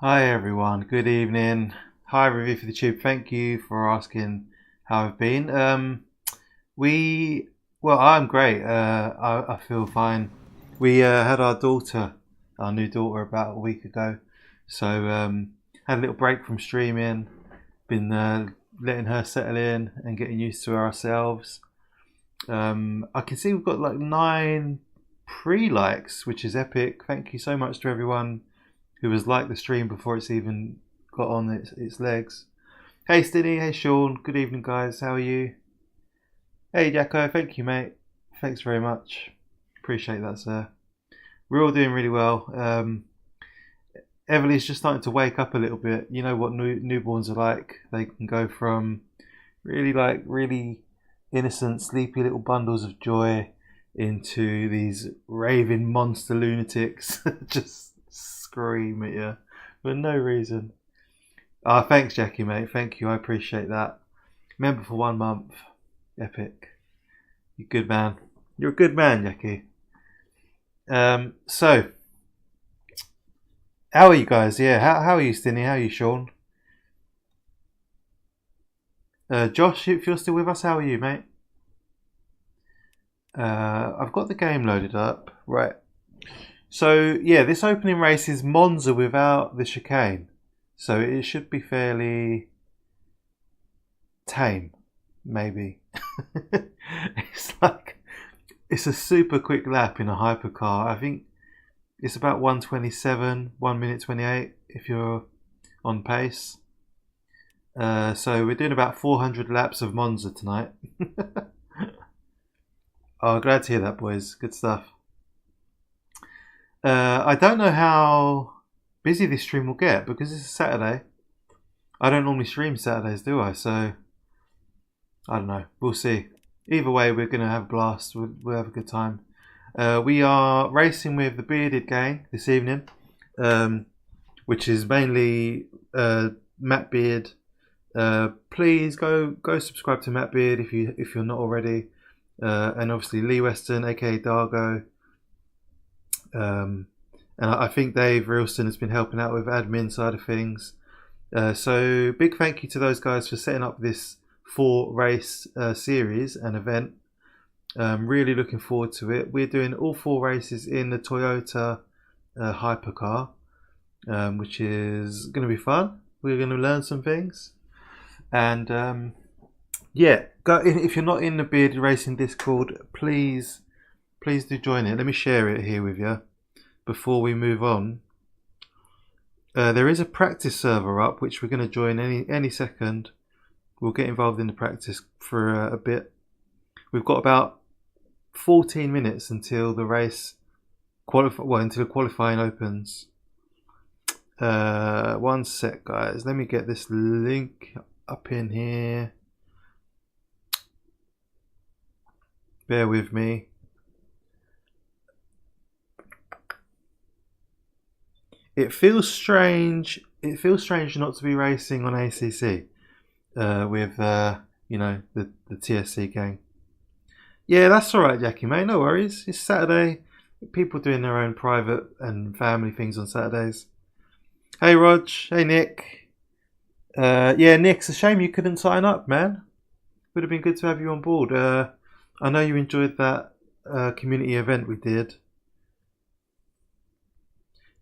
Hi everyone, good evening. Hi Review for the Tube. Thank you for asking how I've been. I'm great. I feel fine. We had our new daughter, about a week ago. So had a little break from streaming. Been letting her settle in and getting used to her ourselves. I can see we've got like 9 pre-likes, which is epic. Thank you so much to everyone who has liked the stream before it's even got on its legs. Hey Stinny, hey Sean, good evening guys, how are you? Hey Jacko, thank you mate. Thanks very much. Appreciate that, sir. We're all doing really well. Everly's just starting to wake up a little bit. You know what newborns are like. They can go from really innocent, sleepy little bundles of joy into these raving monster lunatics. Just scream at you for no reason. Thanks Jackie mate, thank you, I appreciate that. Member for 1 month. Epic. You're good man. You're a good man, Jackie. So how are you guys? Yeah, how are you, Stinny? How are you, Sean? Josh, if you're still with us, how are you, mate? I've got the game loaded up. Right. So, yeah, this opening race is Monza without the chicane. So it should be fairly tame, maybe. It's a super quick lap in a hypercar. I think it's about 1:27, 1 minute 28 if you're on pace. So we're doing about 400 laps of Monza tonight. Oh, glad to hear that, boys. Good stuff. I don't know how busy this stream will get because it's a Saturday. I don't normally stream Saturdays, do I? So I don't know. We'll see. Either way, we're going to have a blast. We'll have a good time. We are racing with the Bearded Gang this evening, which is mainly Matt Beard. Please go subscribe to Matt Beard if you're not already, and obviously Lee Weston, aka Dargo. And I think Dave Reelston has been helping out with admin side of things. So big thank you to those guys for setting up this 4-race series and event. Really looking forward to it. We're doing all 4 races in the Toyota hypercar, which is going to be fun. We're going to learn some things. And yeah, if you're not in the Bearded Racing Discord, please do join it. Let me share it here with you before we move on. There is a practice server up, which we're going to join any second. We'll get involved in the practice for a bit. We've got about 14 minutes until the race until the qualifying opens. 1 sec, guys. Let me get this link up in here. Bear with me. It feels strange. It feels strange not to be racing on ACC with you know, the TSC gang. Yeah, that's all right, Jackie, mate. No worries. It's Saturday. People doing their own private and family things on Saturdays. Hey, Rog. Hey, Nick. Yeah, Nick, it's a shame you couldn't sign up, man. Would have been good to have you on board. I know you enjoyed that community event we did.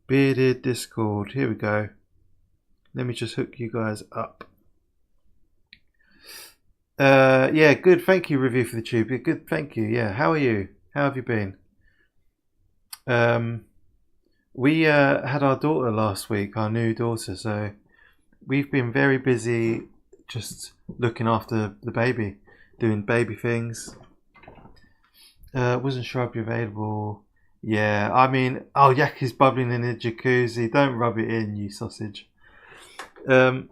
Bearded Discord. Here we go. Let me just hook you guys up. Yeah, good. Thank you, Review for the Tube. Good. Thank you. Yeah. How are you? How have you been? We had our daughter last week, our new daughter. So we've been very busy just looking after the baby, doing baby things. Wasn't sure I'd be available. Yeah, I mean, oh, Yaki's bubbling in the jacuzzi. Don't rub it in, you sausage. I'm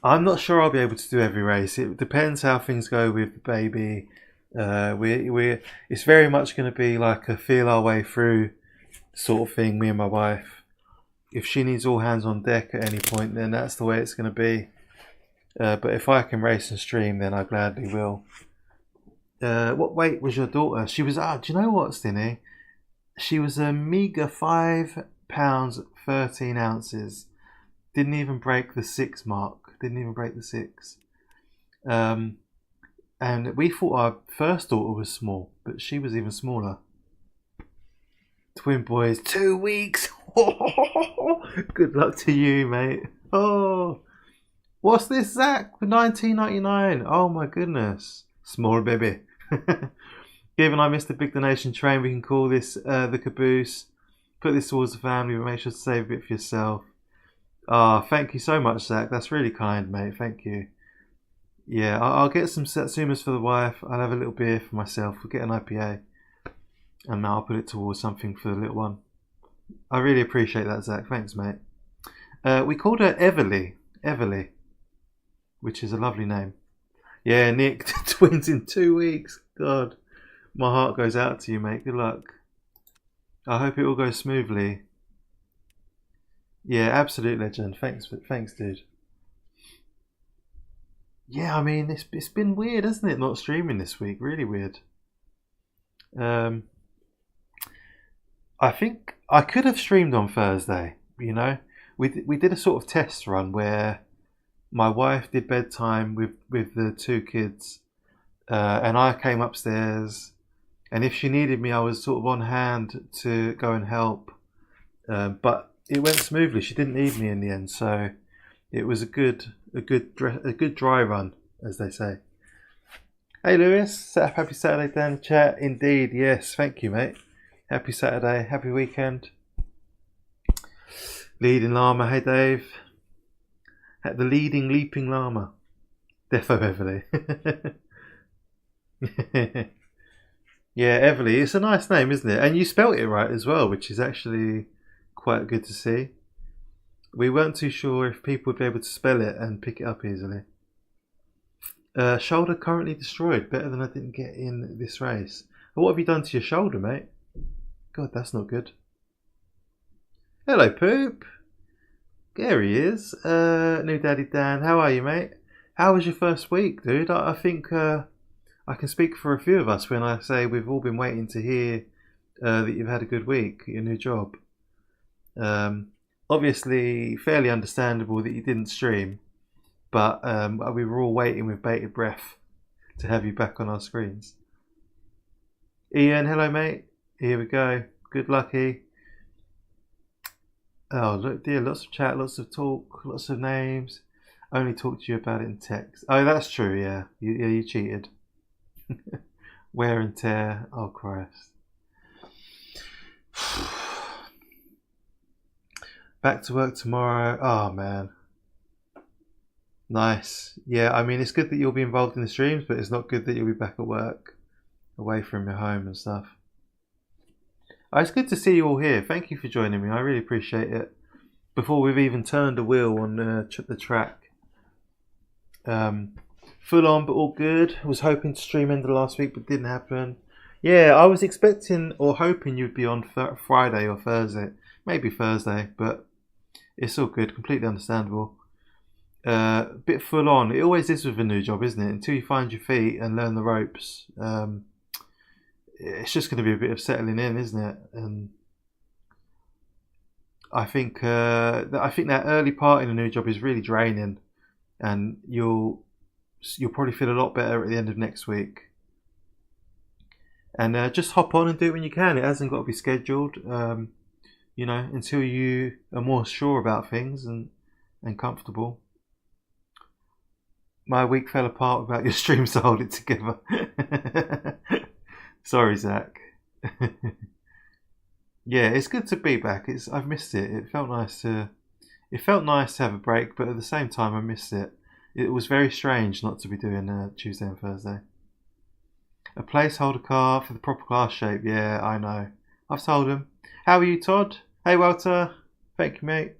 not sure I'll be able to do every race. It depends how things go with the baby. It's very much going to be like a feel our way through sort of thing, me and my wife. If she needs all hands on deck at any point, then that's the way it's going to be. But if I can race and stream, then I gladly will. What weight was your daughter? She was, do you know what, Stinny? She was a meager £5 13 ounces. Didn't even break the 6 mark. Didn't even break the 6. And we thought our first daughter was small, but she was even smaller. Twin boys, 2 weeks. Good luck to you, mate. Oh, what's this, Zach? For $19.99. Oh my goodness, small baby. Given I missed the big donation train, we can call this the caboose. Put this towards the family, but make sure to save a bit for yourself. Ah, oh, thank you so much, Zach. That's really kind, mate. Thank you. Yeah, I'll get some Satsumas for the wife. I'll have a little beer for myself. We'll get an IPA. And now I'll put it towards something for the little one. I really appreciate that, Zach. Thanks, mate. We called her Everly, which is a lovely name. Yeah, Nick, twins in 2 weeks. God, my heart goes out to you, mate. Good luck. I hope it all goes smoothly. Yeah, absolute legend. Thanks, dude. Yeah, I mean, it's been weird, hasn't it? Not streaming this week. Really weird. I think I could have streamed on Thursday. You know, we did a sort of test run where my wife did bedtime with the 2 kids, and I came upstairs. And if she needed me, I was sort of on hand to go and help. But it went smoothly. She didn't need me in the end, so it was a good dry run, as they say. Hey Lewis, happy Saturday down the chat. Indeed, yes, thank you, mate. Happy Saturday, happy weekend. Leading Llama, hey Dave. At the leading leaping llama. Defo Everly. Yeah, Everly, it's a nice name, isn't it? And you spelt it right as well, which is actually quite good to see. We weren't too sure if people would be able to spell it and pick it up easily. Shoulder currently destroyed. Better than I didn't get in this race. What have you done to your shoulder, mate? God, that's not good. Hello, Poop. There he is. New Daddy Dan. How are you, mate? How was your first week, dude? I think I can speak for a few of us when I say we've all been waiting to hear that you've had a good week, your new job. Obviously, fairly understandable that you didn't stream, but we were all waiting with bated breath to have you back on our screens. Ian, hello, mate. Here we go. Good lucky. Oh, look, dear, lots of chat, lots of talk, lots of names. Only talk to you about it in text. Oh, that's true, yeah. You cheated. Wear and tear. Oh, Christ. Back to work tomorrow. Oh, man. Nice. Yeah, I mean, it's good that you'll be involved in the streams, but it's not good that you'll be back at work, away from your home and stuff. Oh, it's good to see you all here. Thank you for joining me. I really appreciate it. Before we've even turned a wheel on the track. Full on, but all good. I was hoping to stream end of last week, but didn't happen. Yeah, I was expecting or hoping you'd be on Friday or Thursday. Maybe Thursday, but it's all good. Completely understandable. Bit full on. It always is with a new job, isn't it? Until you find your feet and learn the ropes. It's just going to be a bit of settling in, isn't it? And I think that early part in a new job is really draining, and you'll probably feel a lot better at the end of next week. And just hop on and do it when you can. It hasn't got to be scheduled, until you are more sure about things and comfortable. My week fell apart without your stream, so hold it together. Sorry, Zach. Yeah, it's good to be back. I've missed it. It felt nice to have a break, but at the same time, I missed it. It was very strange not to be doing Tuesday and Thursday. A placeholder car for the proper class shape. Yeah, I know. I've told him. How are you, Todd? Hey, Walter. Thank you, mate.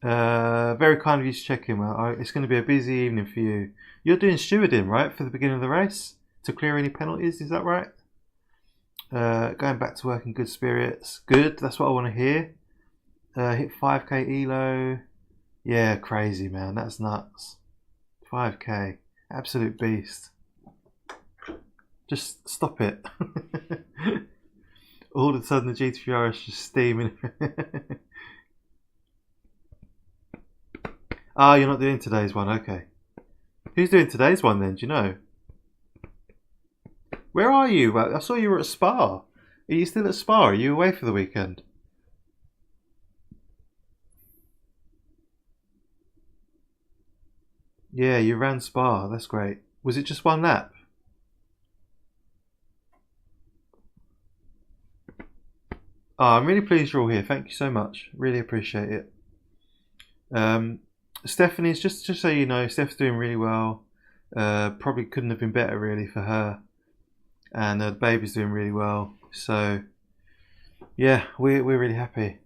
Very kind of you to check in. It's going to be a busy evening for you. You're doing stewarding, right, for the beginning of the race? To clear any penalties, is that right? Going back to work in good spirits. Good, that's what I want to hear. Hit 5k elo. Yeah, crazy, man. That's nuts. 5k. Absolute beast. Just stop it. All of a sudden the GT3 RS just steaming. Ah, you're not doing today's one, okay. Who's doing today's one then, do you know? Where are you? I saw you were at Spa. Are you still at Spa? Are you away for the weekend? Yeah, you ran Spa, that's great. Was it just one lap? Oh, I'm really pleased you're all here. Thank you so much. Really appreciate it. Stephanie's, just so you know, Steph's doing really well. Probably couldn't have been better really for her. And the baby's doing really well. So, yeah, we're really happy.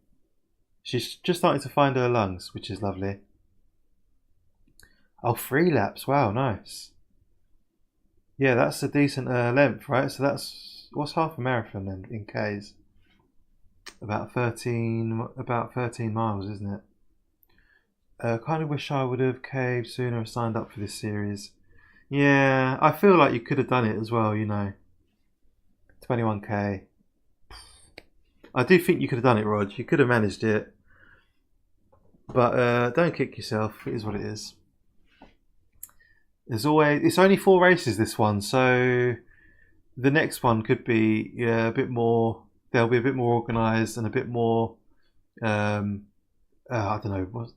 She's just starting to find her lungs, which is lovely. Oh, 3 laps. Wow, nice. Yeah, that's a decent length, right? So what's half a marathon then in Ks? About 13 miles, isn't it? Kind of wish I would have caved sooner and signed up for this series. Yeah, I feel like you could have done it as well, you know. 21k. I do think you could have done it, Rod. You could have managed it. But don't kick yourself. It is what it is. It's only 4 races, this one, so the next one could be a bit more. They'll be a bit more organised and a bit more. I don't know.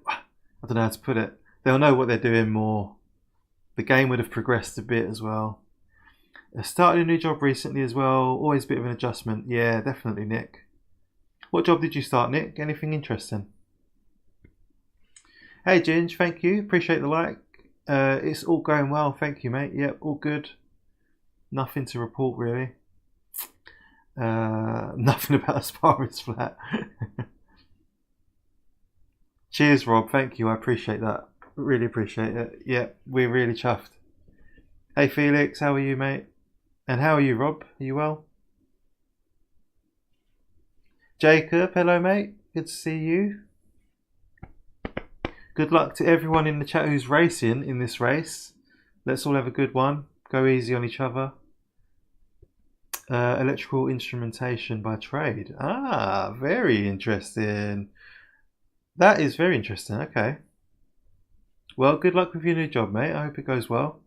I don't know how to put it. They'll know what they're doing more. The game would have progressed a bit as well. I started a new job recently as well. Always a bit of an adjustment. Yeah, definitely, Nick. What job did you start, Nick? Anything interesting? Hey, Ginge, thank you. Appreciate the like. It's all going well. Thank you, mate. Yep, all good. Nothing to report, really. Nothing about Sparrow's flat. Cheers, Rob. Thank you. I appreciate that. Really appreciate it. Yeah, we're really chuffed. Hey, Felix. How are you, mate? And how are you, Rob? Are you well? Jacob. Hello, mate. Good to see you. Good luck to everyone in the chat who's racing in this race. Let's all have a good one. Go easy on each other. Electrical instrumentation by trade. Ah, very interesting. That is very interesting. Okay. Well, good luck with your new job, mate. I hope it goes well.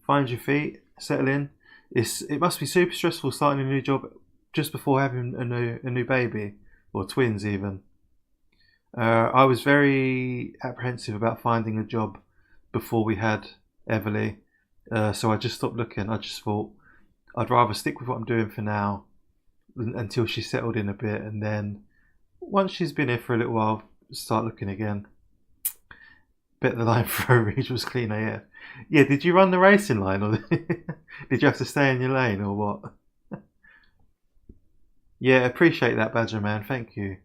Find your feet, settle in. It must be super stressful starting a new job just before having a new baby, or twins even. I was very apprehensive about finding a job before we had Everly, so I just stopped looking. I just thought I'd rather stick with what I'm doing for now until she's settled in a bit, and then once she's been here for a little while, start looking again. Bet the line for a reach was clean AF. Yeah, did you run the racing line, or did you have to stay in your lane, or what? Yeah, appreciate that, Badger Man. Thank you.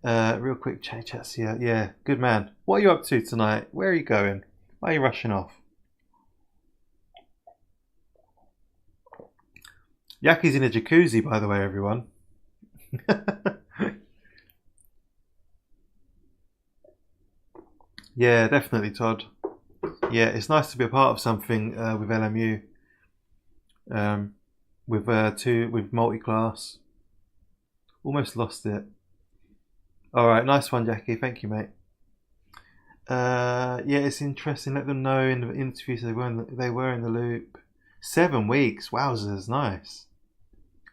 Real quick, chat's here. Yeah, good man. What are you up to tonight? Where are you going? Why are you rushing off? Yaki's in a jacuzzi, by the way, everyone. Yeah, definitely, Todd. Yeah, it's nice to be a part of something with LMU. With multi-class. Almost lost it. Alright, nice one, Jackie. Thank you, mate. Yeah, it's interesting. Let them know in the interviews they were in the loop. 7 weeks. Wowzers, nice.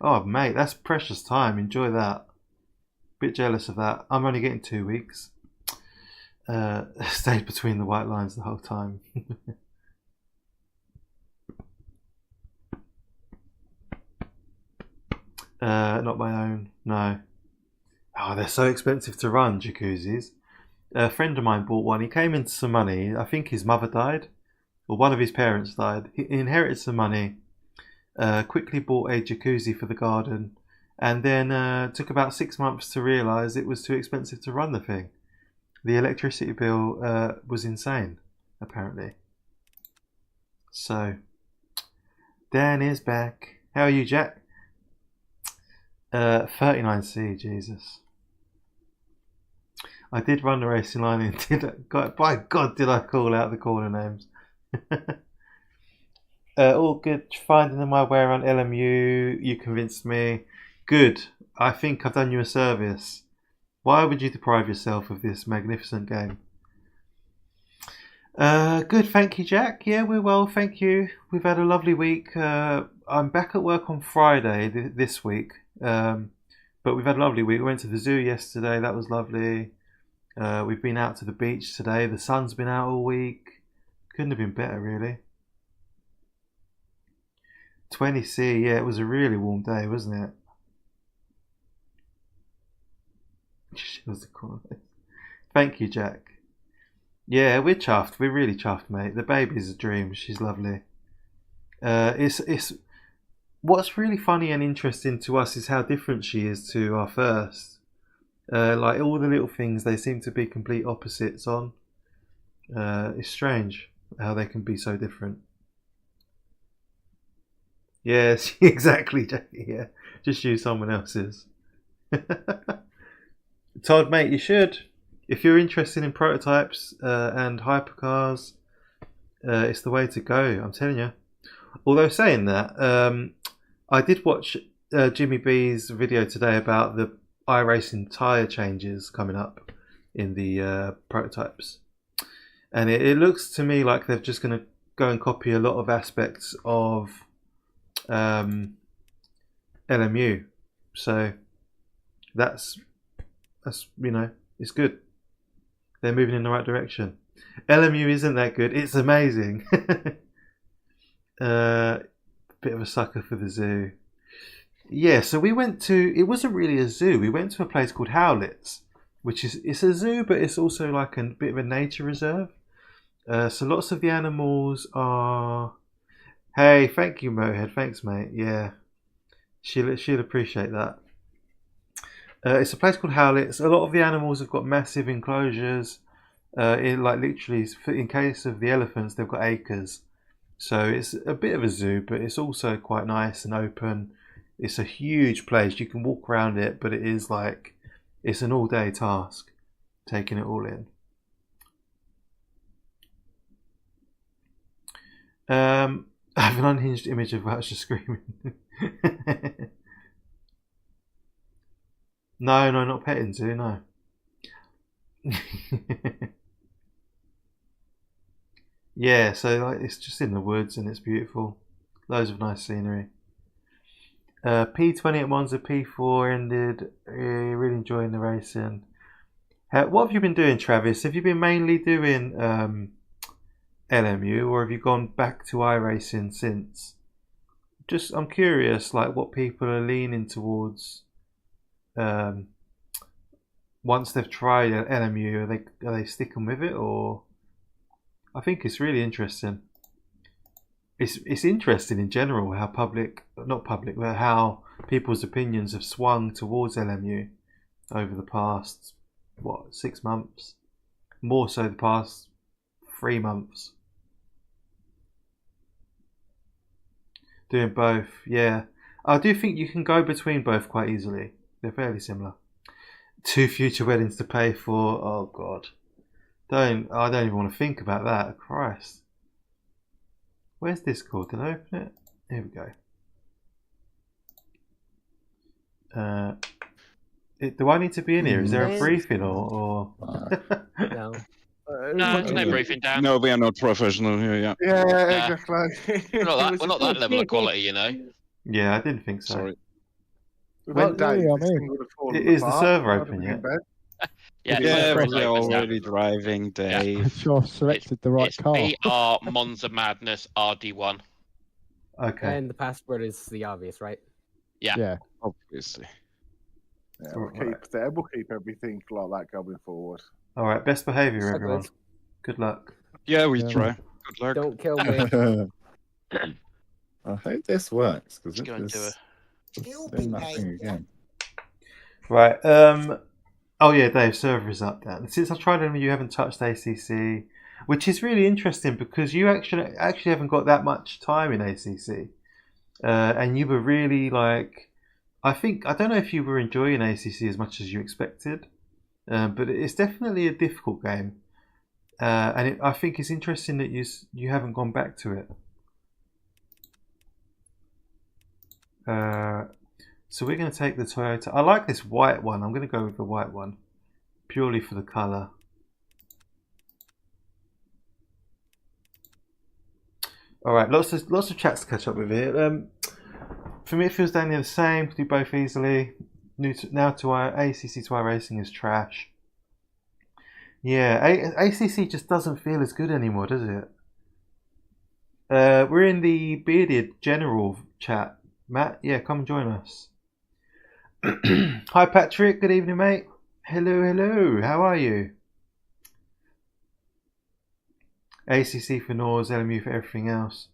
Oh, mate, that's precious time. Enjoy that. Bit jealous of that. I'm only getting 2 weeks. Stayed between the white lines the whole time. Not my own, no. Oh, they're so expensive to run, jacuzzis. A friend of mine bought one. He came into some money. I think his mother died, or one of his parents died. He inherited some money, quickly bought a jacuzzi for the garden, and then took about 6 months to realise it was too expensive to run the thing. The electricity bill was insane, apparently. So, Dan is back. How are you, Jack? 39C, Jesus. I did run the racing line and by God, did I call out the corner names. All good. Finding them my way around LMU. You convinced me. Good. I think I've done you a service. Why would you deprive yourself of this magnificent game? Good, thank you, Jack. Yeah, we're well, thank you. We've had a lovely week. I'm back at work on Friday this week, but we've had a lovely week. We went to the zoo yesterday, that was lovely. We've been out to the beach today. The sun's been out all week. Couldn't have been better, really. 20°C, yeah, it was a really warm day, wasn't it? Thank you, Jack. Yeah, we're chuffed. We're really chuffed, mate. The baby's a dream. She's lovely. It's what's really funny and interesting to us is how different she is to our first. Like all the little things, they seem to be complete opposites on. It's strange how they can be so different. Yes, exactly, Jackie. Yeah, just use someone else's. Todd, mate, you should. If you're interested in prototypes and hypercars, it's the way to go. I'm telling you. Although saying that, I did watch Jimmy B's video today about the iRacing tyre changes coming up in the prototypes, and it looks to me like they're just going to go and copy a lot of aspects of LMU. So that's it's good. They're moving in the right direction. LMU isn't that good. It's amazing. Bit of a sucker for the zoo. Yeah, so we went to. It wasn't really a zoo. We went to a place called Howlett's, which it's a zoo, but it's also like a bit of a nature reserve. So lots of the animals are. Hey, thank you, Mohead. Thanks, mate. Yeah, she'll appreciate that. It's a place called Howlett's. A lot of the animals have got massive enclosures. Literally, in case of the elephants, they've got acres. So it's a bit of a zoo, but it's also quite nice and open. It's a huge place. You can walk around it, but it is like it's an all-day task taking it all in. I have an unhinged image of Voucher screaming. No, not petting zoo, no. Yeah, so like it's just in the woods and it's beautiful. Loads of nice scenery. P20 at Monza, P4 ended. Really enjoying the racing. What have you been doing, Travis? Have you been mainly doing LMU, or have you gone back to iRacing since? I'm curious, like what people are leaning towards. Once they've tried LMU, are they sticking with it, or? I think it's really interesting. It's interesting in general how but how people's opinions have swung towards LMU over the past 6 months, more so the past 3 months. Doing both, yeah. I do think you can go between both quite easily. They're fairly similar. 2 future weddings to pay for. Oh God, I don't even want to think about that. Christ. Where's Discord? Did I open it? Here we go. Do I need to be in here? Is there a briefing or? No. No, there's no briefing, Dan. No, we are not professional here. Yeah. Yeah, exactly. We're not that level of quality, you know. Yeah, I didn't think so. Sorry. Without doubt, really, I this mean, thing would have fallen Is the apart. server I'd open have yet? been in bed. Yeah, Yeah, it's we're open, already driving, Dave. Sure, selected the right it's car. PR Monza Madness RD1. Okay. And the password is the obvious, right? Yeah. Obviously. Yeah, we'll keep everything like that going forward. All right. Best behaviour, So everyone. good. Good luck. Yeah, we Yeah. try. Good luck. Don't kill me. I hope this works because Let's go and do it's You'll doing be that thing made, again. Right. Oh yeah, Dave. Server is up. Dan. Since I tried them, you haven't touched ACC, which is really interesting because you actually haven't got that much time in ACC, and you were really like. I don't know if you were enjoying ACC as much as you expected, but it's definitely a difficult game, and I think it's interesting that you haven't gone back to it. So we're going to take the Toyota. I like this white one. I'm going to go with the white one purely for the colour. All right, lots of chats to catch up with here. For me, it feels down near the same. Can do both easily. Now to ACC to iRacing is trash. Yeah, ACC just doesn't feel as good anymore, does it? We're in the bearded general chat. Matt, yeah, come join us. Hi Patrick, good evening mate. Hello, how are you? ACC for Nors, LMU for everything else.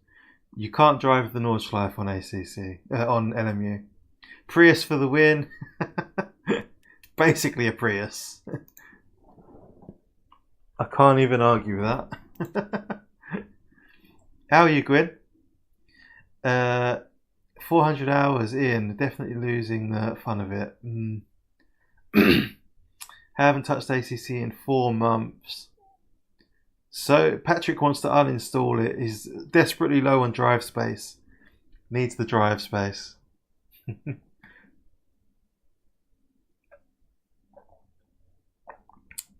You can't drive the Nordschleife on ACC, on LMU. Prius for the win. Basically a Prius. I can't even argue with that. How are you, Gwyn? 400 hours in, definitely losing the fun of it. Haven't touched ACC in 4 months. So Patrick wants to uninstall it. He's desperately low on drive space. Needs the drive space.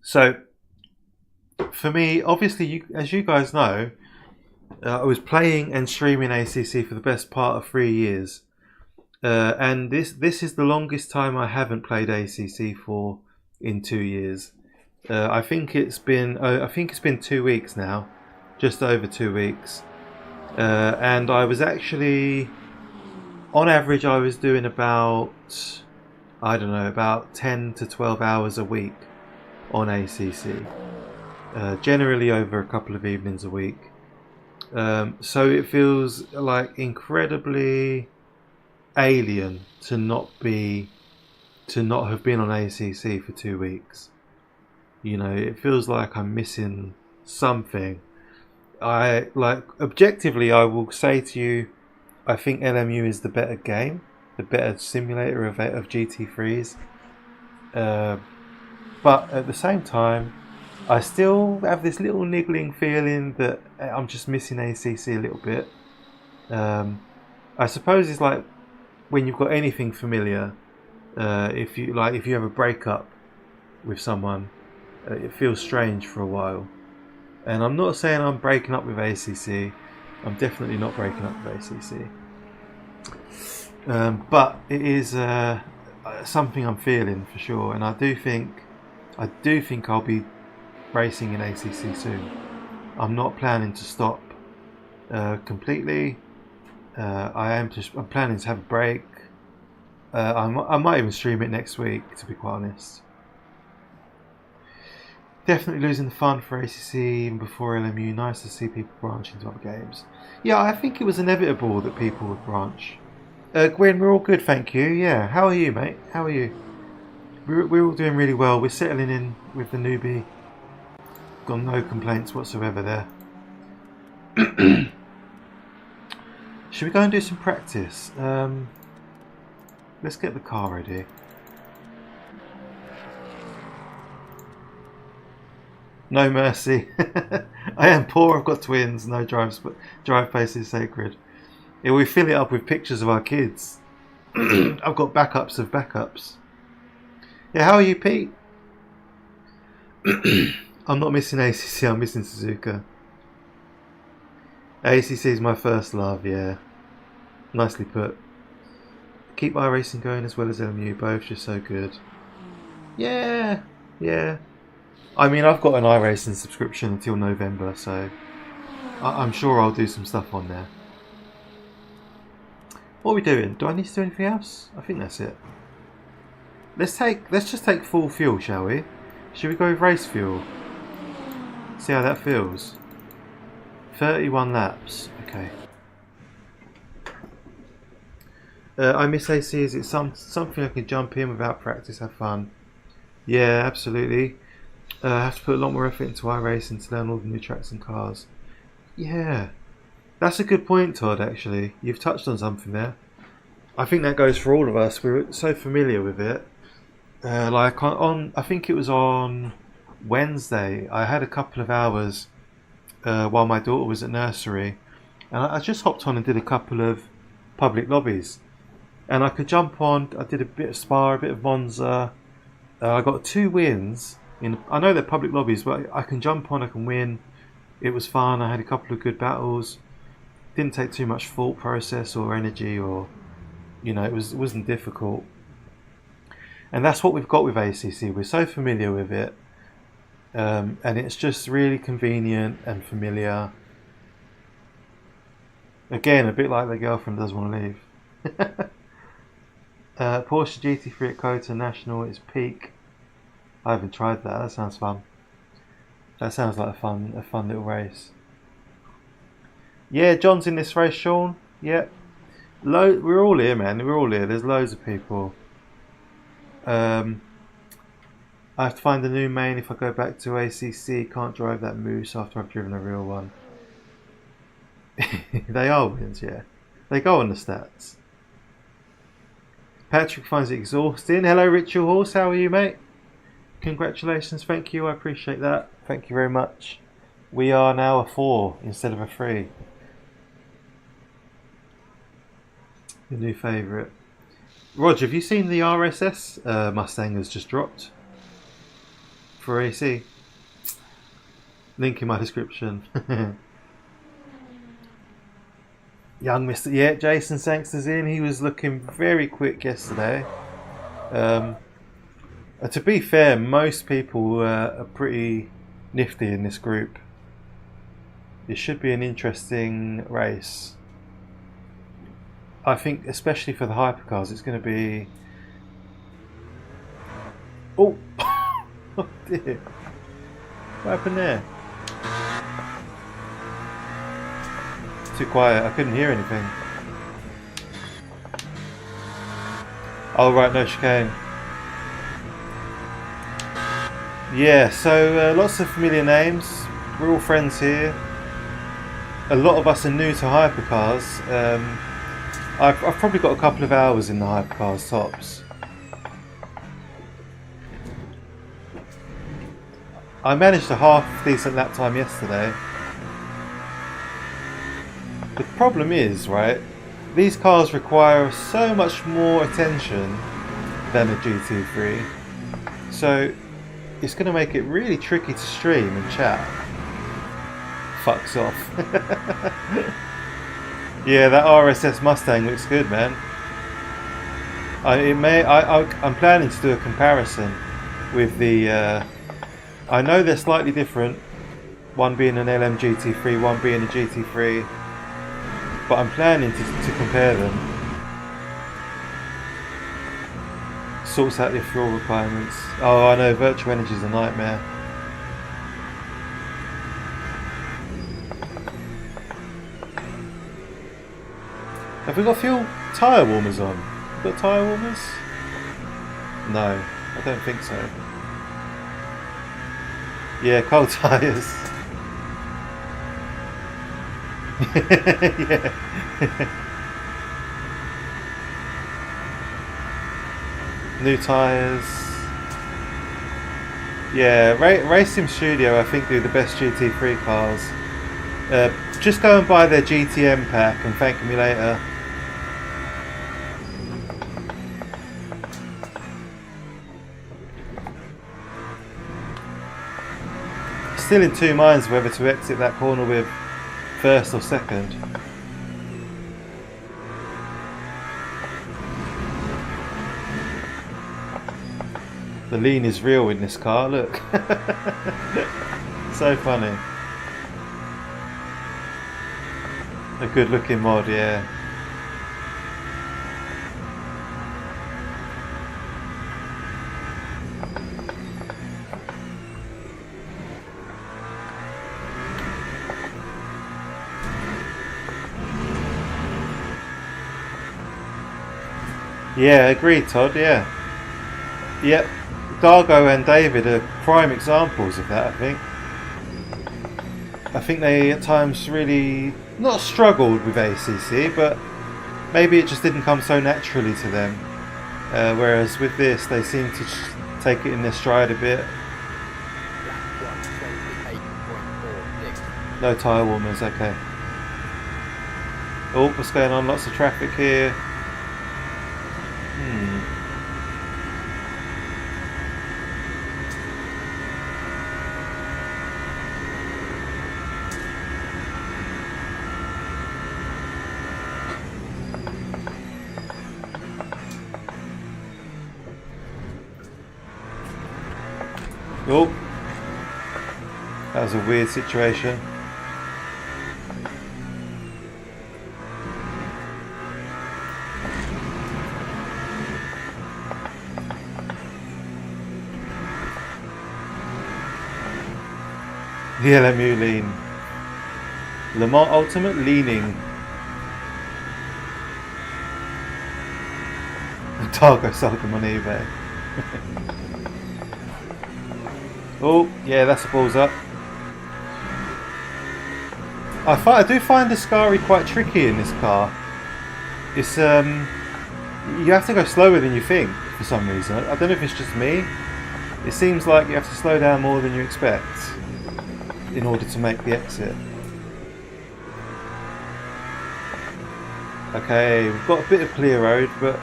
So for me, obviously, as you guys know, I was playing and streaming ACC for the best part of 3 years, and this is the longest time I haven't played ACC for in 2 years. I think it's been 2 weeks now, just over 2 weeks, and I was actually, on average, I was doing about 10 to 12 hours a week on ACC, generally over a couple of evenings a week. So it feels like incredibly alien to not have been on ACC for 2 weeks. You know, it feels like I'm missing something. Objectively, I will say to you, I think LMU is the better game, the better simulator of GT3s. But at the same time, I still have this little niggling feeling that I'm just missing ACC a little bit. I suppose it's like when you've got anything familiar. If you have a breakup with someone, it feels strange for a while. And I'm not saying I'm breaking up with ACC. I'm definitely not breaking up with ACC. But it is something I'm feeling for sure, and I do think I'll be racing in ACC soon. I'm not planning to stop completely. I'm planning to have a break. I might even stream it next week, to be quite honest. Definitely losing the fun for ACC even before LMU. Nice to see people branch into other games. Yeah, I think it was inevitable that people would branch. Gwen, we're all good, thank you. Yeah, how are you, mate? How are you? We're all doing really well. We're settling in with the newbie. Got no complaints whatsoever there. Should we go and do some practice? Let's get the car ready. No mercy. I am poor, I've got twins, no drive pace is sacred. Yeah, we fill it up with pictures of our kids. I've got backups of backups. Yeah, how are you, Pete? I'm not missing ACC, I'm missing Suzuka. ACC is my first love, yeah. Nicely put. Keep iRacing going as well as LMU, both just so good. Yeah. I mean, I've got an iRacing subscription until November, so I'm sure I'll do some stuff on there. What are we doing? Do I need to do anything else? I think that's it. Let's just take full fuel, shall we? Should we go with race fuel? See how that feels. 31 laps. Okay. I miss AC. Is it something I can jump in without practice, have fun? Yeah, absolutely. I have to put a lot more effort into iRacing to learn all the new tracks and cars. Yeah, that's a good point, Todd. Actually, you've touched on something there. I think that goes for all of us. We're so familiar with it. I think it was on Wednesday, I had a couple of hours while my daughter was at nursery, and I just hopped on and did a couple of public lobbies, and I could jump on. I did a bit of Spa, a bit of Monza. I got 2 wins. I know they're public lobbies, but I can jump on, I can win. It was fun. I had a couple of good battles. Didn't take too much thought process or energy, or it wasn't difficult. And that's what we've got with ACC. We're so familiar with it, and it's just really convenient and familiar. Again, a bit like the girlfriend doesn't want to leave. Porsche GT3 at Kota National is peak. I haven't tried that. That sounds fun. That sounds like a fun little race. Yeah, John's in this race, Sean. Yeah, we're all here, man. We're all here. There's loads of people. I have to find a new main if I go back to ACC. Can't drive that Moose after I've driven a real one. They are wins, yeah. They go on the stats. Patrick finds it exhausting. Hello, Ritual Horse. How are you, mate? Congratulations. Thank you. I appreciate that. Thank you very much. We are now a 4 instead of a 3. Your new favourite. Roger, have you seen the RSS Mustang has just dropped for AC? Link in my description. Young Mr. Yeah, Jason Sangster's in. He was looking very quick yesterday. To be fair, most people are pretty nifty in this group. It should be an interesting race. I think, especially for the hypercars, it's going to be... Oh! Oh dear. What happened there? Too quiet, I couldn't hear anything. Oh right, no chicane. Yeah, so lots of familiar names. We're all friends here. A lot of us are new to hypercars. I've probably got a couple of hours in the hypercars tops. I managed a half decent lap time yesterday. The problem is, right, these cars require so much more attention than a GT3, so it's going to make it really tricky to stream and chat. Fucks off. Yeah, that RSS Mustang looks good, man. I'm planning to do a comparison with the... I know they're slightly different, one being an LM GT3, one being a GT3, but I'm planning to compare them. Sorts out the fuel requirements. Oh, I know, virtual energy is a nightmare. Have we got fuel tyre warmers on? Have we got tyre warmers? No, I don't think so. Yeah, cold tyres. Yeah. New tyres. Yeah, Racing Studio I think do the best GT3 cars. Just go and buy their GTM pack and thank me later. Still in 2 minds whether to exit that corner with first or second. The lean is real in this car, look. So funny. A good looking mod, yeah. Yeah, agreed, Todd, yeah. Yep, Dargo and David are prime examples of that, I think. I think they at times really, not struggled with ACC, but maybe it just didn't come so naturally to them. Whereas with this, they seem to take it in their stride a bit. No tyre warmers, okay. Oh, what's going on? Lots of traffic here. Oh, that was a weird situation. The LMU lean. Le Mans Ultimate leaning. Targo sold them on eBay. Oh, yeah, that's the balls up. I do find the Scari quite tricky in this car. It's you have to go slower than you think for some reason. I don't know if it's just me. It seems like you have to slow down more than you expect in order to make the exit. Okay, we've got a bit of clear road, but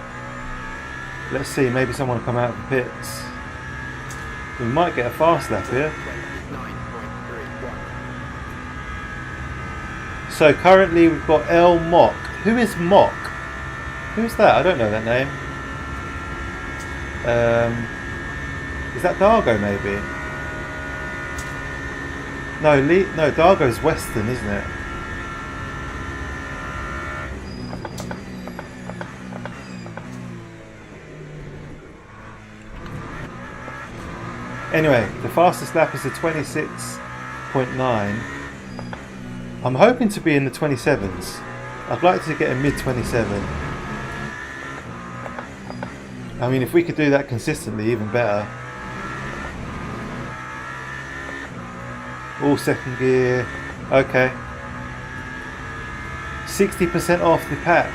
let's see, maybe someone will come out of the pits. We might get a fast lap here. So currently we've got El Mock. Who is Mock? Who's that? I don't know that name. Is that Dargo maybe? No, Dargo's Western, isn't it? Anyway, the fastest lap is a 26.9. I'm hoping to be in the 27s. I'd like to get a mid 27. I mean, if we could do that consistently, even better. All second gear. Okay. 60% off the pack.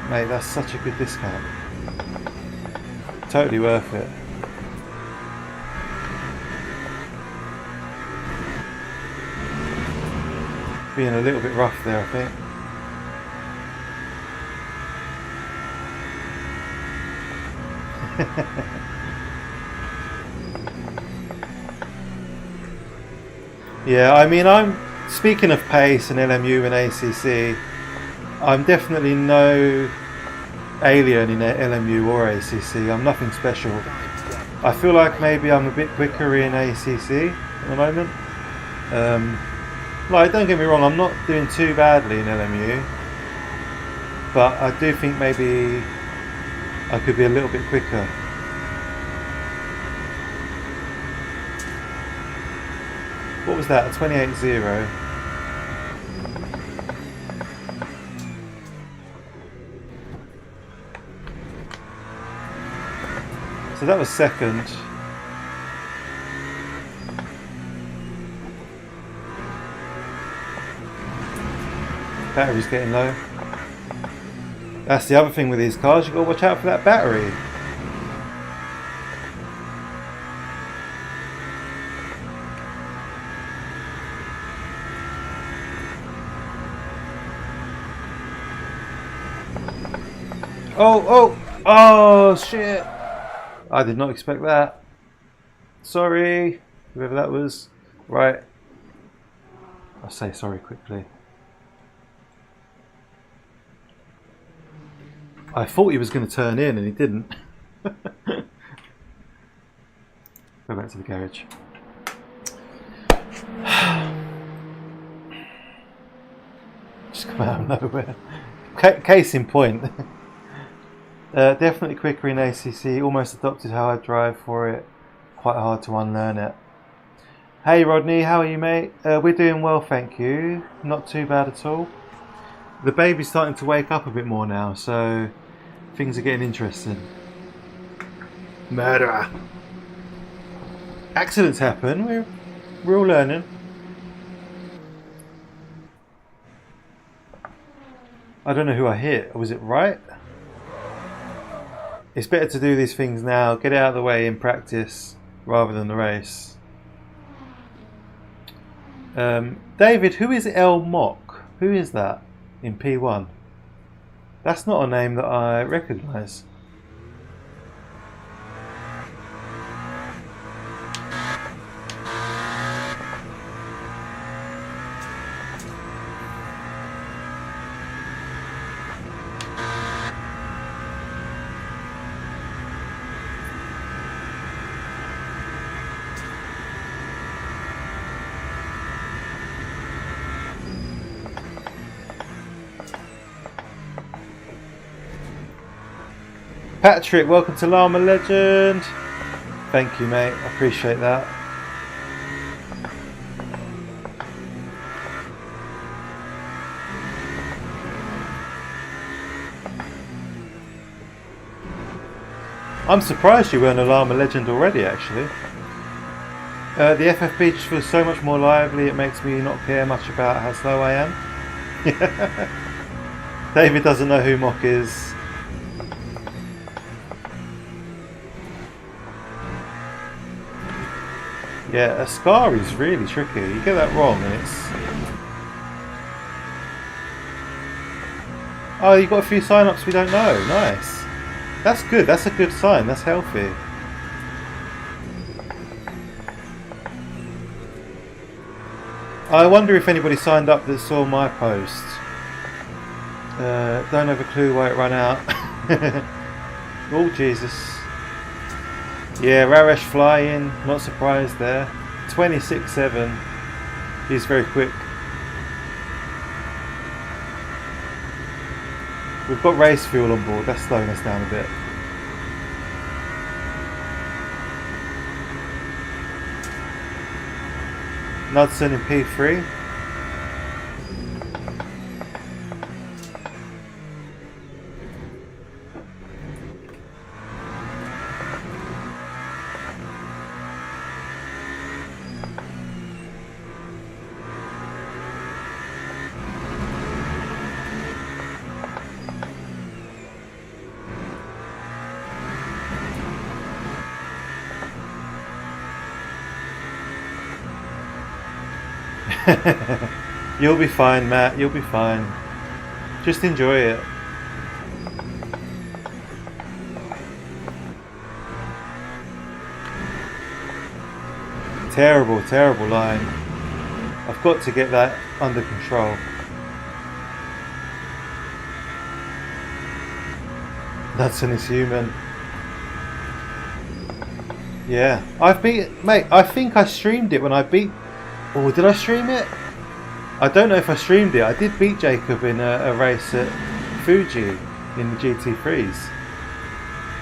Mate, that's such a good discount. Totally worth it. Being a little bit rough there, I think. Yeah, I mean, I'm speaking of pace and LMU and ACC. I'm definitely no alien in LMU or ACC. I'm nothing special. I feel like maybe I'm a bit quicker in ACC at the moment. Like, don't get me wrong, I'm not doing too badly in LMU, but I do think maybe I could be a little bit quicker. What was that? A 28.0. So that was second. Battery's getting low. That's the other thing with these cars, you've got to watch out for that battery. Oh shit! I did not expect that. Sorry, whoever that was. Right. I'll say sorry quickly. I thought he was going to turn in and he didn't. Go back to the garage. Just come out of nowhere. Case in point. Definitely quicker in ACC. Almost adopted how I drive for it. Quite hard to unlearn it. Hey Rodney, how are you, mate? We're doing well, thank you. Not too bad at all. The baby's starting to wake up a bit more now, so things are getting interesting. Murderer. Accidents happen. We're all learning. I don't know who I hit. Was it right? It's better to do these things now, get it out of the way in practice rather than the race. David, who is El Mock? Who is that in P1? That's not a name that I recognise. Patrick, welcome to Llama Legend. Thank you, mate. I appreciate that. I'm surprised you weren't a Llama Legend already, actually. The FFB just feels so much more lively, it makes me not care much about how slow I am. David doesn't know who Mock is. Yeah, a scar is really tricky. You get that wrong and it's... Oh, you got a few sign-ups we don't know. Nice. That's good. That's a good sign. That's healthy. I wonder if anybody signed up that saw my post. Don't have a clue why it ran out. Oh, Jesus. Yeah, Raresh flying. Not surprised there. 26.7. He's very quick. We've got race fuel on board, that's slowing us down a bit. Knudsen in P3. You'll be fine, Matt. You'll be fine. Just enjoy it. Terrible, terrible line. I've got to get that under control. Knudsen is human. Yeah, I've beat, mate. I think I streamed it when I beat. Or did I stream it? I don't know if I streamed it. I did beat Jacob in a race at Fuji in the GT3s.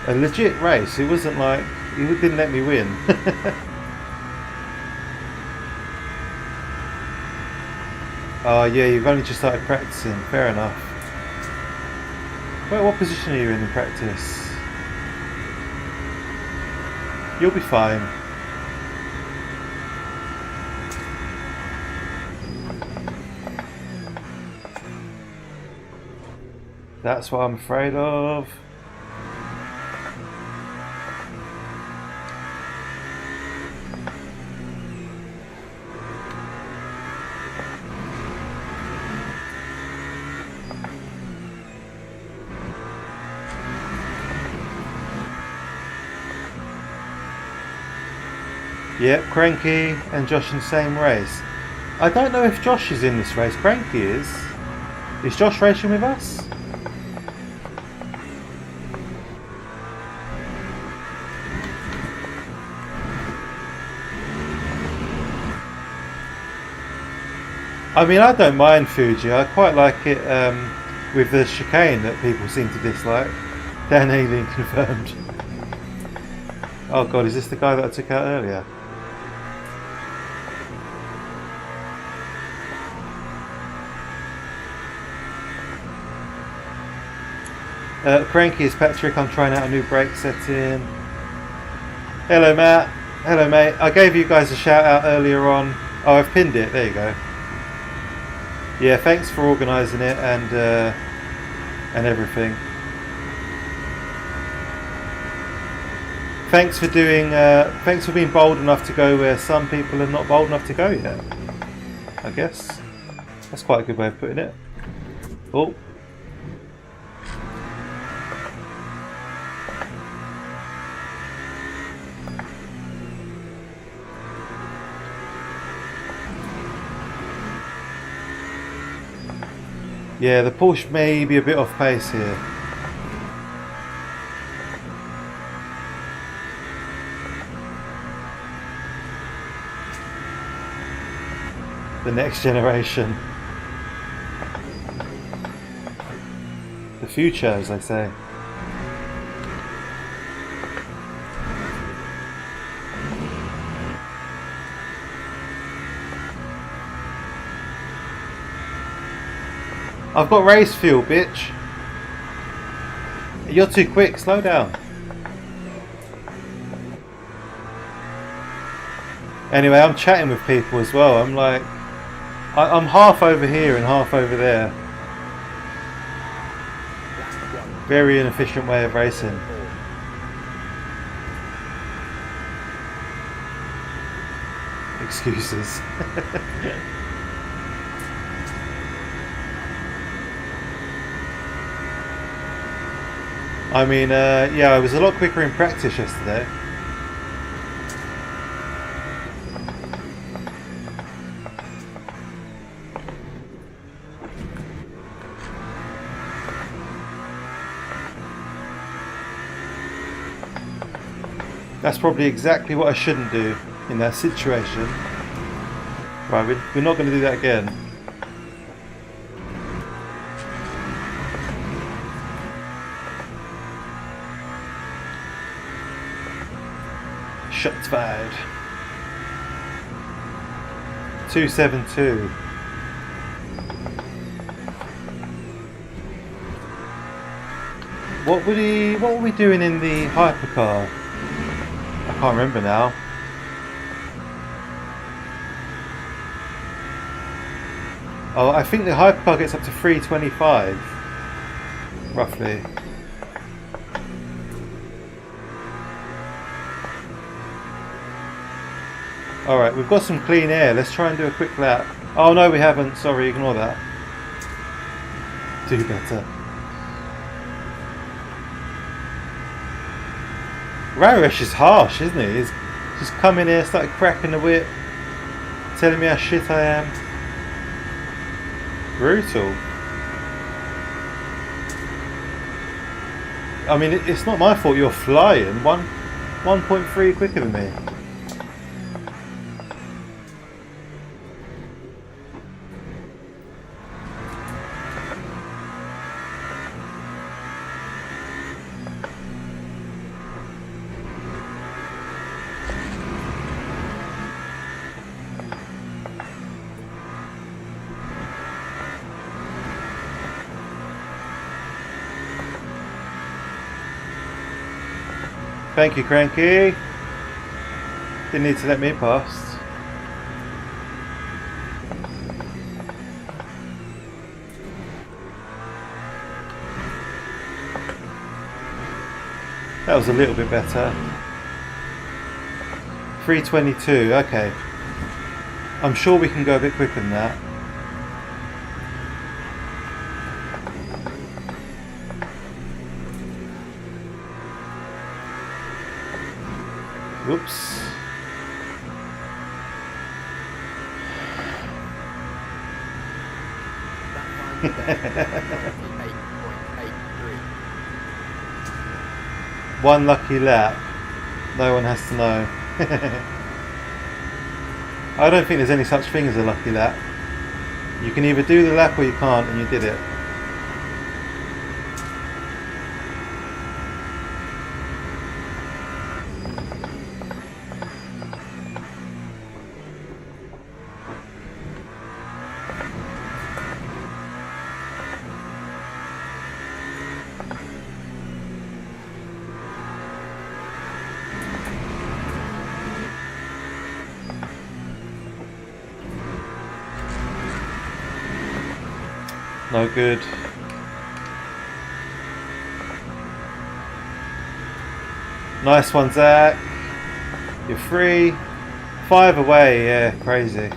A legit race. It wasn't like he didn't let me win. Oh yeah, you've only just started practicing. Fair enough. Wait, what position are you in practice? You'll be fine. That's what I'm afraid of. Yep, Cranky and Josh in the same race. I don't know if Josh is in this race. Cranky is. Is Josh racing with us? I mean, I don't mind Fuji. I quite like it with the chicane that people seem to dislike. Dan Alien confirmed. Oh god, is this the guy that I took out earlier? Cranky is Patrick. I'm trying out a new brake setting. Hello, Matt. Hello, mate. I gave you guys a shout out earlier on. Oh, I've pinned it. There you go. Yeah, thanks for organising it and everything. Thanks for doing. Thanks for being bold enough to go where some people are not bold enough to go yet. I guess that's quite a good way of putting it. Oh. Yeah, the Porsche may be a bit off pace here. The next generation. The future, as they say. I've got race fuel, bitch. You're too quick, slow down. Anyway, I'm chatting with people as well. I'm like, I'm half over here and half over there. Very inefficient way of racing. Excuses. I mean, yeah, I was a lot quicker in practice yesterday. That's probably exactly what I shouldn't do in that situation. Right, we're not going to do that again. Shots fired. 272. What were we doing in the hypercar? I can't remember now. Oh, I think the hypercar gets up to 325, roughly. Alright, we've got some clean air. Let's try and do a quick lap. Oh no, we haven't. Sorry, ignore that. Do better. Raresh is harsh, isn't he? He's just come in here, started cracking the whip, telling me how shit I am. Brutal. I mean, it's not my fault you're flying. 1.3 quicker than me. Thank you, Cranky. Didn't need to let me past. That was a little bit better. 322, okay. I'm sure we can go a bit quicker than that. Oops. One lucky lap. No one has to know. I don't think there's any such thing as a lucky lap. You can either do the lap or you can't, and you did it. No good. Nice one, Zach. You're free. 5 away, yeah, crazy.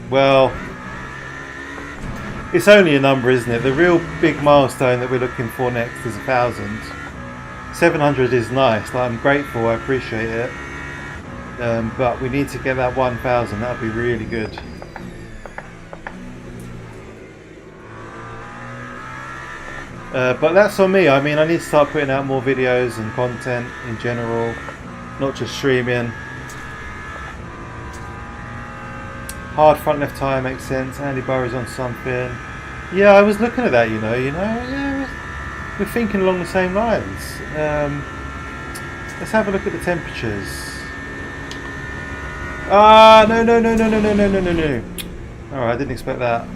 Well, it's only a number, isn't it? The real big milestone that we're looking for next is 1,000. 700 is nice. Like, I'm grateful, I appreciate it. But we need to get that 1,000. That would be really good. But that's on me. I mean, I need to start putting out more videos and content in general, not just streaming. Hard front left tyre makes sense. Andy Burroughs on something. Yeah, I was looking at that. Yeah, we're thinking along the same lines. Let's have a look at the temperatures. Ah, no. Alright, I didn't expect that.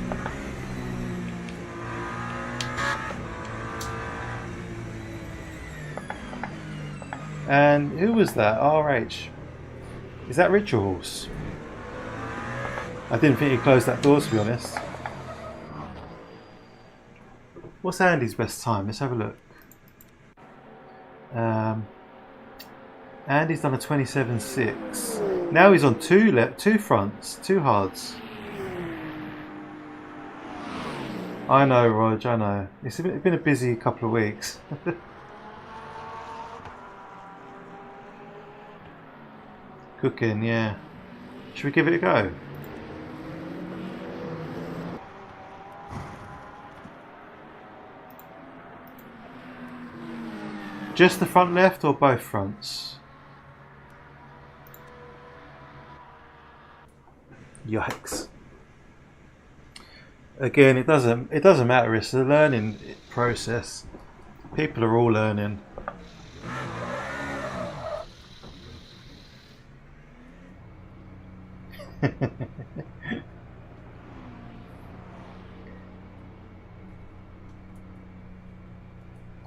And who was that? RH. Is that Rituals? I didn't think he closed that door, to be honest. What's Andy's best time? Let's have a look. Andy's done a 27.6. Now he's on two fronts, two hards. I know, Rog, I know. It's been a busy couple of weeks. Cooking, yeah. Should we give it a go? Just the front left or both fronts? Yikes. Again, it doesn't matter, it's a learning process. People are all learning.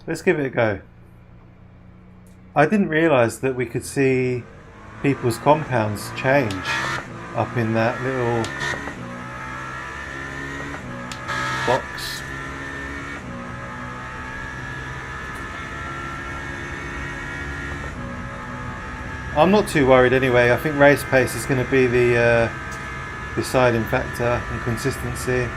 Let's give it a go. I didn't realise that we could see people's compounds change up in that little box. I'm not too worried anyway. I think race pace is going to be the deciding factor and consistency.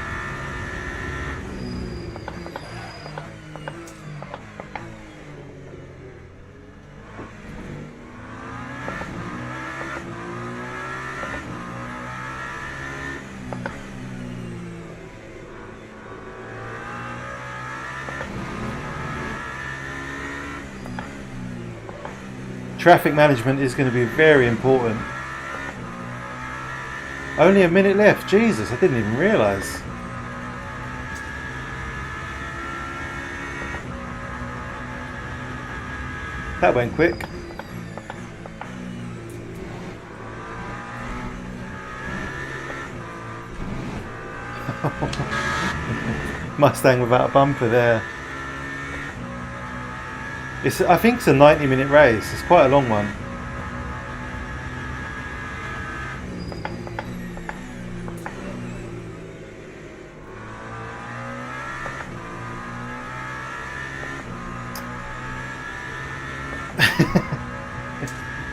Traffic management is going to be very important. Only a minute left. Jesus, I didn't even realise. That went quick. Mustang without a bumper there. I think it's a 90-minute race. It's quite a long one.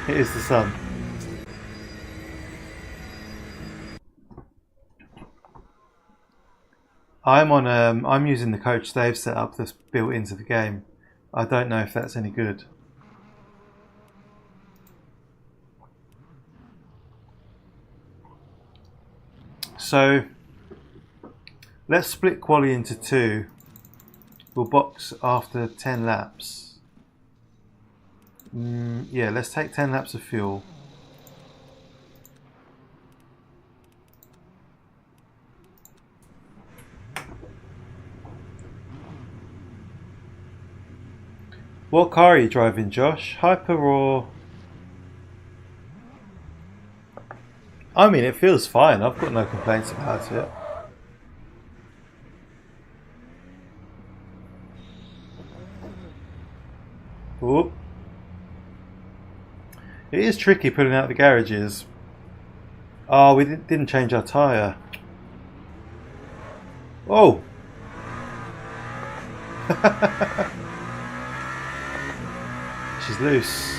It is the sun. I'm using the coach they've set up that's built into the game. I don't know if that's any good. So let's split quali into two. We'll box after 10 laps. Yeah, let's take 10 laps of fuel. What car are you driving, Josh? Hyper or... I mean, it feels fine. I've got no complaints about it. Ooh. It is tricky pulling out the garages. Oh, we didn't change our tyre. Oh! She's loose.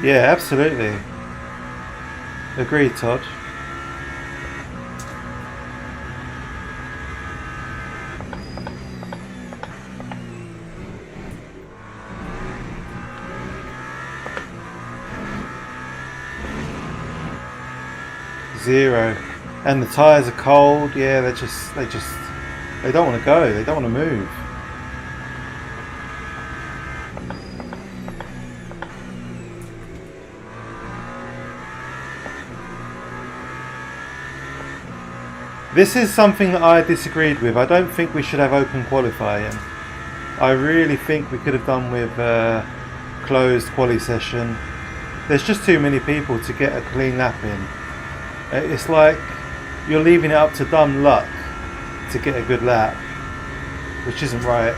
Yeah, absolutely. Agreed, Todd. 0. And the tyres are cold. Yeah, they don't want to go. They don't want to move. This is something that I disagreed with. I don't think we should have open qualifying. I really think we could have done with closed quali session. There's just too many people to get a clean lap in. It's like you're leaving it up to dumb luck to get a good lap, which isn't right.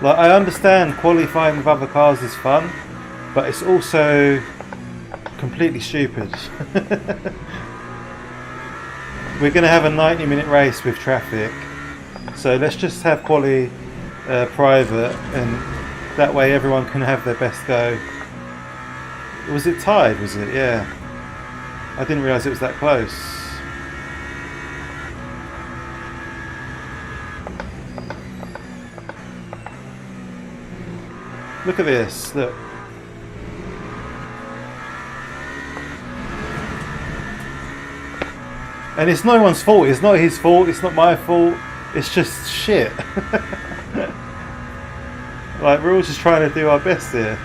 Like, I understand qualifying with other cars is fun, but it's also completely stupid. We're going to have a 90-minute race with traffic, so let's just have quali private, and that way everyone can have their best go. Was it tied, was it? Yeah. I didn't realise it was that close. Look at this, look. And it's no one's fault, it's not his fault, it's not my fault, it's just shit. Like, we're all just trying to do our best here.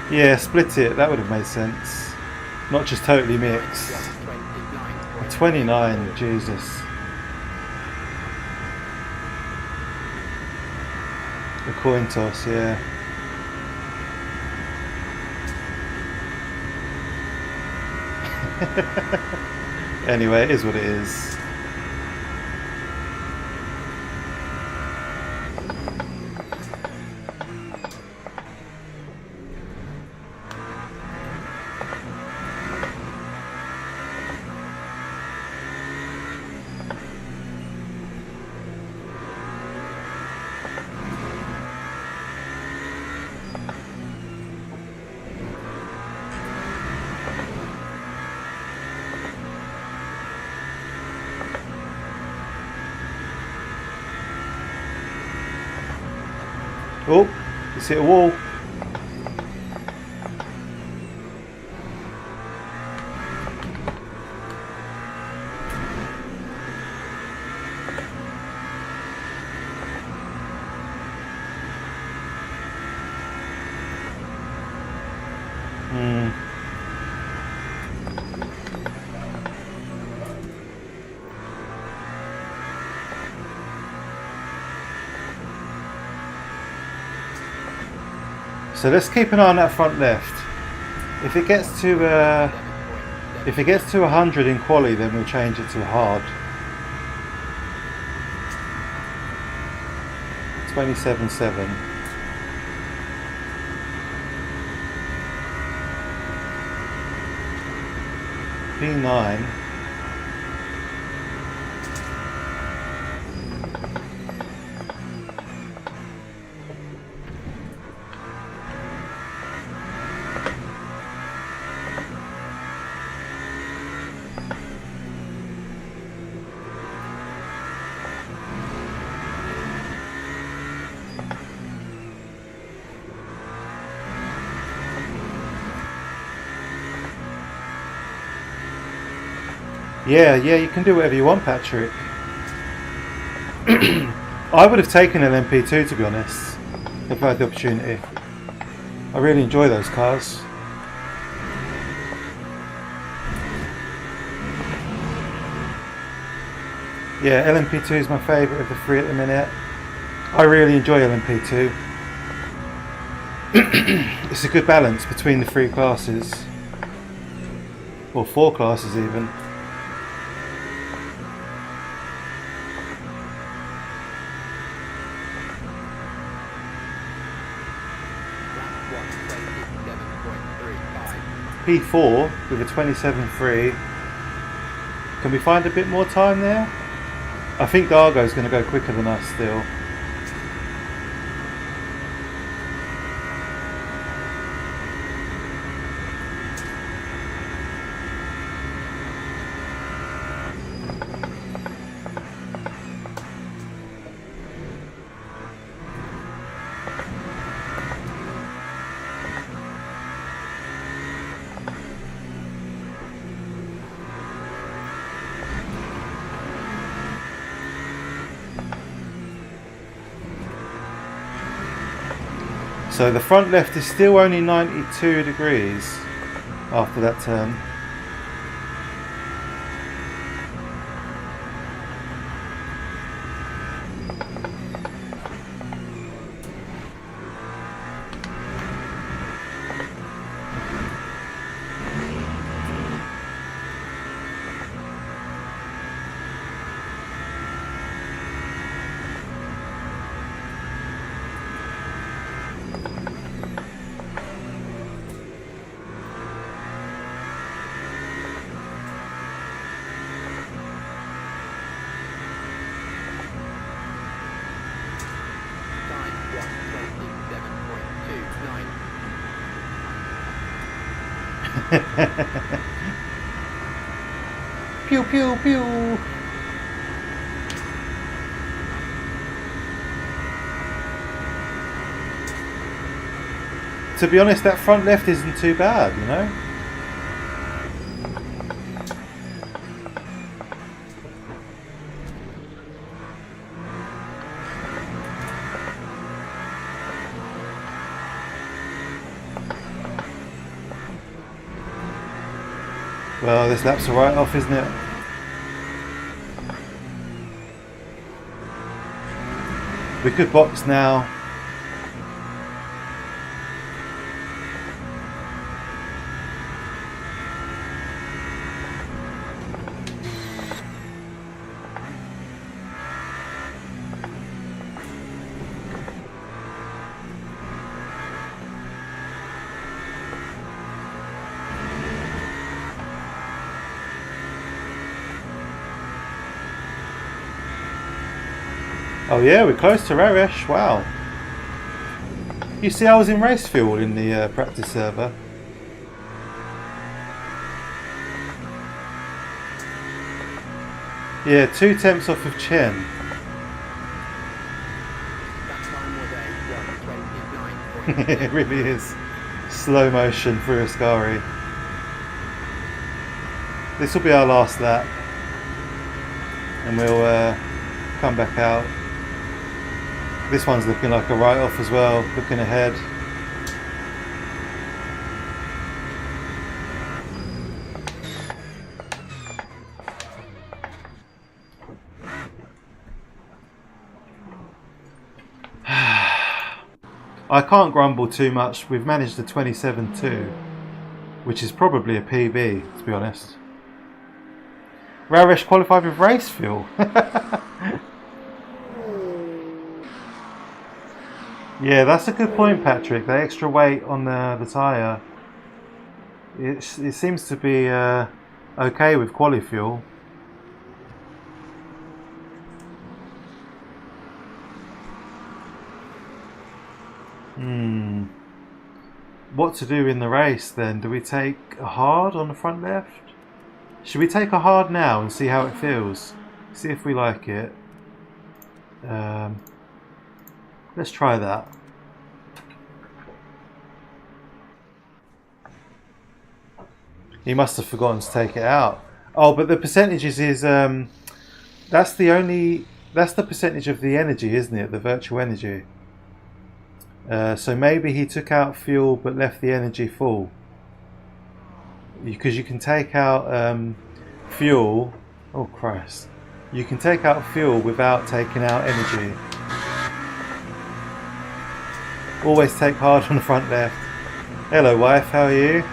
Yeah, split it, that would have made sense. Not just totally mix. 29, Jesus. A coin toss, yeah. Anyway, it is what it is. Oh, it's hit a wall. So let's keep an eye on that front left. If it gets to 100 in quali, then we'll change it to hard. 27.7. P9. Yeah, you can do whatever you want, Patrick. I would have taken an LMP2, to be honest, if I had the opportunity. I really enjoy those cars. Yeah, LMP2 is my favourite of the three at the minute. I really enjoy LMP2. It's a good balance between the three classes. Or four classes even. P4 with a 27.3. Can we find a bit more time there? I think Dargo's going to go quicker than us still. So the front left is still only 92 degrees after that turn. Pew pew pew. To be honest, that front left isn't too bad, you know? Well, this lap's a write-off, isn't it? We could box now. Oh yeah, we're close to Raresh, wow. You see, I was in race fuel in the practice server. Yeah, 2 temps off of Chen. It really is. Slow motion through Ascari. This will be our last lap. And we'll come back out. This one's looking like a write-off as well, looking ahead. I can't grumble too much. We've managed a 27.2, which is probably a PB, to be honest. Raresh qualified with race fuel. Yeah, that's a good point, Patrick. The extra weight on the tyre. It seems to be okay with quali fuel. What to do in the race then? Do we take a hard on the front left? Should we take a hard now and see how it feels? See if we like it. Let's try that. He must have forgotten to take it out. Oh, but the percentages is that's the percentage of the energy, isn't it? The virtual energy. So maybe he took out fuel but left the energy full. Because you can take out fuel. Oh Christ! You can take out fuel without taking out energy. Always take hard on the front left. Hello wife, how are you?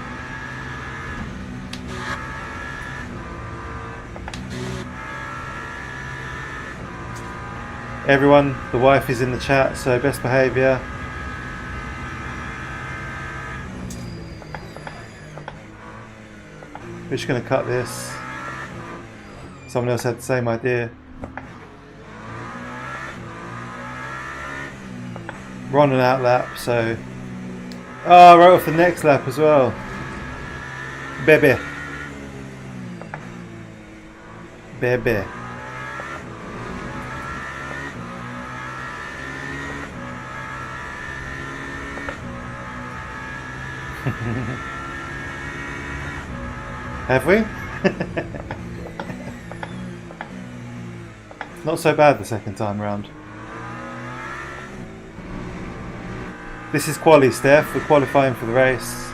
Everyone, the wife is in the chat, so best behaviour. We're just going to cut this. Someone else had the same idea. We're on an out lap, so... Oh, right off the next lap as well. Baby. Baby. Have we? Not so bad the second time round. This is quali, Steph. We're qualifying for the race.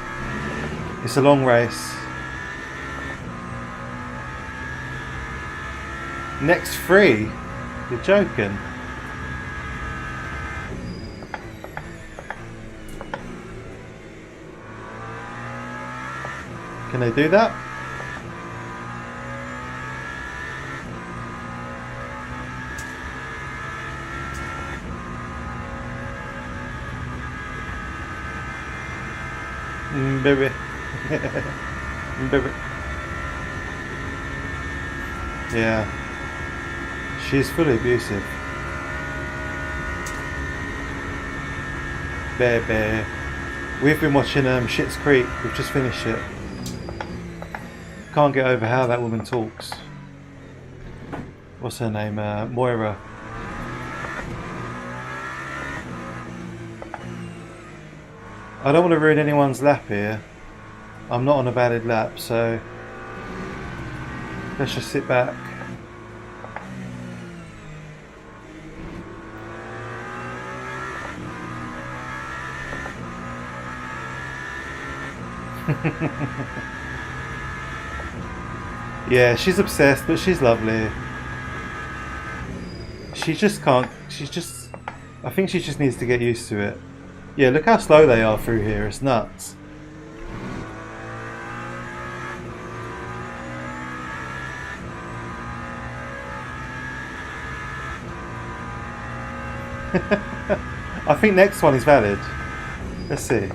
It's a long race. Next 3? You're joking. Can they do that? Baby. Baby. Yeah. She's fully abusive. Baby. We've been watching Schitt's Creek. We've just finished it. Can't get over how that woman talks. What's her name? Moira. I don't want to ruin anyone's lap here. I'm not on a valid lap, so let's just sit back. Yeah, she's obsessed, but she's lovely. She just can't. I think she just needs to get used to it. Yeah, look how slow they are through here. It's nuts. I think next one is valid. Let's see.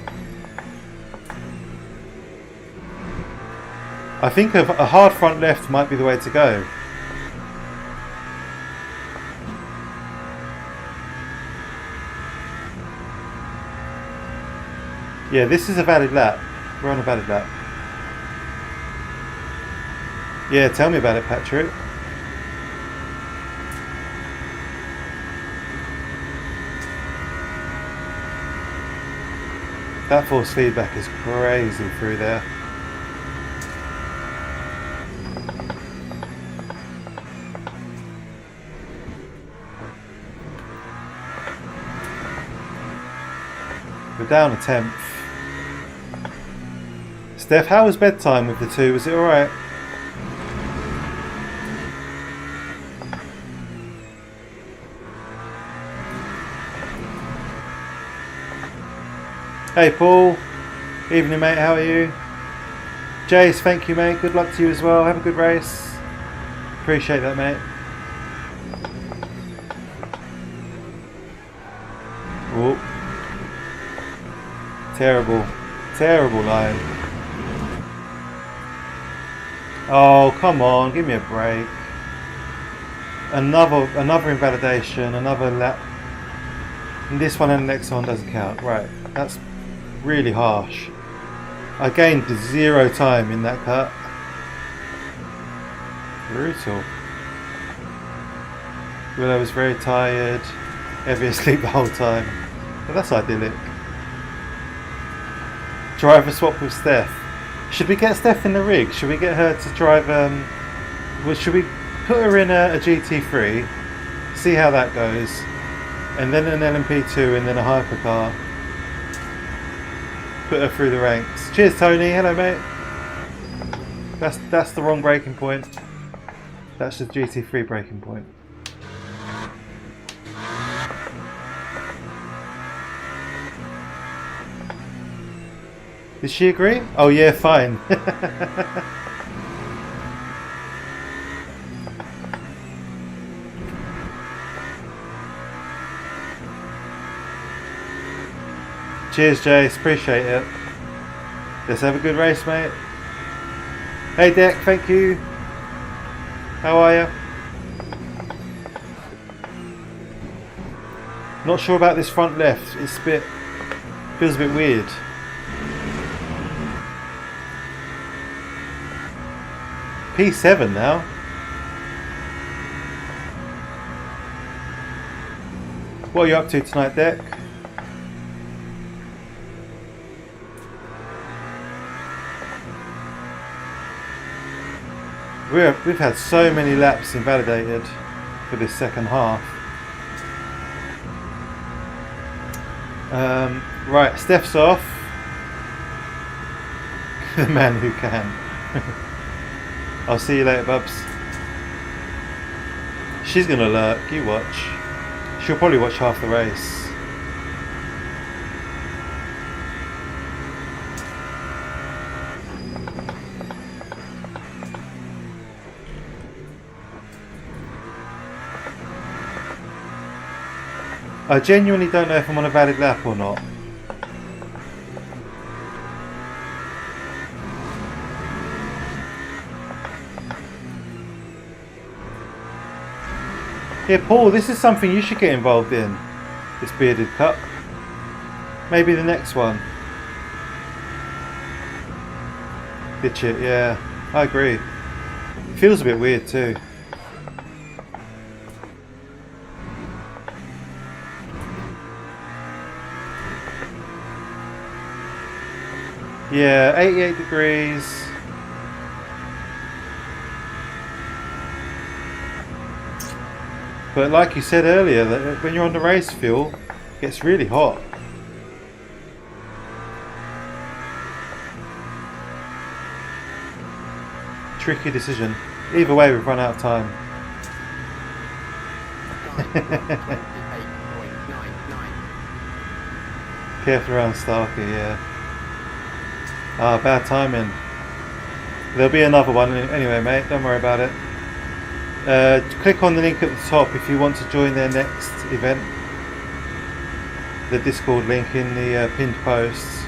I think a hard front left might be the way to go. Yeah, this is a valid lap. We're on a valid lap. Yeah, tell me about it, Patrick. That force feedback is crazy through there. We're down a 10th. Steph, how was bedtime with the two? Was it alright? Hey Paul, evening mate, how are you? Jace, thank you mate, good luck to you as well, have a good race. Appreciate that mate. Oh. Terrible, terrible line. Oh come on, give me a break. Another invalidation, another lap. And this one and the next one doesn't count. Right, that's really harsh. I gained 0 time in that cut. Brutal. Well, I was very tired, heavy asleep the whole time. But that's idyllic. Driver swap with Steph. Should we get Steph in the rig? Should we get her to drive? Well, should we put her in a GT3? See how that goes, and then an LMP2, and then a hypercar. Put her through the ranks. Cheers, Tony. Hello, mate. That's the wrong breaking point. That's the GT3 breaking point. Did she agree? Oh yeah, fine. Cheers, Jace. Appreciate it. Let's have a good race, mate. Hey, Deck. Thank you. How are you? Not sure about this front left. It's a bit... feels a bit weird. P7 now. What are you up to tonight, Deck? We've had so many laps invalidated for this second half. Right, Steph's off. The man who can. I'll see you later, Bubs. She's gonna lurk, you watch. She'll probably watch half the race. I genuinely don't know if I'm on a valid lap or not. Yeah, Paul, this is something you should get involved in. This bearded cup. Maybe the next one. Ditch it, yeah. I agree. It feels a bit weird too. Yeah, 88 degrees. But like you said earlier, that when you're on the race fuel, it gets really hot. Tricky decision. Either way, we've run out of time. Careful around Starkey, yeah. Ah, bad timing. There'll be another one anyway, mate. Don't worry about it. Click on the link at the top if you want to join their next event. The Discord link in the pinned posts.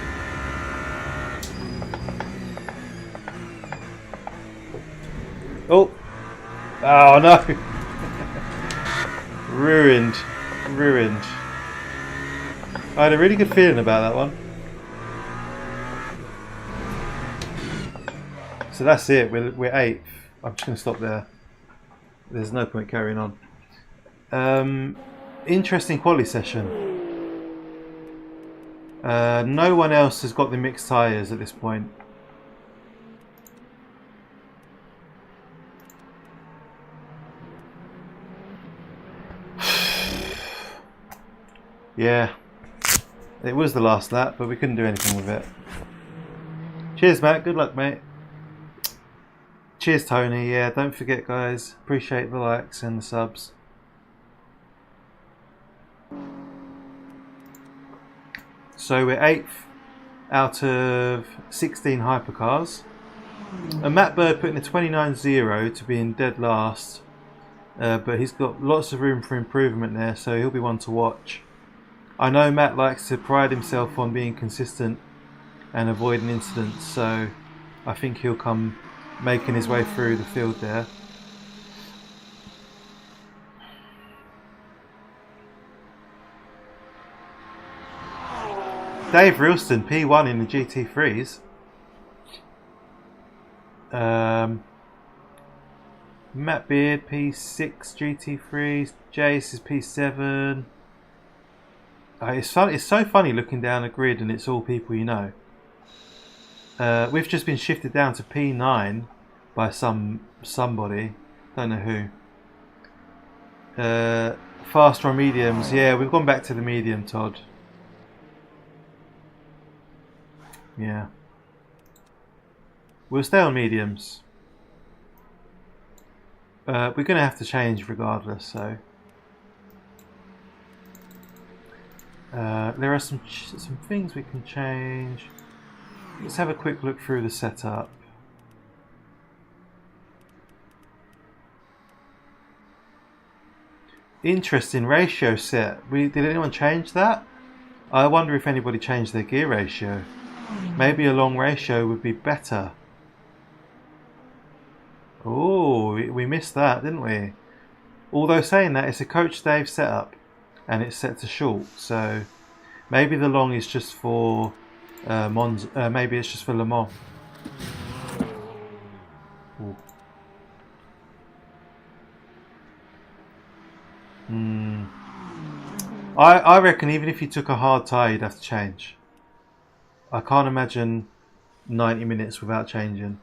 Oh! Oh no! Ruined. Ruined. I had a really good feeling about that one. So that's it, we're 8th. I'm just going to stop there. There's no point carrying on. Interesting quali session. No one else has got the mixed tyres at this point. Yeah, it was the last lap, but we couldn't do anything with it. Cheers, Matt. Good luck, mate. Cheers, Tony. Yeah, don't forget, guys. Appreciate the likes and the subs. So we're 8th out of 16 hypercars. And Matt Bird putting a 29.0 to be in dead last. But he's got lots of room for improvement there, so he'll be one to watch. I know Matt likes to pride himself on being consistent and avoiding incidents, so I think he'll come making his way through the field there. Dave Ralston, P1 in the GT3s. Matt Beard, P6 GT3s. Jace is P7. It's so funny looking down a grid and it's all people you know. We've just been shifted down to P9 by somebody. Don't know who. Faster on mediums. Yeah, we've gone back to the medium, Todd. Yeah. We'll stay on mediums. We're going to have to change regardless, so. There are some things we can change. Let's have a quick look through the setup. Interesting ratio set. Did anyone change that? I wonder if anybody changed their gear ratio. Maybe a long ratio would be better. Oh, we missed that, didn't we? Although saying that, it's a Coach Dave setup and it's set to short, so maybe the long is just for Monza. Maybe it's just for Le Mans. Ooh. I reckon even if you took a hard tyre, you'd have to change. I can't imagine 90 minutes without changing.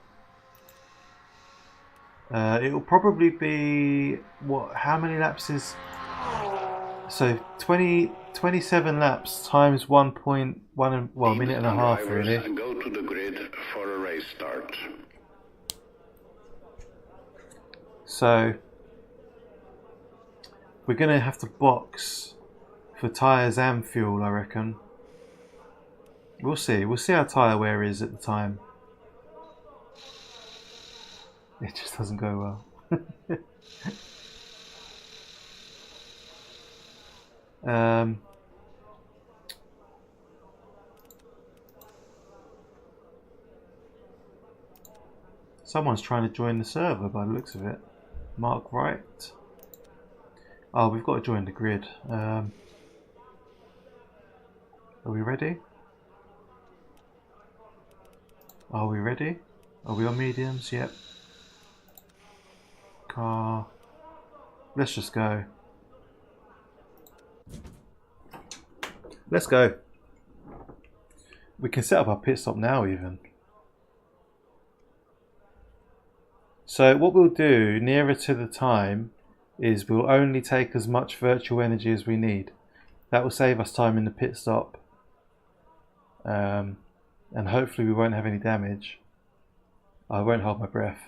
It will probably be what? How many laps is? So 27 laps times 1.1, well, a minute and a half really. Go to the grid for a race start. So we're going to have to box for tyres and fuel, I reckon. We'll see. We'll see how tyre wear is at the time. It just doesn't go well. Someone's trying to join the server by the looks of it. Mark Wright. Oh, we've got to join the grid. Are we ready? Are we ready? Are we on mediums? Yep. Car. Let's just go. Let's go. We can set up our pit stop now even. So what we'll do nearer to the time is we'll only take as much virtual energy as we need. That will save us time in the pit stop. And hopefully we won't have any damage. I won't hold my breath.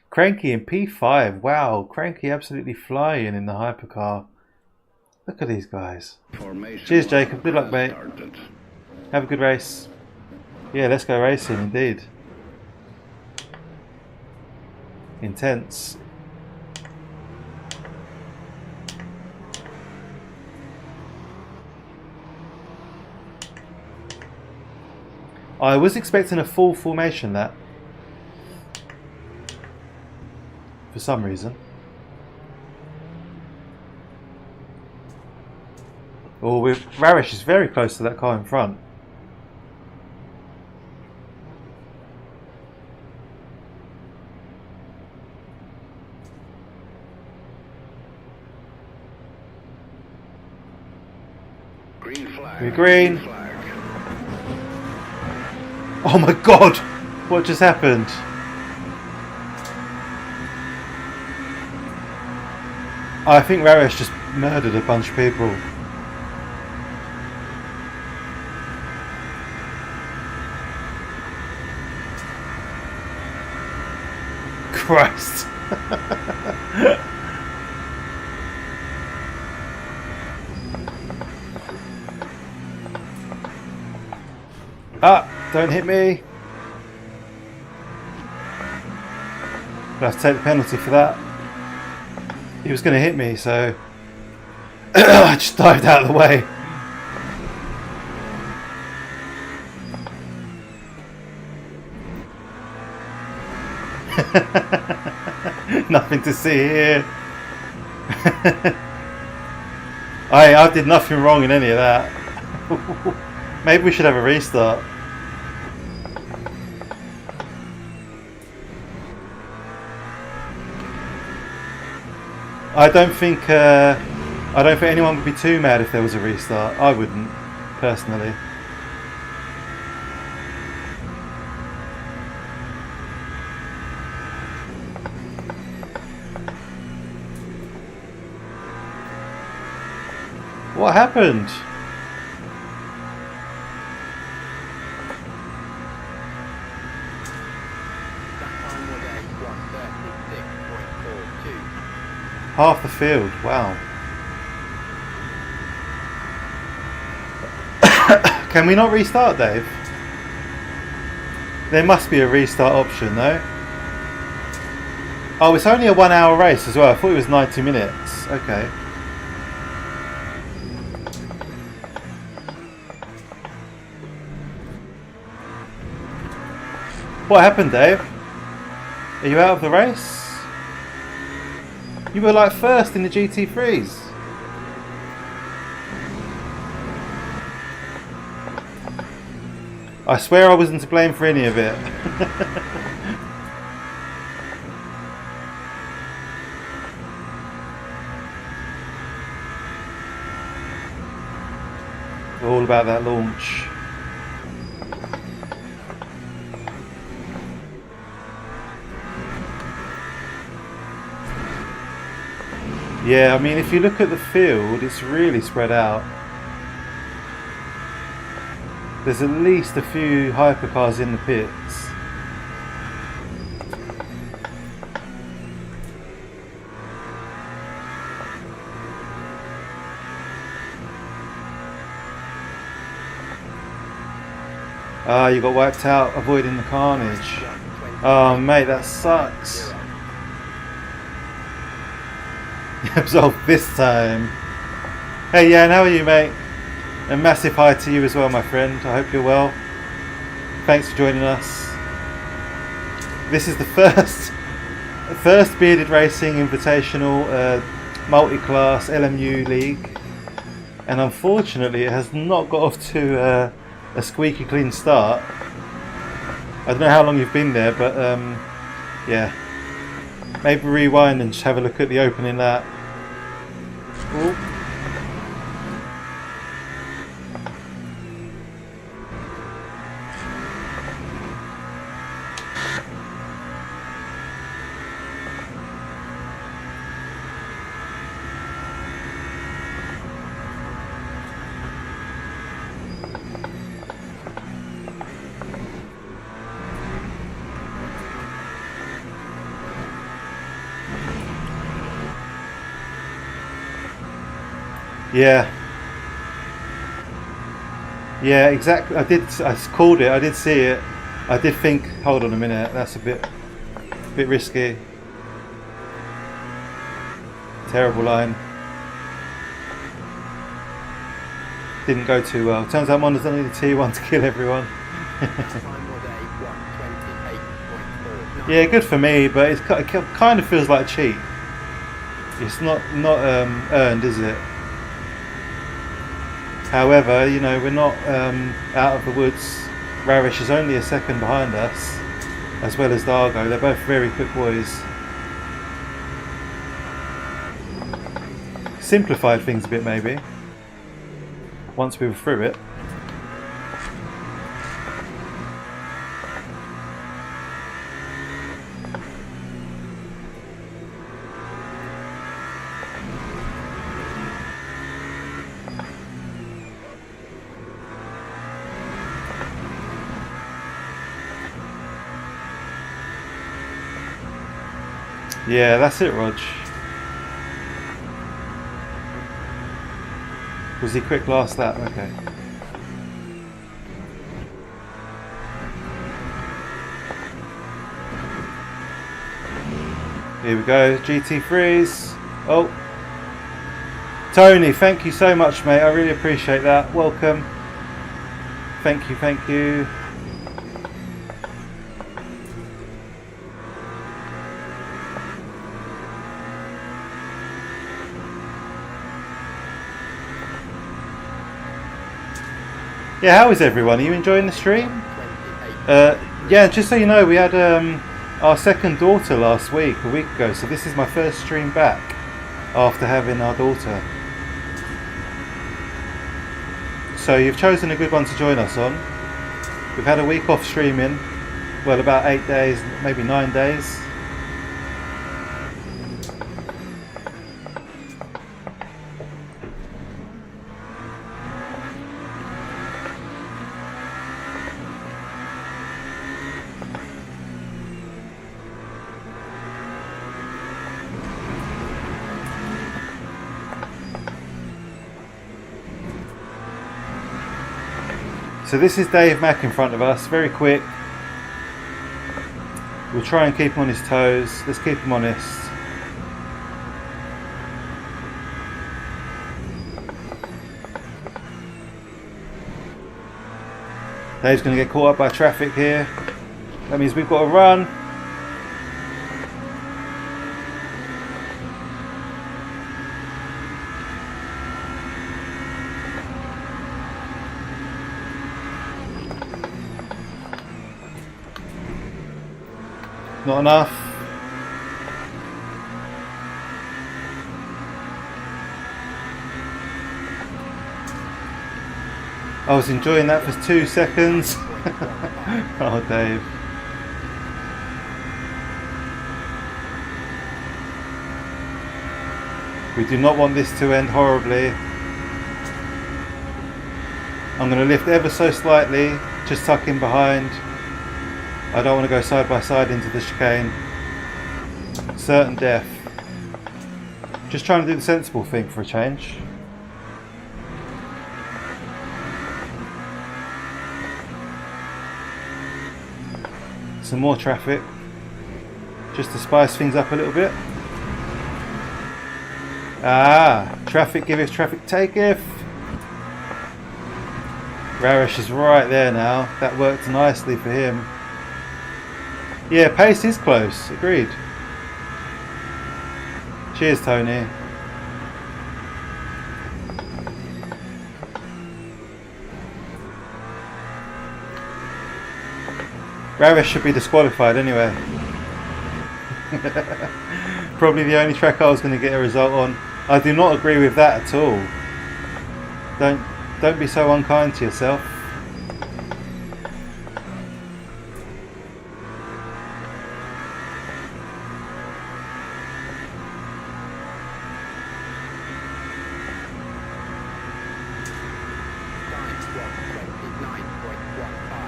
Cranky in P5. Wow, Cranky absolutely flying in the hypercar. Look at these guys. Cheers, Jacob. Good luck, mate. Have a good race. Yeah, let's go racing, indeed. Intense. I was expecting a full formation that. For some reason. Oh, Rarish is very close to that car in front. Green flag. We're green. Oh my god! What just happened? I think Rarish just murdered a bunch of people. Christ. Ah, don't hit me. I'll have to take the penalty for that. He was going to hit me, so I just dived out of the way. Nothing to see here. I did nothing wrong in any of that. Maybe we should have a restart. I don't think anyone would be too mad if there was a restart. I wouldn't, personally. What happened? Half the field, wow. Can we not restart, Dave? There must be a restart option, though. Oh, it's only a 1 hour race as well. I thought it was 90 minutes. Okay. What happened, Dave? Are you out of the race? You were like first in the GT3s. I swear I wasn't to blame for any of it. All about that launch. Yeah, I mean, if you look at the field, it's really spread out. There's at least a few hypercars in the pits. Ah, you got wiped out avoiding the carnage. Oh, mate, that sucks. Absolved this time. Hey, Jan, how are you, mate? A massive hi to you as well, my friend. I hope you're well. Thanks for joining us. This is the first Bearded Racing Invitational multi-class LMU league, and unfortunately, it has not got off to a squeaky clean start. I don't know how long you've been there, but yeah. Maybe rewind and just have a look at the opening lap. Ooh. Yeah. Yeah, exactly. I called it. I did see it. I did think, hold on a minute, that's a bit risky. Terrible line. Didn't go too well. Turns out Monza's only the T1 to kill everyone. Yeah, good for me, but it kind of feels like a cheat. It's not earned, is it? However, you know, we're not out of the woods. Rarish is only a second behind us, as well as Dargo. They're both very quick boys. Simplified things a bit, maybe, once we were through it. Yeah, that's it, Rog. Was he quick last lap? Okay. Here we go, GT3s. Oh. Tony, thank you so much, mate. I really appreciate that. Welcome. Thank you, thank you. Yeah, how is everyone? Are you enjoying the stream? Yeah, just so you know, we had our second daughter last week, a week ago, so this is my first stream back after having our daughter. So you've chosen a good one to join us on. We've had a week off streaming, well, about 8 days, maybe 9 days. So this is Dave Mack in front of us, very quick. We'll try and keep him on his toes. Let's keep him honest. Dave's going to get caught up by traffic here. That means we've got to run. Not enough. I was enjoying that for 2 seconds. Oh, Dave. We do not want this to end horribly. I'm going to lift ever so slightly, just tuck in behind. I don't want to go side by side into the chicane. Certain death. Just trying to do the sensible thing for a change. Some more traffic. Just to spice things up a little bit. Ah, traffic giveth, traffic taketh. Raresh is right there now. That worked nicely for him. Yeah, pace is close. Agreed. Cheers, Tony. Raresh should be disqualified anyway. Probably the only track I was going to get a result on. I do not agree with that at all. Don't be so unkind to yourself.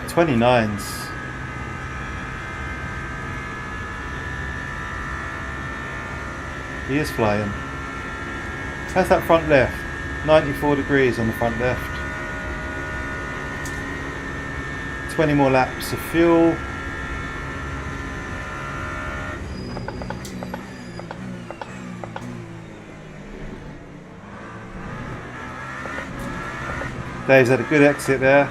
Time 29s. He is flying. How's that front left? 94 degrees on the front left. 20 more laps of fuel. Dave's had a good exit there.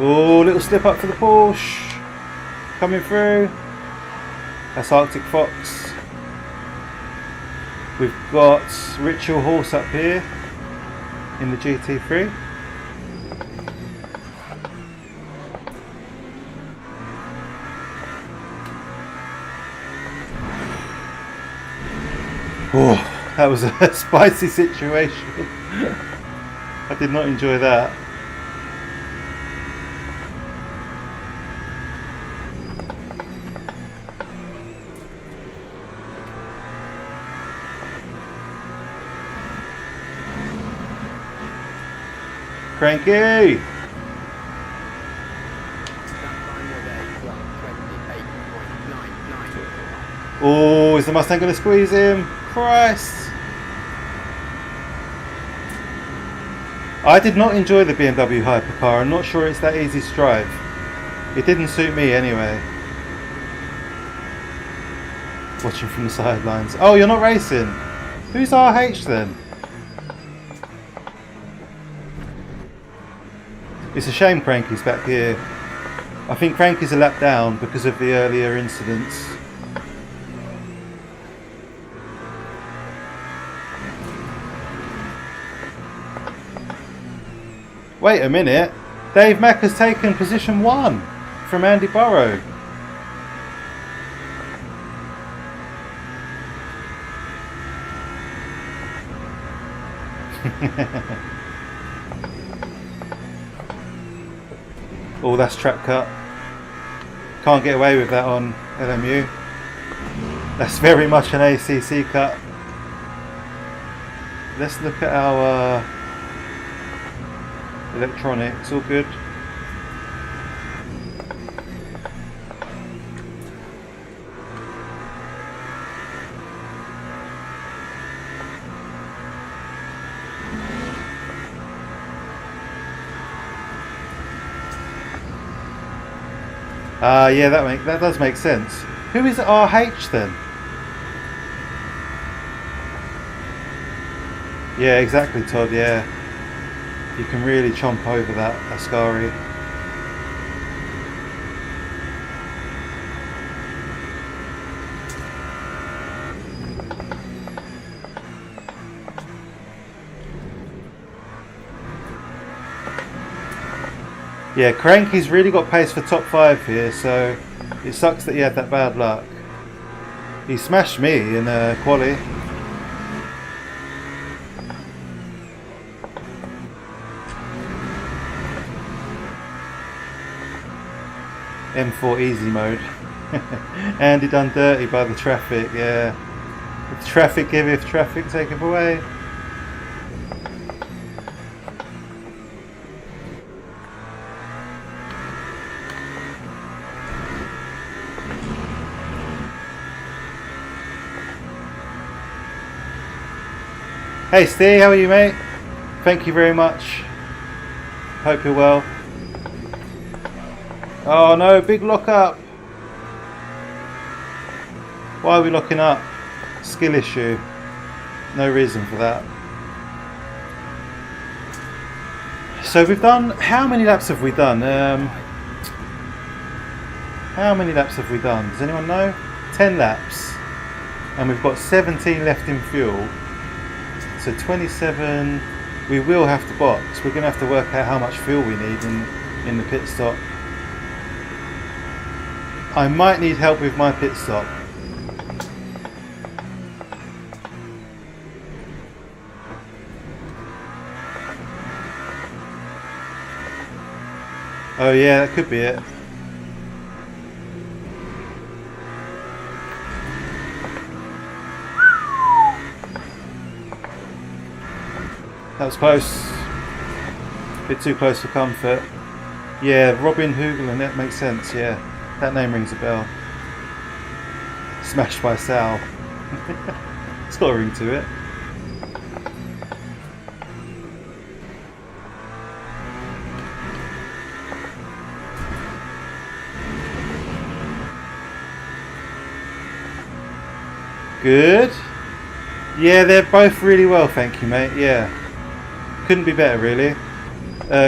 Oh, little slip up for the Porsche. Coming through. That's Arctic Fox. We've got Ritual Horse up here in the GT3. Oh, that was a spicy situation. I did not enjoy that. Cranky! Oh, is the Mustang going to squeeze him? Christ! I did not enjoy the BMW hypercar. I'm not sure it's that easy to drive. It didn't suit me anyway. Watching from the sidelines. Oh, you're not racing? Who's RH then? It's a shame Cranky's back here. I think Cranky's a lap down because of the earlier incidents. Wait a minute. Dave Mack has taken position 1 from Andy Burrow. Oh, that's track cut. Can't get away with that on LMU. That's very much an ACC cut. Let's look at our electronics. All good. Yeah, that does make sense. Who is RH then? Yeah, exactly, Todd. Yeah, you can really chomp over that Ascari. Yeah, Cranky's really got pace for top 5 here, so it sucks that he had that bad luck. He smashed me in quali. M4 easy mode. Andy done dirty by the traffic, yeah. If traffic giveth, traffic taketh away. Hey Steve, how are you, mate? Thank you very much. Hope you're well. Oh no, big lock up. Why are we locking up? Skill issue. No reason for that. So we've done, how many laps have we done? How many laps have we done? Does anyone know? 10 laps. And we've got 17 left in fuel. So 27, we will have to box. We're going to have to work out how much fuel we need in the pit stop. I might need help with my pit stop. Oh yeah, that could be it. That was close. A bit too close for comfort. Yeah, Robin Hugel, and that makes sense, yeah. That name rings a bell. Smashed by Sal. It's got a ring to it. Good. Yeah, they're both really well, thank you, mate. Yeah. Couldn't be better, really.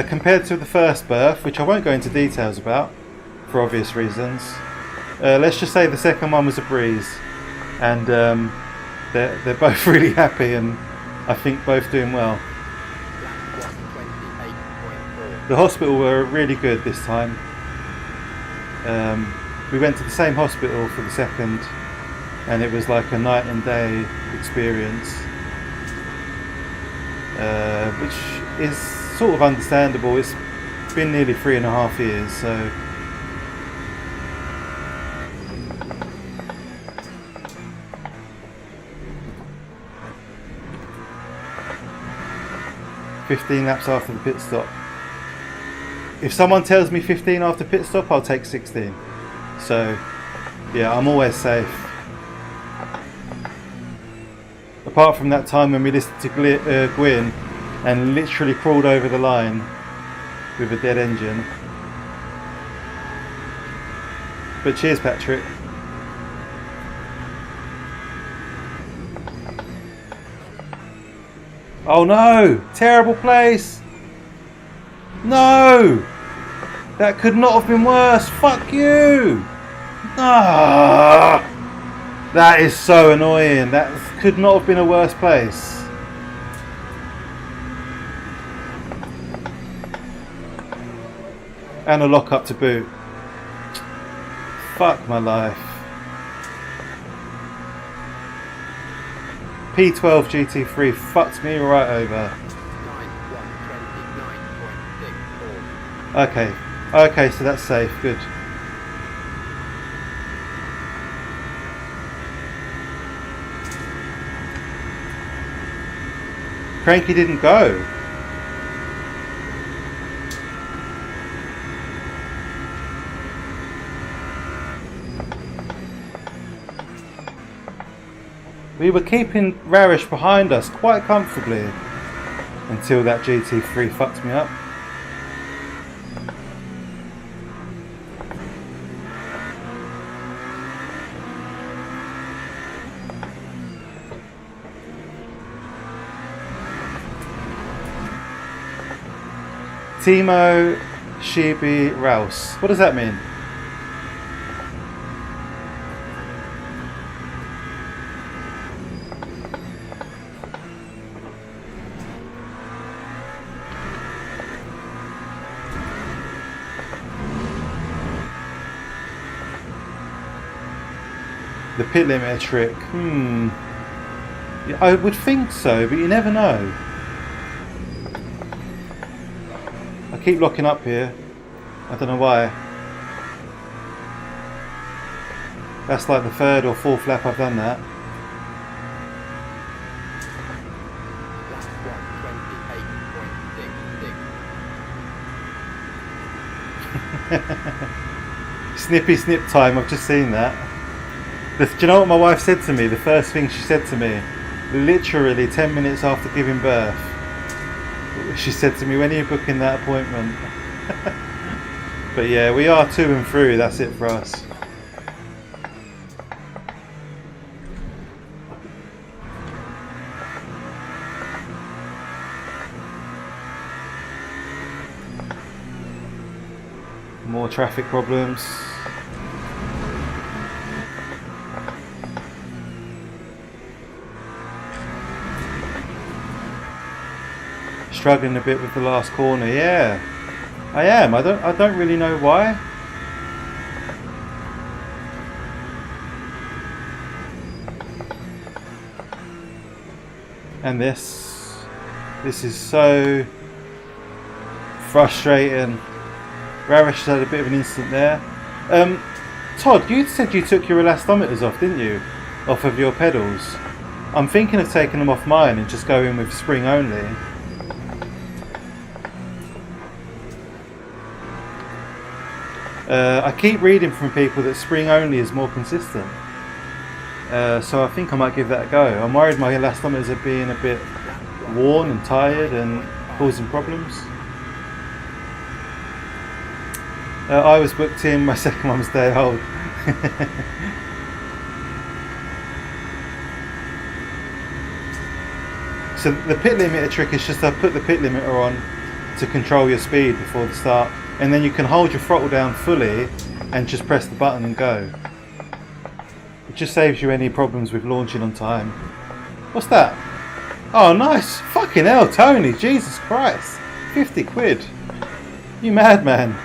Compared to the first berth, which I won't go into details about, for obvious reasons. Let's just say the second one was a breeze. And they're both really happy, and I think both doing well. The hospital were really good this time. We went to the same hospital for the second, and it was like a night and day experience, which is sort of understandable. It's been nearly 3.5 years, so ...15 laps after the pit stop. If someone tells me 15 after pit stop, I'll take 16. So yeah, I'm always safe. Apart from that time when we listened to Gwyn and literally crawled over the line with a dead engine. But cheers, Patrick. Oh no! Terrible place! No! That could not have been worse! Fuck you! Ah! That is so annoying. That could not have been a worse place. And a lock-up to boot. Fuck my life. P12 GT3 fucked me right over. Okay. Okay, so that's safe. Good. Cranky didn't go. We were keeping Rarish behind us quite comfortably until that GT3 fucked me up. Timo Shibi Rouse. What does that mean? The pit limiter trick. Yeah, I would think so, but you never know. I keep locking up here. I don't know why. That's like the 3rd or 4th lap I've done that. Snippy snip time, I've just seen that. Do you know what my wife said to me? The first thing she said to me, literally 10 minutes after giving birth, she said to me, when are you booking that appointment? But yeah, we are 2 and through, that's it for us. More traffic problems. Struggling a bit with the last corner. Yeah, I am. I don't really know why. And this is so frustrating. Ravish had a bit of an incident there. Todd, you said you took your elastometers off, didn't you? Off of your pedals. I'm thinking of taking them off mine and just going with spring only. I keep reading from people that spring only is more consistent. So I think I might give that a go. I'm worried my elastometers are being a bit worn and tired and causing problems. I was booked in my second mum's day old. So the pit limiter trick is just to put the pit limiter on to control your speed before the start, and then you can hold your throttle down fully and just press the button and go. It just saves you any problems with launching on time. What's that? Oh nice! Fucking hell, Tony, Jesus Christ! 50 quid! You madman!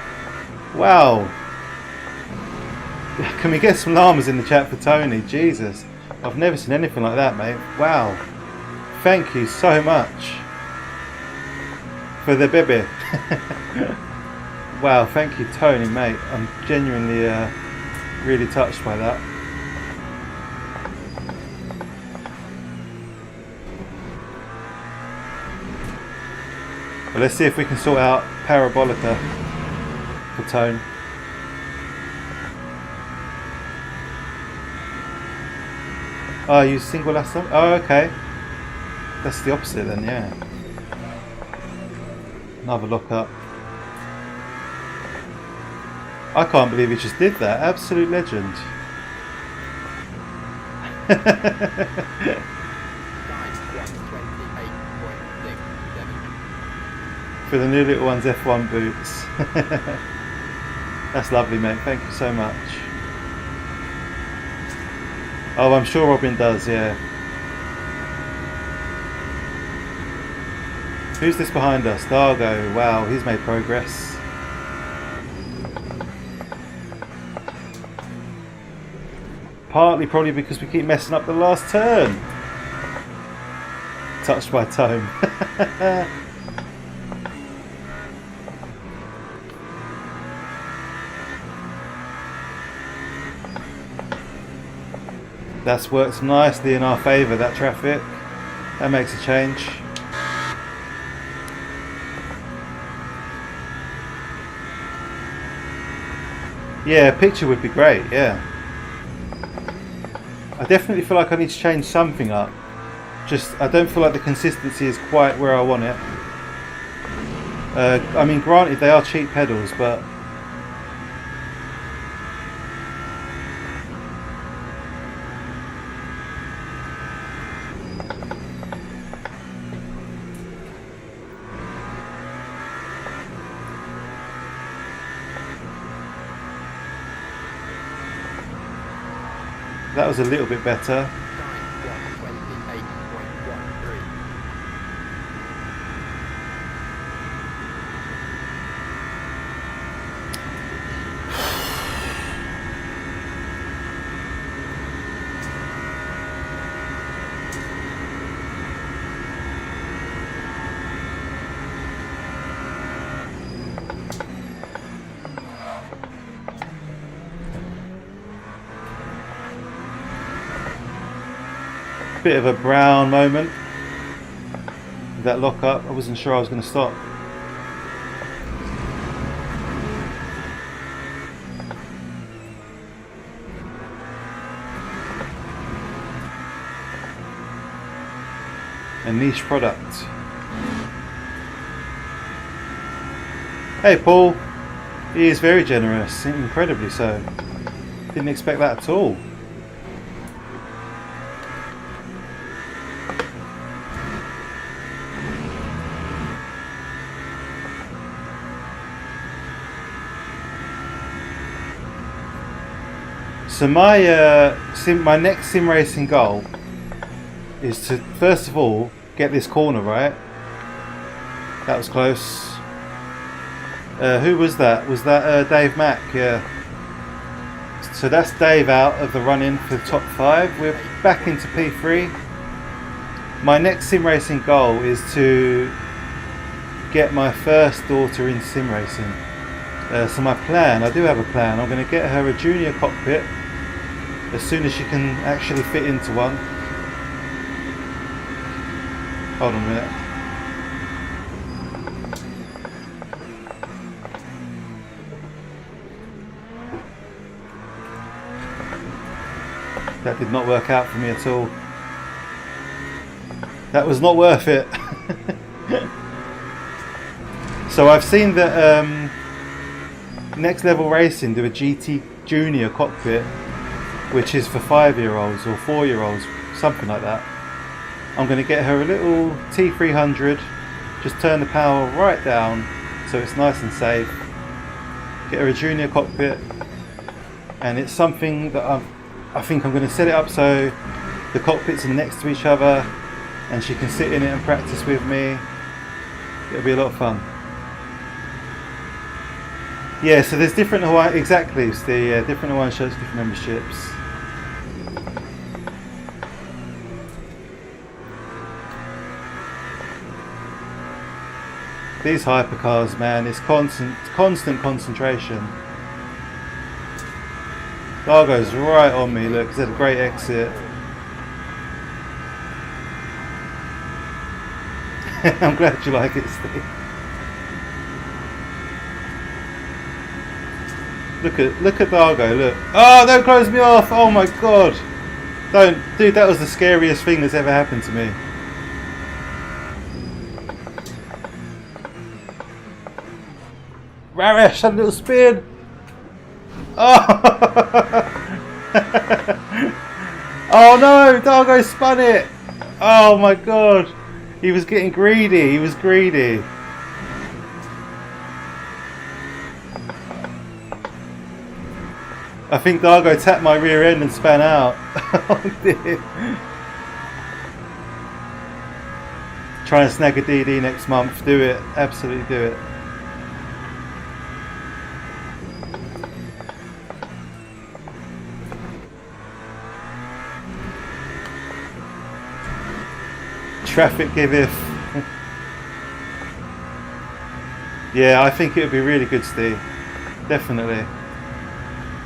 Wow. Can we get some llamas in the chat for Tony? Jesus. I've never seen anything like that, mate. Wow. Thank you so much. For the baby. Wow, thank you Tony, mate. I'm genuinely really touched by that. Well, let's see if we can sort out Parabolica for Tone. Oh, you single elastometer? Oh, okay. That's the opposite then, yeah. Another lock up. I can't believe he just did that. Absolute legend. For the new little one's F1 boots. That's lovely, mate. Thank you so much. Oh, I'm sure Robin does, yeah. Who's this behind us? Dargo. Wow, he's made progress. Partly probably because we keep messing up the last turn. Touched by Tone. That's worked nicely in our favour, that traffic. That makes a change. Yeah, a picture would be great, yeah. I definitely feel like I need to change something up. Just, I don't feel like the consistency is quite where I want it. I mean, granted, they are cheap pedals, but that was a little bit better. Bit of a brown moment. That lock up, I wasn't sure I was going to stop. A niche product. Hey Paul, he is very generous, incredibly so. Didn't expect that at all. So my next sim racing goal is to first of all get this corner right. That was close. Who was that? Was that Dave Mack? Yeah. So that's Dave out of the run-in for the top 5. We're back into P3. My next sim racing goal is to get my first daughter in sim racing. So my plan, I do have a plan. I'm going to get her a junior cockpit as soon as she can actually fit into one. Hold on a minute. That did not work out for me at all. That was not worth it. So I've seen that Next Level Racing do a GT Junior cockpit, which is for 5-year-olds or 4-year-olds, something like that. I'm going to get her a little T300, just turn the power right down so it's nice and safe. Get her a junior cockpit, and it's something that I think I'm going to set it up so the cockpits are next to each other and she can sit in it and practice with me. It'll be a lot of fun. Yeah, so there's different Hawaiian, exactly, the different Hawaiian shirts, different memberships. These hypercars, man, it's constant concentration. Dargo's right on me, look, he's had a great exit. I'm glad you like it, Steve. Look at Dargo, look. Oh, don't close me off! Oh my god! Don't, dude, that was the scariest thing that's ever happened to me. Raresh had a little spin! Oh! Oh no! Dargo spun it! Oh my god! He was getting greedy, he was greedy. I think Dargo tapped my rear end and span out. Oh dear. Try and snag a DD next month. Do it. Absolutely do it. Traffic giveth. Yeah, I think it would be really good, Steve. Definitely.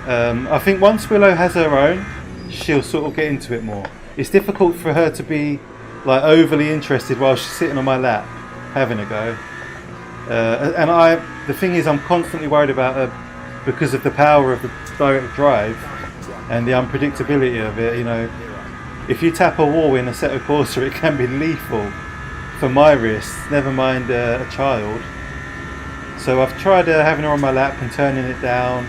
I think once Willow has her own, she'll sort of get into it more. It's difficult for her to be like overly interested while she's sitting on my lap, having a go. And the thing is, I'm constantly worried about her because of the power of the direct drive and the unpredictability of it. You know, if you tap a wall in a Assetto Corsa, it can be lethal for my wrists, never mind a child. So I've tried having her on my lap and turning it down.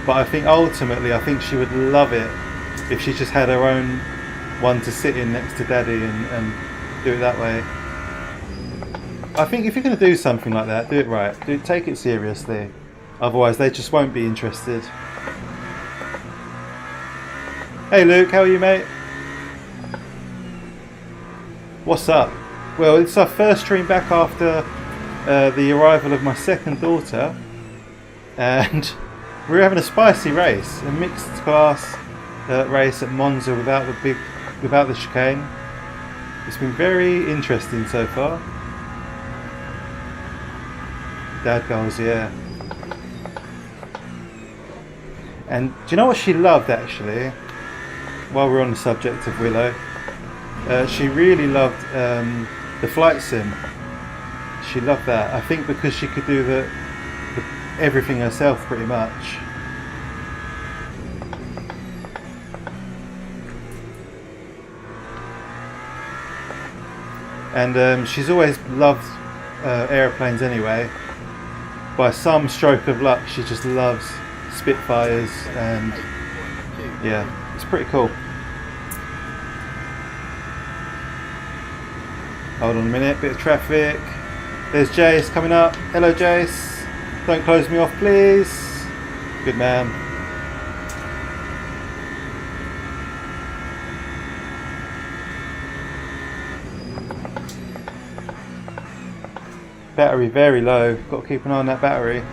But I think ultimately, I think she would love it if she just had her own one to sit in next to Daddy and do it that way. I think if you're going to do something like that, do it right. Take it seriously. Otherwise, they just won't be interested. Hey Luke, how are you, mate? What's up? Well, it's our first stream back after the arrival of my second daughter, and we're having a spicy race, a mixed class race at Monza without the chicane. It's been very interesting so far. Dad goals, yeah. And do you know what she loved actually? While we're on the subject of Willow, She really loved the flight sim. She loved that. I think because she could do the everything herself pretty much. And she's always loved aeroplanes anyway. By some stroke of luck, she just loves Spitfires, and yeah, it's pretty cool. Hold on a minute, bit of traffic. There's Jace coming up. Hello Jace. Don't close me off please. Good man. Battery very low. Got to keep an eye on that battery.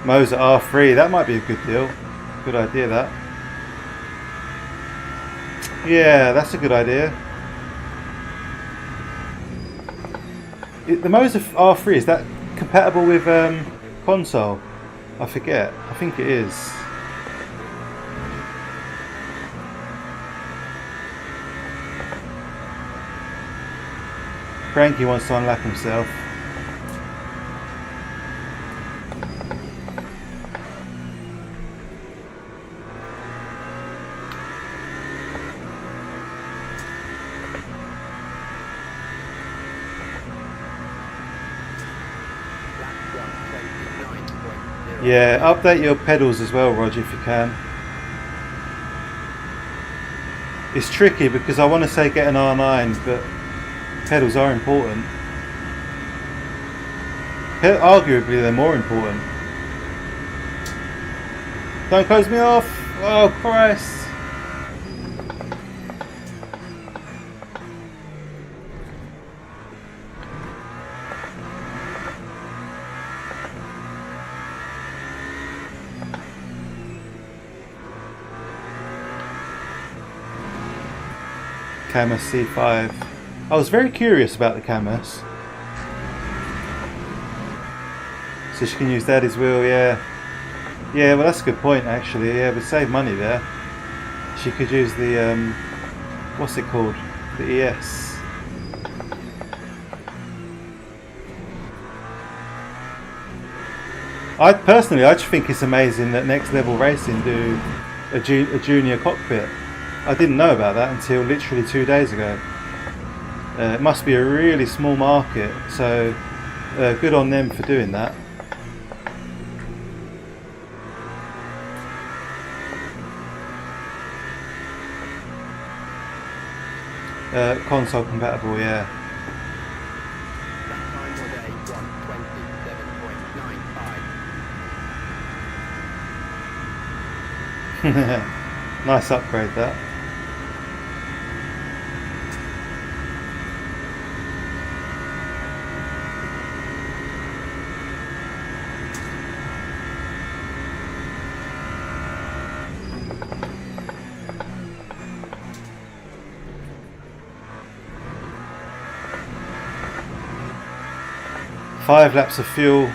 Moza R9, that might be a good deal. Good idea that. Yeah, that's a good idea. The Moza R9, is that compatible with console? I forget. I think it is. Frankie wants to unlock himself. Yeah, update your pedals as well, Roger, if you can. It's tricky because I want to say get an R9, but pedals are important. Arguably, they're more important. Don't close me off! Oh, Christ! Camus C5. I was very curious about the Camus. So she can use Daddy's wheel, yeah. Yeah, well that's a good point actually. Yeah, we'd save money there. She could use the, what's it called? The ES. I just think it's amazing that Next Level Racing do a junior cockpit. I didn't know about that until literally 2 days ago. It must be a really small market, so good on them for doing that. Console compatible, yeah. Nice upgrade that. Five laps of fuel.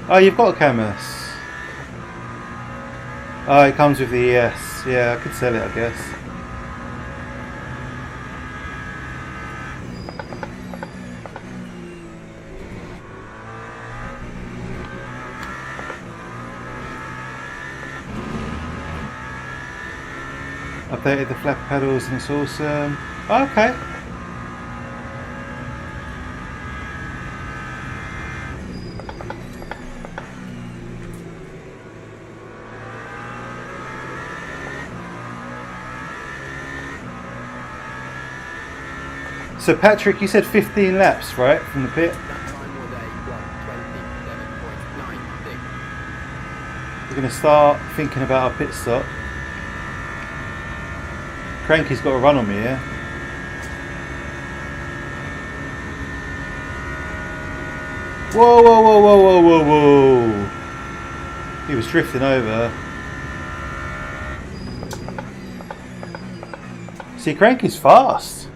Oh, you've got a Camus. Oh, it comes with the ES. Yeah, I could sell it, I guess. Updated the flap pedals and it's awesome. Oh, okay. So Patrick, you said 15 laps, right, from the pit? We're going to start thinking about our pit stop. Cranky's got a run on me here. Whoa, whoa, whoa, whoa, whoa, whoa, whoa. He was drifting over. See, Cranky's fast.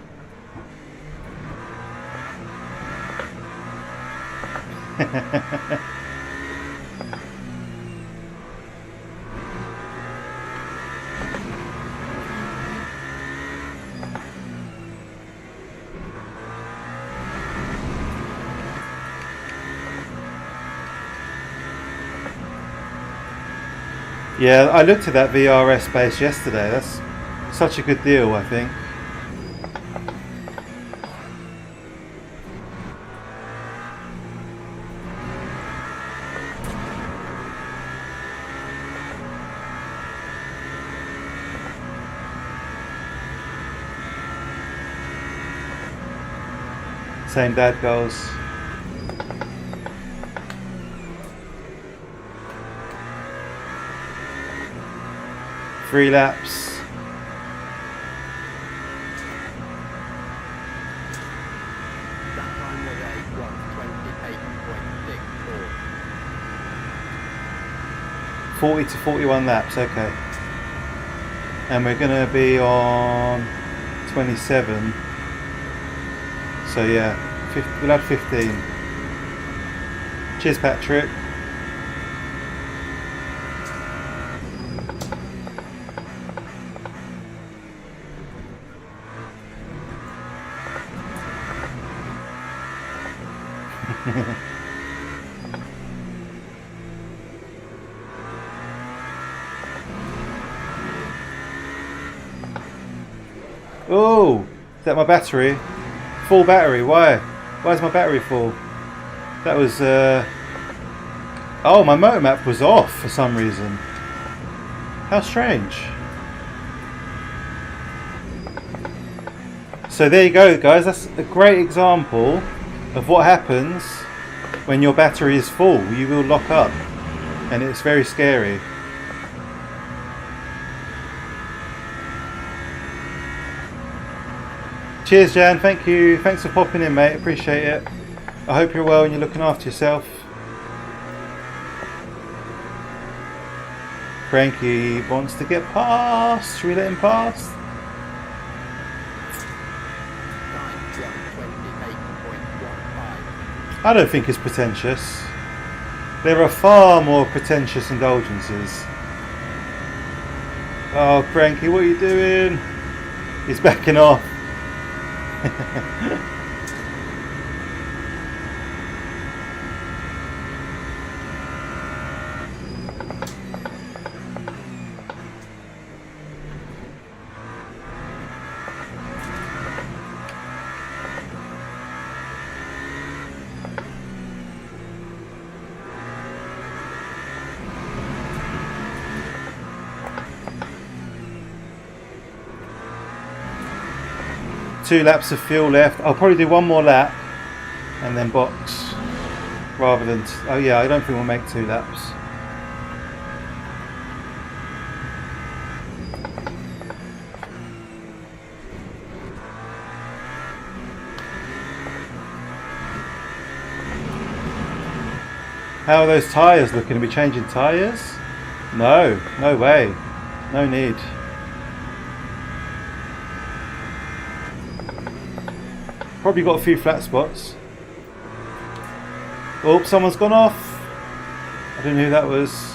Yeah, I looked at that VRS base yesterday. That's such a good deal, I think. Same dad goals. Three laps. That time was a 1:28.64. 40 to 41 laps, okay. And we're going to be on 27. So yeah, we'll have 15. Cheers, Patrick. Oh, is that my battery? Full battery, why? Why is my battery full? That was, oh, my motor map was off for some reason. How strange. So there you go, guys. That's a great example of what happens when your battery is full. You will lock up, and it's very scary. Cheers, Jan. Thank you. Thanks for popping in, mate. Appreciate it. I hope you're well and you're looking after yourself. Frankie wants to get past. Should we let him pass? I don't think it's pretentious. There are far more pretentious indulgences. Oh, Frankie, what are you doing? He's backing off. Two laps of fuel left. I'll probably do one more lap and then box rather than oh yeah, I don't think we'll make 2 laps. How are those tyres looking? Are we changing tyres? No, no way. No need. Probably got a few flat spots. Oh, someone's gone off. I don't know who that was.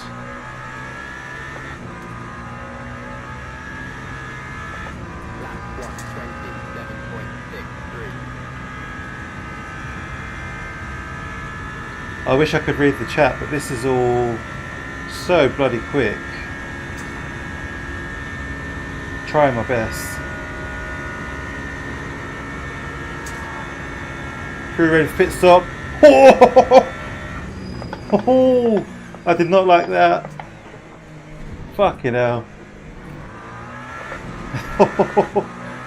I wish I could read the chat, but this is all so bloody quick. Trying my best. Crew ready for pit stop. Oh, I did not like that. Fucking hell.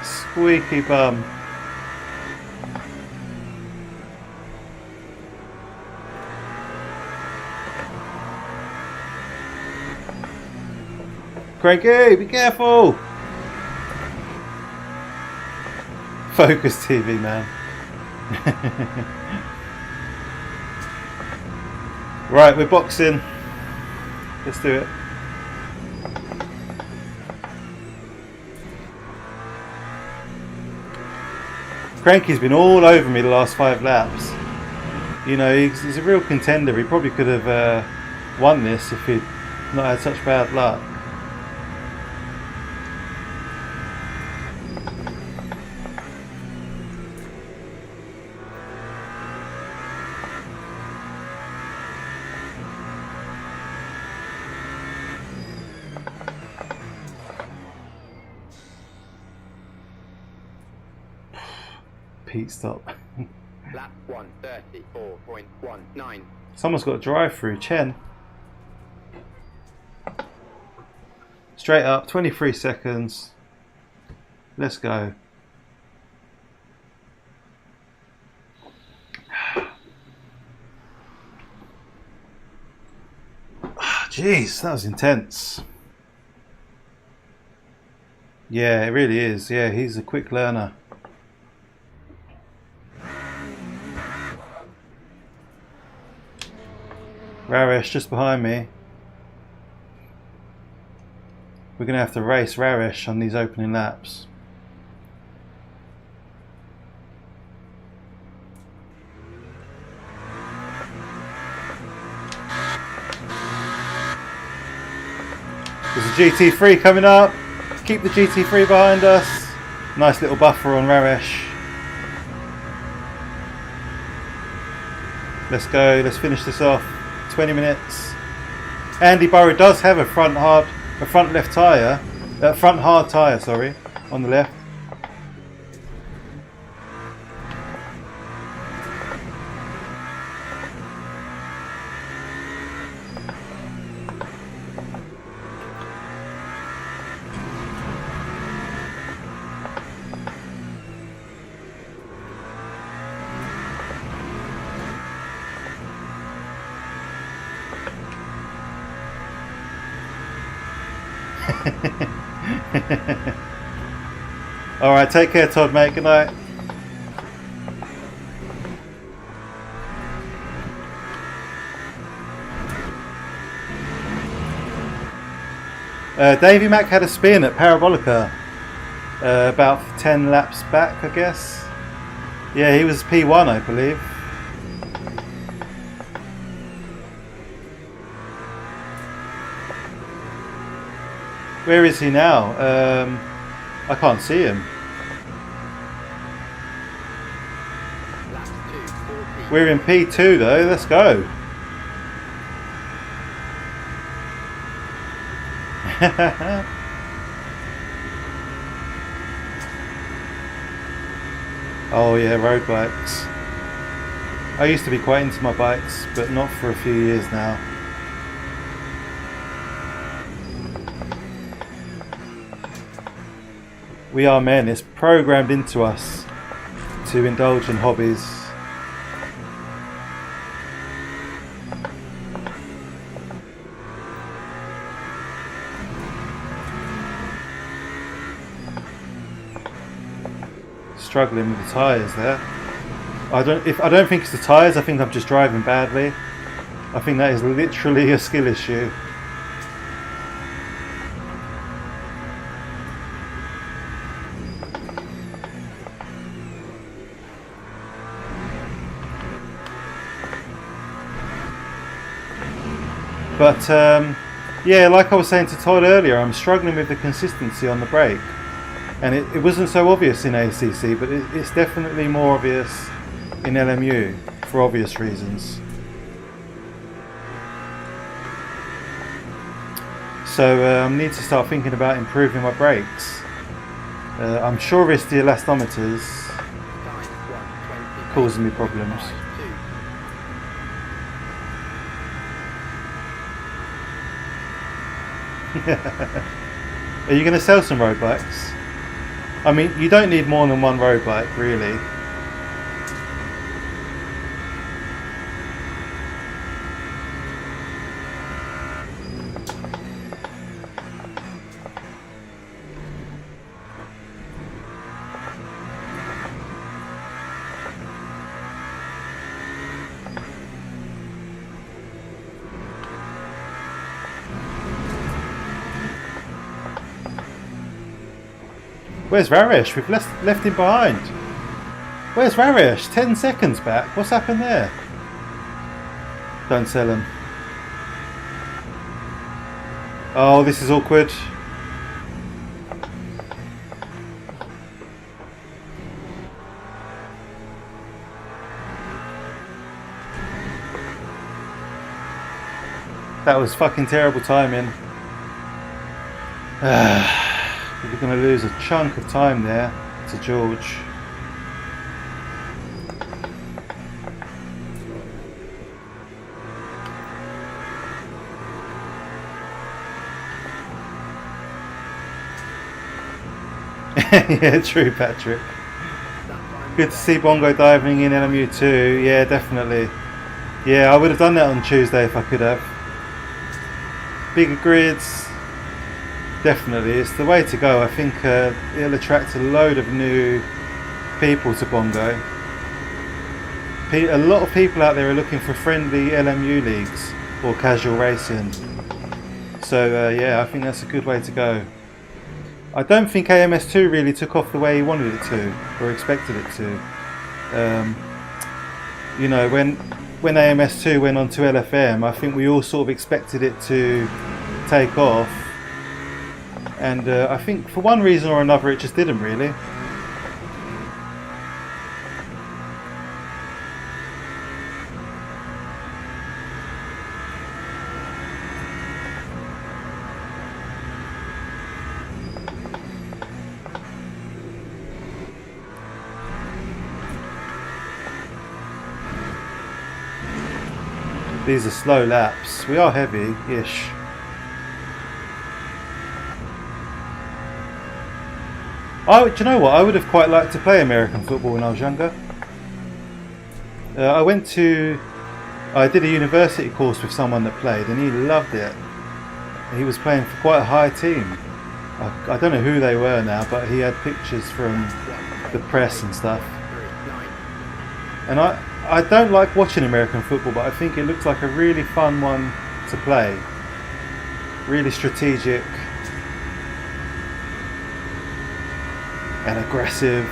Squeaky bum. Cranky, be careful. Focus TV, man. Right, we're boxing. Let's do it. Cranky's been all over me the last 5 laps. You know, he's a real contender. He probably could have won this if he'd not had such bad luck. Pit stop. Lap 1:34.19. Someone's got a drive-through. Chen. Straight up, 23 seconds. Let's go. Jeez, that was intense. Yeah, it really is. Yeah, he's a quick learner. Raresh just behind me. We're going to have to race Raresh on these opening laps. There's a GT3 coming up. Keep the GT3 behind us. Nice little buffer on Raresh. Let's go, let's finish this off. 20 minutes. Andy Burrow does have a front hard tyre, sorry, on the left. Alright, take care, Todd, mate. Good night. Davey Mack had a spin at Parabolica about 10 laps back, I guess. Yeah, he was P1, I believe. Where is he now? I can't see him. We're in P2 though, let's go. Oh yeah, road bikes. I used to be quite into my bikes, but not for a few years now. We are men, it's programmed into us to indulge in hobbies. Struggling with the tyres there. I don't think it's the tyres, I think I'm just driving badly. I think that is literally a skill issue. But yeah, like I was saying to Todd earlier, I'm struggling with the consistency on the brake. And it wasn't so obvious in ACC, but it's definitely more obvious in LMU for obvious reasons. So I need to start thinking about improving my brakes. I'm sure it's the elastometers causing me problems. Are you going to sell some road bikes? I mean, you don't need more than one road bike, really. Where's Raresh? We've left him behind. Where's Raresh? 10 seconds back. What's happened there? Don't sell him. Oh, this is awkward. That was fucking terrible timing. We're going to lose a chunk of time there to George. Yeah, true, Patrick. Good to see Bongo diving in LMU 2. Yeah, definitely. Yeah, I would have done that on Tuesday if I could have. Bigger grids. Definitely, it's the way to go. I think it'll attract a load of new people to Bongo. A lot of people out there are looking for friendly LMU leagues or casual racing. So yeah, I think that's a good way to go. I don't think AMS2 really took off the way he wanted it to, or expected it to. You know, when AMS2 went on to LFM, I think we all sort of expected it to take off. And I think for one reason or another it just didn't really. These are slow laps. We are heavy-ish. Do you know what? I would have quite liked to play American football when I was younger. I did a university course with someone that played and he loved it. He was playing for quite a high team. I don't know who they were now, but he had pictures from the press and stuff. And I don't like watching American football, but I think it looks like a really fun one to play. Really strategic and aggressive.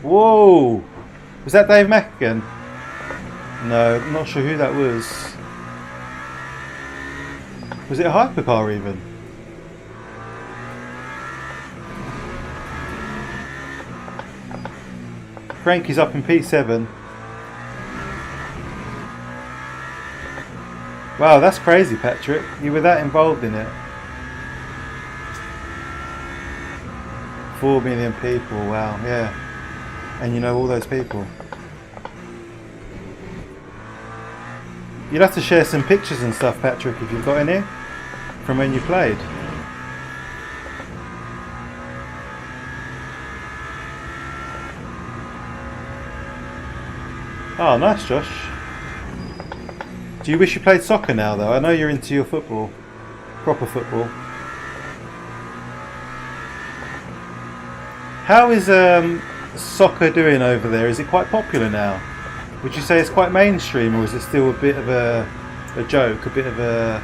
Whoa! Was that Dave Mack again? No, I'm not sure who that was. Was it a hypercar even? Frankie's up in P7. Wow, that's crazy, Patrick. You were that involved in it. 4 million people, wow, yeah. And you know all those people. You'd have to share some pictures and stuff, Patrick, if you've got any, from when you played. Oh, nice, Josh. Do you wish you played soccer now, though? I know you're into your football, proper football. How is soccer doing over there? Is it quite popular now? Would you say it's quite mainstream, or is it still a bit of a joke, a bit of a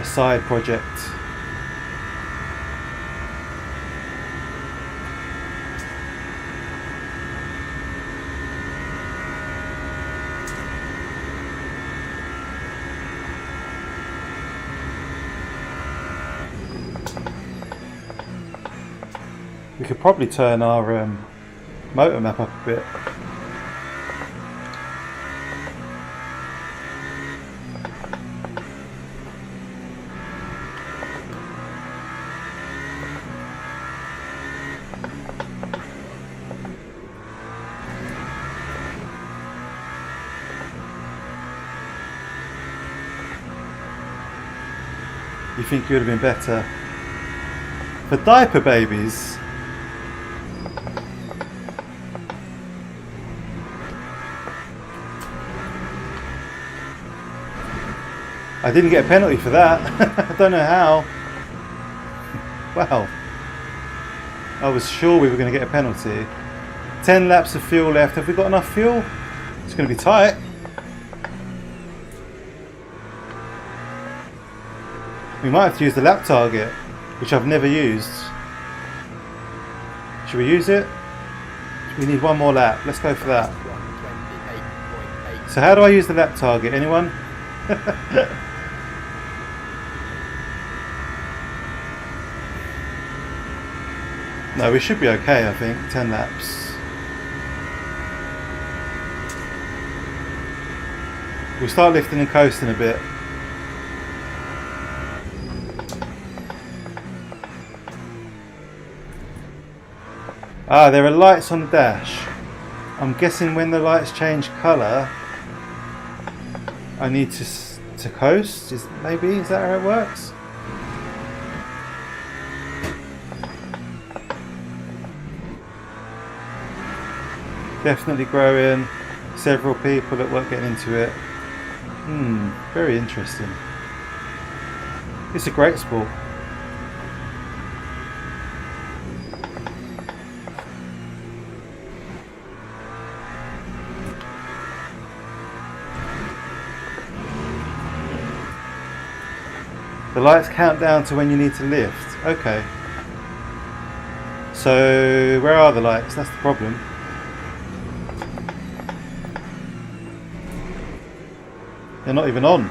side project? We could probably turn our motor map up a bit. You think you would have been better for diaper babies? I didn't get a penalty for that. I don't know how. Wow. I was sure we were going to get a penalty. 10 laps of fuel left. Have we got enough fuel? It's going to be tight. We might have to use the lap target, which I've never used. Should we use it? We need one more lap. Let's go for that. So how do I use the lap target? Anyone? No, we should be okay, I think. 10 laps. We'll start lifting and coasting a bit. Ah, there are lights on the dash. I'm guessing when the lights change colour, I need to coast. Is that how it works? Definitely growing. Several people that weren't getting into it. Very interesting. It's a great sport. The lights count down to when you need to lift. Okay. So where are the lights? That's the problem. They're not even on.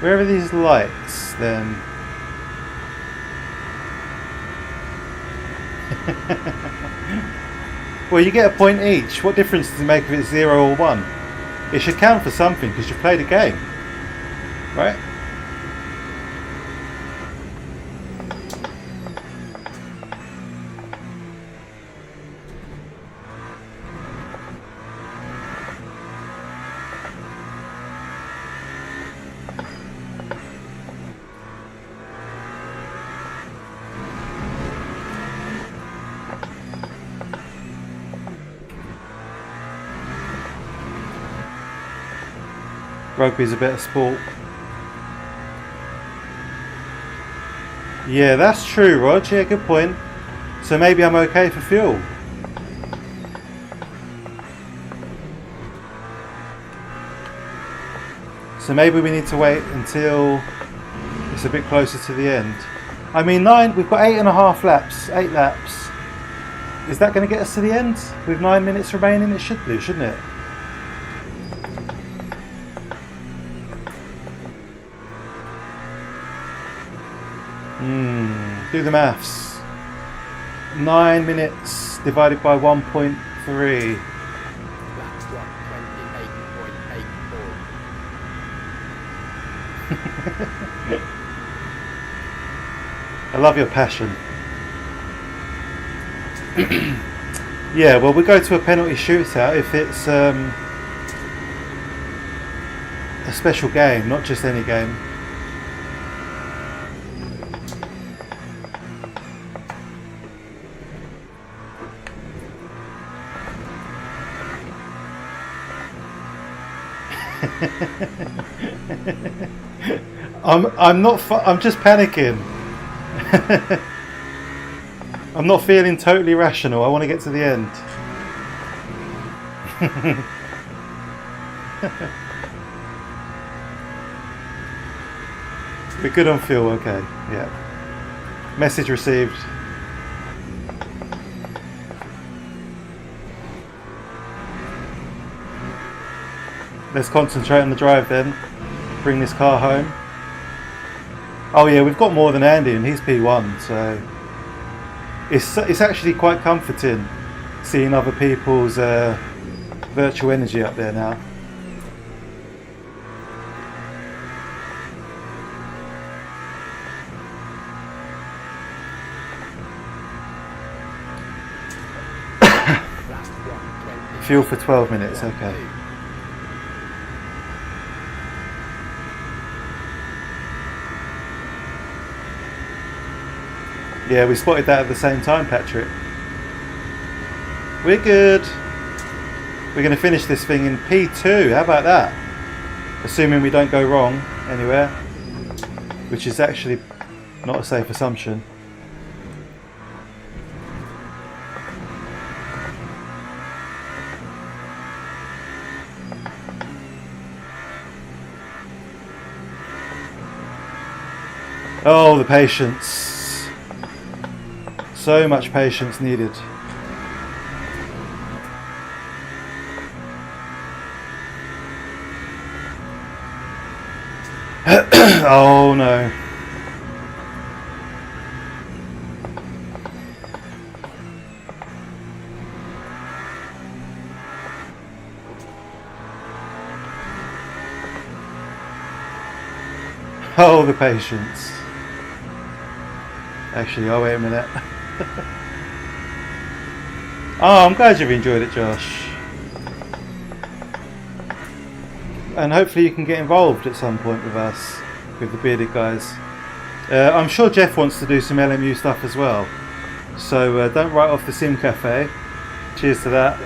Where are these lights then? Well, you get a point each. What difference does it make if it's 0 or 1? It should count for something because you've played a game, right? Rugby's a better sport. Yeah, that's true, Rog. Yeah, good point. So maybe I'm okay for fuel. So maybe we need to wait until it's a bit closer to the end. I mean, we've got 8.5 laps, 8 laps. Is that going to get us to the end? With 9 minutes remaining, it should do, shouldn't it? Do the maths. 9 minutes divided by 1.3. I love your passion. Yeah, well, we go to a penalty shootout if it's a special game, not just any game. I'm just panicking. I'm not feeling totally rational. I want to get to the end. We're good on fuel, okay. Yeah. Message received. Let's concentrate on the drive then. Bring this car home. Oh yeah, we've got more than Andy and he's P1, so it's actually quite comforting seeing other people's virtual energy up there now. Fuel for 12 minutes, okay. Yeah, we spotted that at the same time, Patrick. We're good. We're going to finish this thing in P2. How about that? assuming we don't go wrong anywhere, which is actually not a safe assumption. Oh, the patience. So much patience needed. Oh no. Oh, the patience. Actually, oh wait a minute. Oh, I'm glad you've enjoyed it, Josh. And hopefully you can get involved at some point with us, with the bearded guys. I'm sure Jeff wants to do some LMU stuff as well. So don't write off the Sim Cafe. Cheers to that.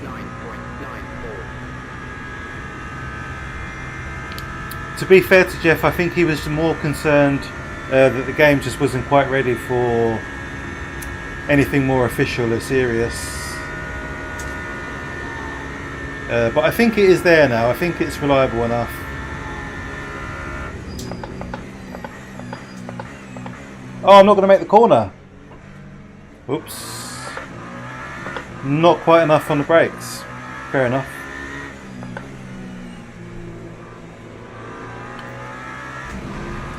129.94. To be fair to Jeff, I think he was more concerned that the game just wasn't quite ready for anything more official or serious. But I think it is there now. I think it's reliable enough. Oh, I'm not going to make the corner. Oops. Not quite enough on the brakes. Fair enough.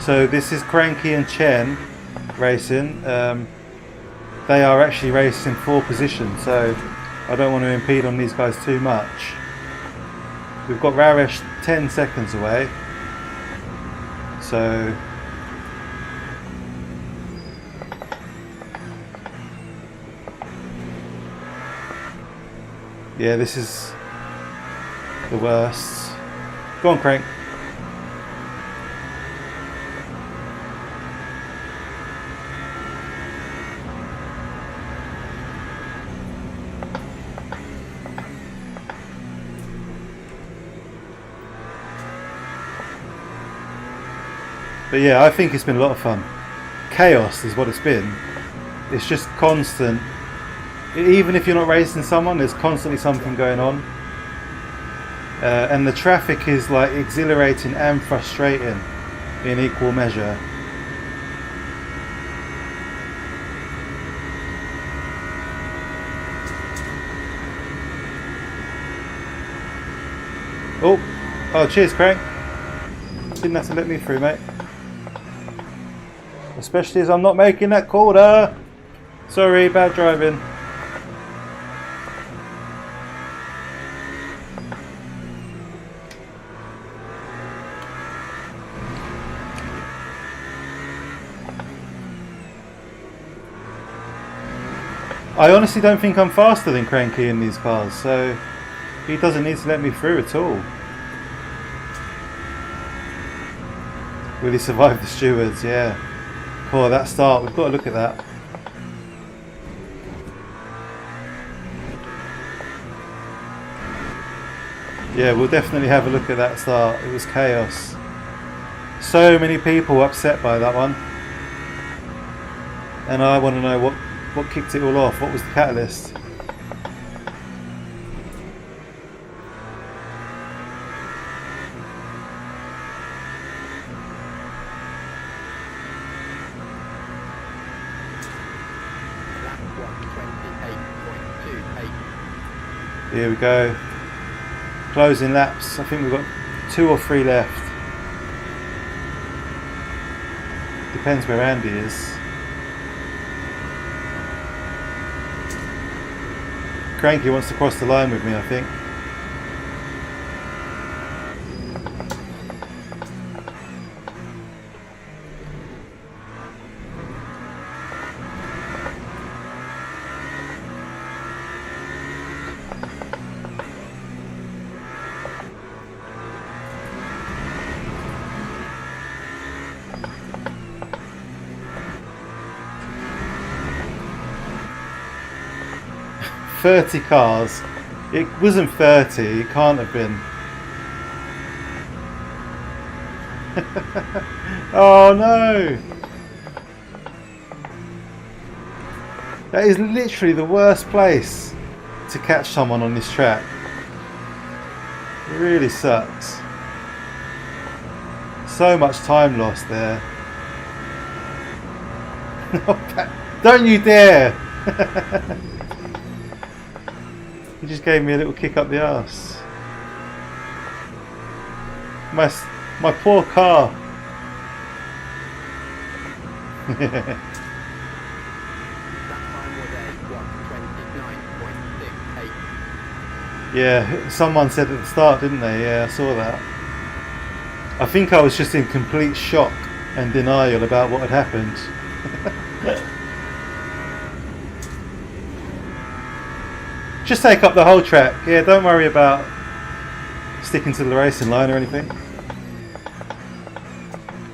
So this is Cranky and Chen racing. They are actually racing for position, so I don't want to impede on these guys too much. We've got Raresh 10 seconds away, so yeah, this is the worst. Go on, Crank. But yeah, I think it's been a lot of fun. Chaos is what it's been. It's just constant. Even if you're not racing someone, there's constantly something going on. And the traffic is like exhilarating and frustrating in equal measure. Oh, cheers, Crank. Didn't have to let me through, mate. Especially as I'm not making that corner. Sorry, bad driving. I honestly don't think I'm faster than Cranky in these cars, so he doesn't need to let me through at all. Will he survive the stewards? Yeah. Oh, that start, we've got to look at that. Yeah, we'll definitely have a look at that start. It was chaos. So many people upset by that one. And I want to know what kicked it all off. What was the catalyst? Here we go. Closing laps. I think we've got 2 or 3 left. Depends where Andy is. Cranky wants to cross the line with me, I think. $30 cars. It wasn't 30, it can't have been. Oh no! That is literally the worst place to catch someone on this track. It really sucks. So much time lost there. Don't you dare! He just gave me a little kick up the arse. My poor car. Yeah, someone said at the start, didn't they? Yeah, I saw that. I think I was just in complete shock and denial about what had happened. Just take up the whole track. Yeah, don't worry about sticking to the racing line or anything.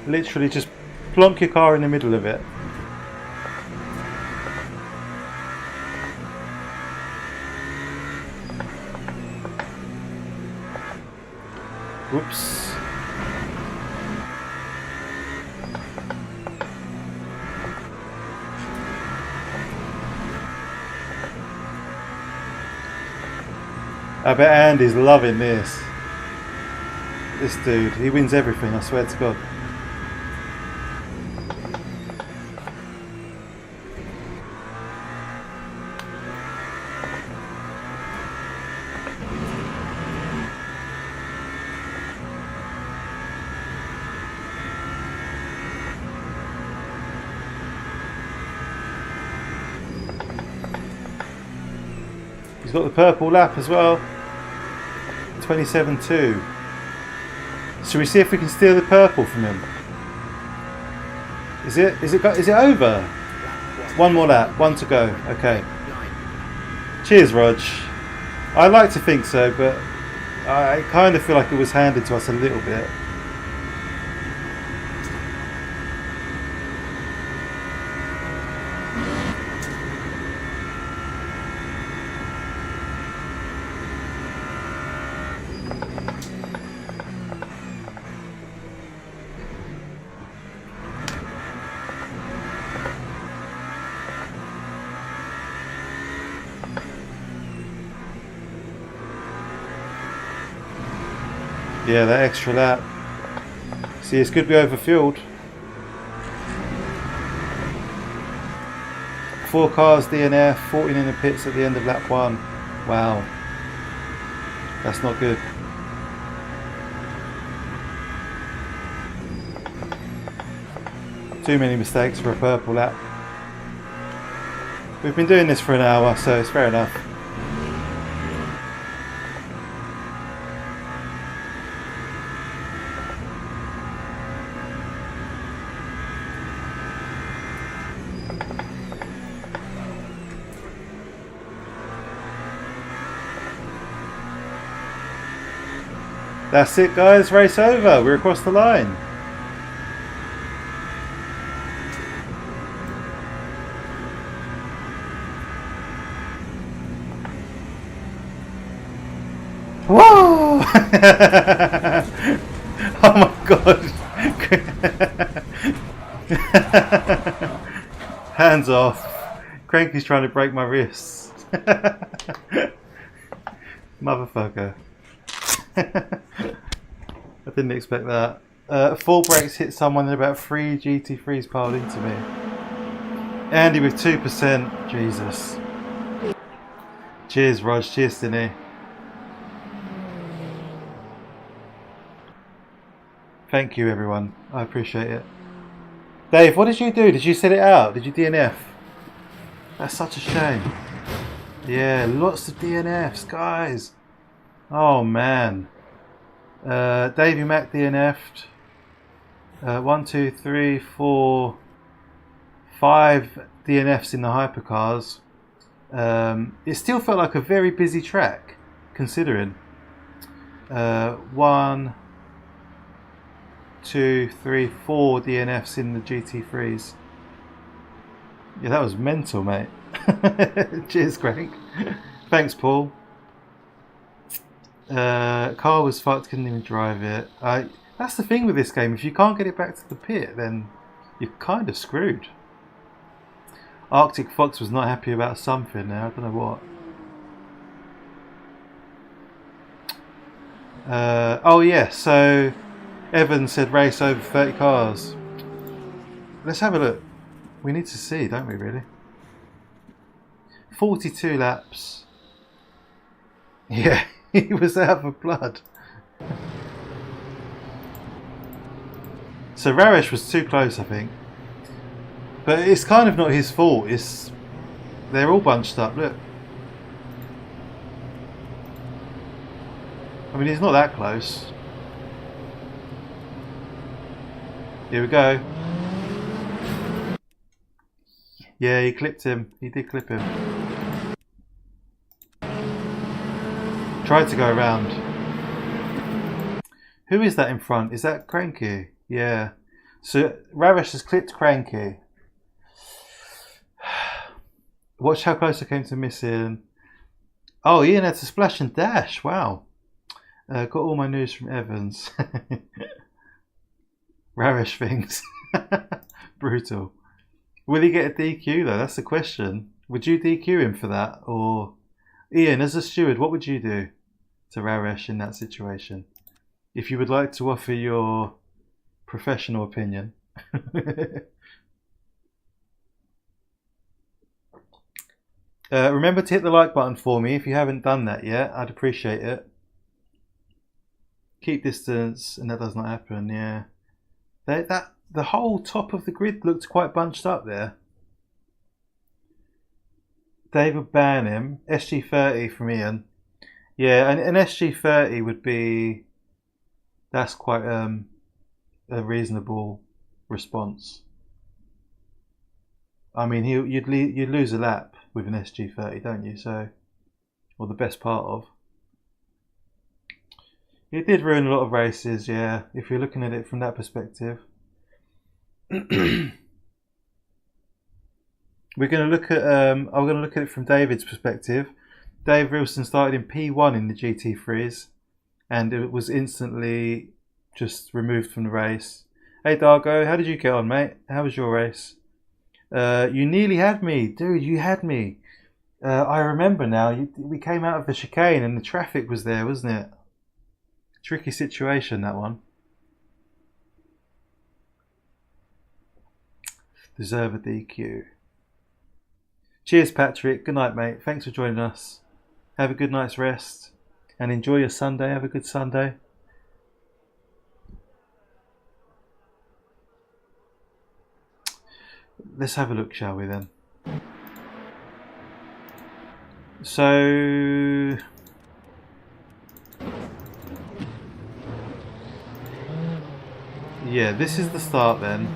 Literally just plonk your car in the middle of it. Whoops. I bet Andy's loving this. This dude, he wins everything, I swear to God. He's got the purple lap as well. 27.2. Shall we see if we can steal the purple from him? Is it over? One more lap, one to go. Okay. Cheers, Rog. I like to think so, but I kind of feel like it was handed to us a little bit. Yeah, that extra lap. See, it's good we overfueled. 4 cars DNF, 14 in the pits at the end of lap 1. Wow. That's not good. Too many mistakes for a purple lap. We've been doing this for an hour, so it's fair enough. That's it, guys, race over. We're across the line. Whoa! Oh my god. Hands off. Cranky's trying to break my wrists. Motherfucker. I didn't expect that. Full brakes hit someone and about 3 GT3s piled into me. Andy with 2%. Jesus. Cheers, Rog. Cheers, Stinny. Thank you, everyone. I appreciate it. Dave, what did you do? Did you set it out? Did you DNF? That's such a shame. Yeah, lots of DNFs, guys. Oh man. Davey Mac DNF'd. 1, 2, 3, 4, 5 DNFs in the hypercars. It still felt like a very busy track, considering. 1, 2, 3, 4 DNFs in the GT3s. Yeah, that was mental, mate. Cheers, Craig. Thanks, Paul. Car was fucked, couldn't even drive it. That's the thing with this game. If you can't get it back to the pit, then you're kind of screwed. Arctic Fox was not happy about something now. I don't know what. Oh yeah, so Evan said race over 30 cars. Let's have a look. We need to see, don't we, really? 42 laps. Yeah, he was out for blood. So Raresh was too close, I think. But it's kind of not his fault. They're all bunched up, look. I mean, he's not that close. Here we go. Yeah, he clipped him. He did clip him. Tried to go around. Who is that in front? Is that Cranky? Yeah. So Ravesh has clipped Cranky. Watch how close I came to missing. Oh, Ian had to splash and dash. Wow. Got all my news from Evans. Ravesh things. Brutal. Will he get a DQ though? That's the question. Would you DQ him for that? Or Ian, as a steward, what would you do to Raresh in that situation? If you would like to offer your professional opinion. Remember to hit the like button for me if you haven't done that yet. I'd appreciate it. Keep distance, and that does not happen. Yeah, the whole top of the grid looked quite bunched up there. David ban him. SG30 from Ian. Yeah, and an SG30 would be. That's quite a reasonable response. I mean, you'd lose a lap with an SG30, don't you? So, or the best part of. It did ruin a lot of races, yeah. If you're looking at it from that perspective. We're going to look at. I'm going to look at it from David's perspective. Dave Wilson started in P1 in the GT3s, and it was instantly just removed from the race. Hey Dargo, how did you get on, mate? How was your race? You nearly had me, dude. You had me. I remember now. We came out of the chicane, and the traffic was there, wasn't it? Tricky situation, that one. Deserve a DQ. Cheers, Patrick. Good night, mate. Thanks for joining us. Have a good night's rest. And enjoy your Sunday. Have a good Sunday. Let's have a look, shall we, then? So... yeah, this is the start then.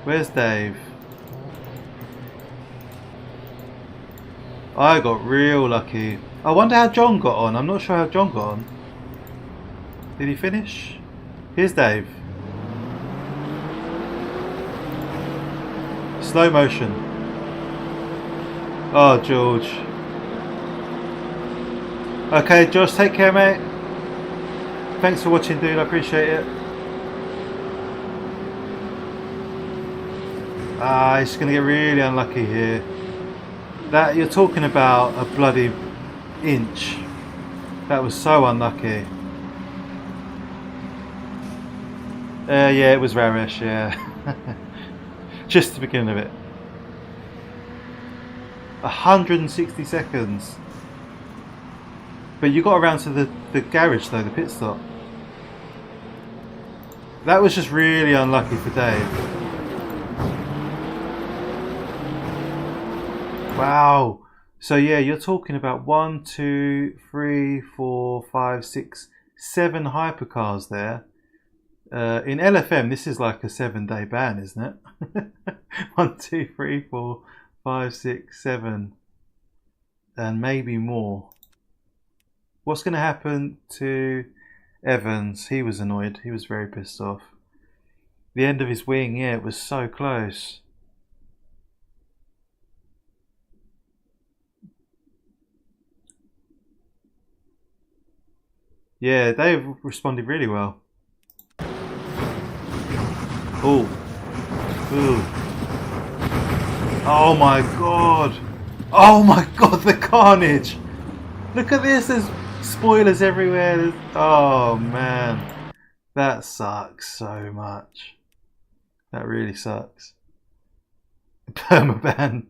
Where's Dave? I got real lucky. I wonder how John got on. I'm not sure how John got on. Did he finish? Here's Dave. Slow motion. Oh, George. Okay, Josh, take care, mate. Thanks for watching, dude. I appreciate it. He's going to get really unlucky here. That you're talking about a bloody inch. That was so unlucky. Yeah, it was Raresh, yeah. Just the beginning of it. 160 seconds. But you got around to the garage though, the pit stop. That was just really unlucky for Dave. Wow. So yeah, you're talking about 1, 2, 3, 4, 5, 6, 7 hypercars there. In LFM, this is like a 7-day ban, isn't it? 1, 2, 3, 4, 5, 6, 7, and maybe more. What's going to happen to Evans? He was annoyed. He was very pissed off. The end of his wing, yeah, it was so close. Yeah, they've responded really well. Oh. Ooh. Oh my god. Oh my god, the carnage. Look at this, there's spoilers everywhere. Oh man. That sucks so much. That really sucks. Permaban.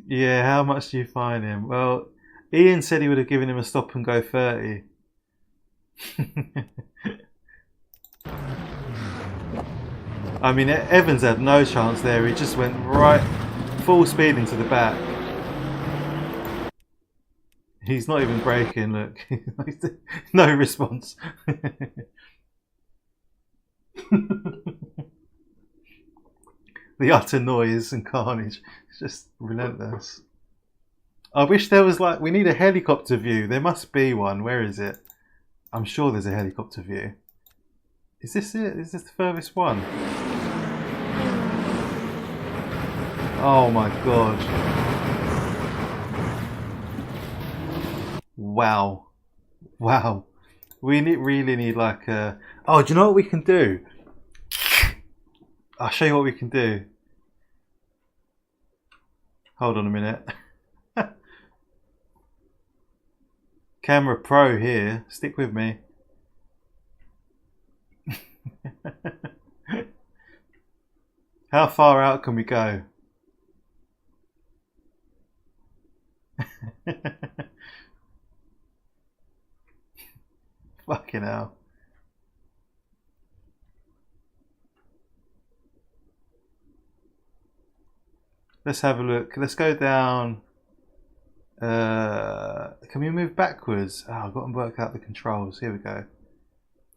Yeah, how much do you fine him? Well, Ian said he would have given him a stop and go 30. I mean, Evans had no chance there. He just went right full speed into the back. He's not even braking, look. No response. The utter noise and carnage. It's just relentless. I wish there was like, we need a helicopter view. There must be one. Where is it? I'm sure there's a helicopter view. Is this it? Is this the furthest one? Oh my god. Wow. Wow. We really need like a... Oh, do you know what we can do? I'll show you what we can do. Hold on a minute. Camera Pro here. Stick with me. How far out can we go? Fucking hell. Let's have a look. Let's go down. Can we move backwards? Oh, I've got to work out the controls. Here we go.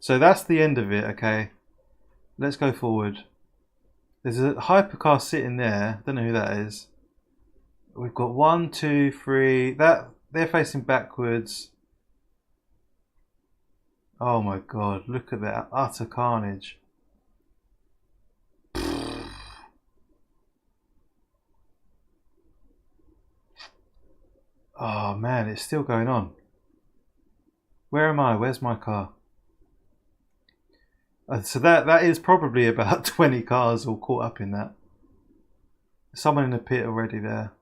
So that's the end of it, okay. Let's go forward. There's a hypercar sitting there. Don't know who that is. We've got 1, 2, 3. That they're facing backwards. Oh my god, look at that utter carnage. Oh man, it's still going on. Where am I? Where's my car? So that is probably about 20 cars all caught up in that. Someone in the pit already there.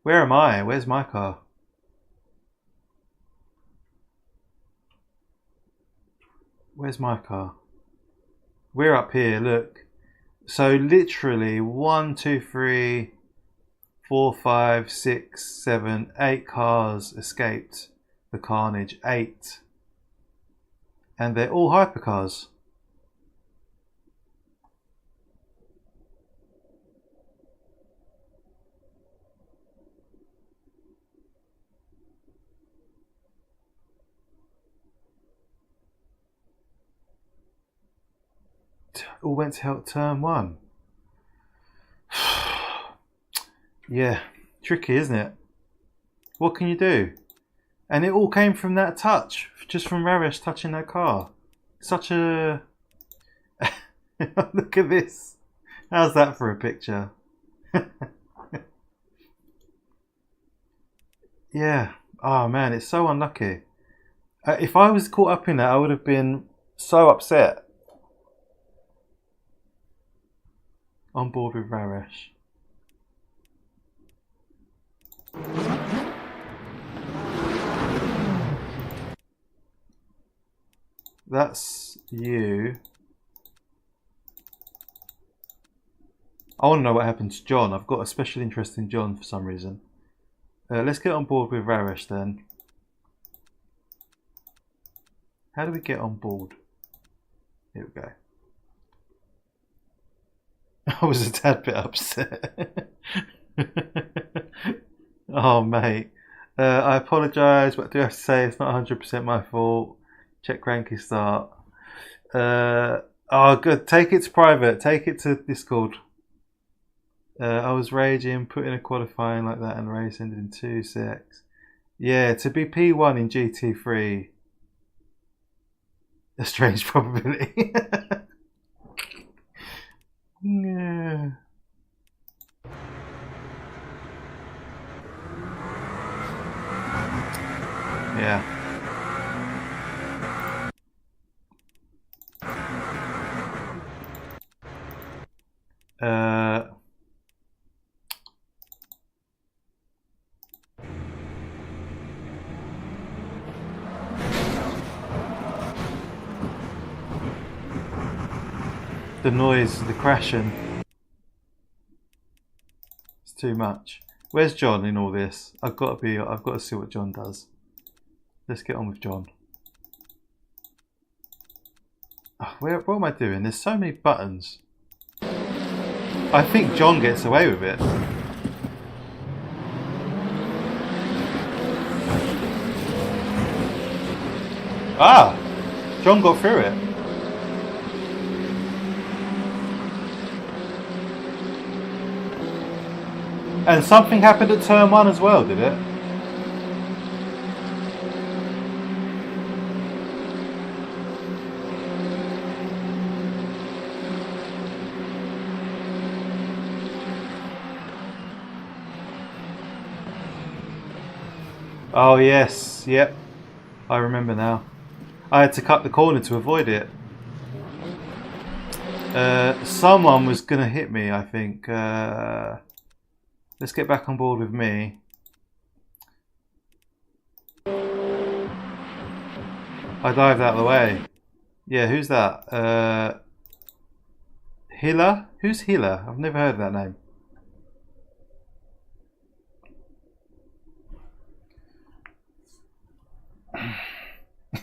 Where am I? Where's my car? Where's my car? We're up here, look. So literally 1, 2, 3, 4, 5, 6, 7, 8 cars escaped the carnage. 8. And they're all hypercars. All went to help turn 1. Yeah, tricky, isn't it? What can you do? And it all came from that touch, just from Raresh touching that car. Such a... Look at this. How's that for a picture? Yeah. Oh man, it's so unlucky. If I was caught up in that, I would have been so upset. On board with Raresh. That's you. I want to know what happened to John. I've got a special interest in John for some reason. Let's get on board with Raresh then. How do we get on board? Here we go. I was a tad bit upset. Oh mate, I apologise, but I do have to say it's not 100% my fault. Check ranking start. Oh good, take it to private, take it to Discord. I was raging, putting a qualifying like that and the race ended in 2-6. Yeah, to be P1 in GT3, a strange probability. Yeah. Yeah. the noise, the crashing. It's too much. Where's John in all this? I've got to see what John does. Let's get on with John. Oh, what am I doing? There's so many buttons. I think John gets away with it. Ah! John got through it. And something happened at turn 1 as well, did it? Oh yes, yep. I remember now. I had to cut the corner to avoid it. Someone was gonna hit me, I think. Let's get back on board with me. I dived out of the way. Yeah, who's that? Hiller? Who's Hiller? I've never heard that name.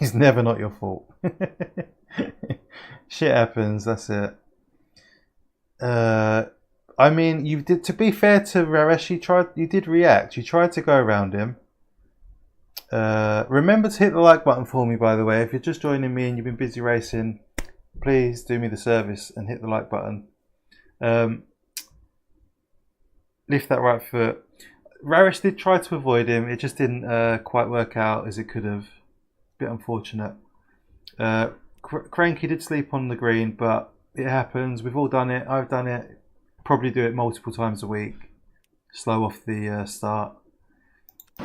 It's never not your fault. Shit happens, that's it. I mean, you did. To be fair to Raresh, you did react. You tried to go around him. Remember to hit the like button for me, by the way. If you're just joining me and you've been busy racing, please do me the service and hit the like button. Lift that right foot. Raresh did try to avoid him. It just didn't quite work out as it could have. Bit unfortunate. Cranky did sleep on the green, but it happens. We've all done it. I've done it. Probably do it multiple times a week. Slow off the start.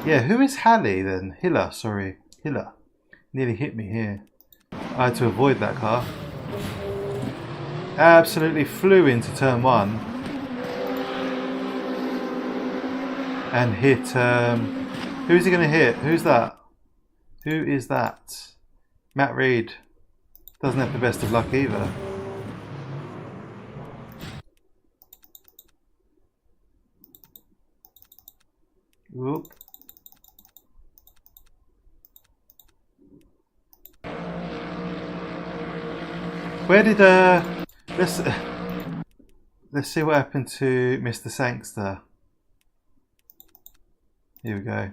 Yeah, who is Hallie then? Hiller, sorry. Hiller. Nearly hit me here. I had to avoid that car. Absolutely flew into turn 1. And hit... who's he going to hit? Who's that? Who is that? Matt Reed. Doesn't have the best of luck either. Whoop. Where did let's see what happened to Mr. Sangster. Here we go.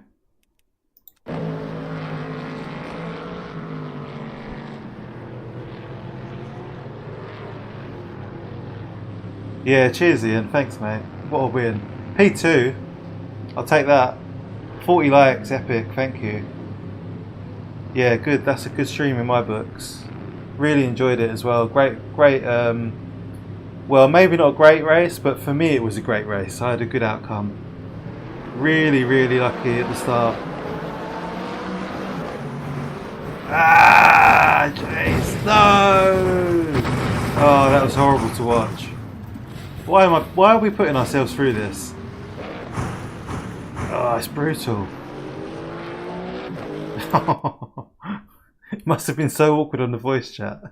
Yeah, cheers Ian, thanks mate. What a win. P2, I'll take that. 40 likes, epic, thank you. Yeah, good, that's a good stream in my books. Really enjoyed it as well. Great, well maybe not a great race, but for me it was a great race. I had a good outcome. Really, really lucky at the start. Ah, jeez, no! Oh, that was horrible to watch. Why are we putting ourselves through this? Oh, it's brutal. It must have been so awkward on the voice chat.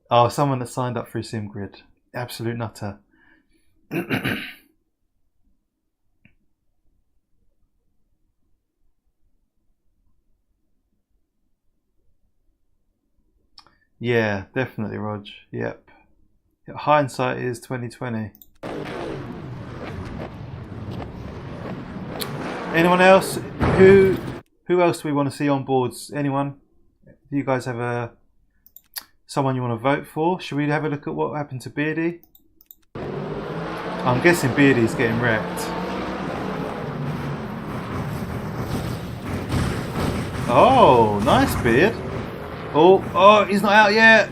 Oh, someone that signed up through SimGrid. Absolute nutter. Yeah, definitely, Rog. Yep. Hindsight is 2020. Anyone else? Who else do we want to see on boards? Anyone? Do you guys have someone you want to vote for? Should we have a look at what happened to Beardy? I'm guessing Beardy's getting wrecked. Oh, nice Beard. Oh, he's not out yet.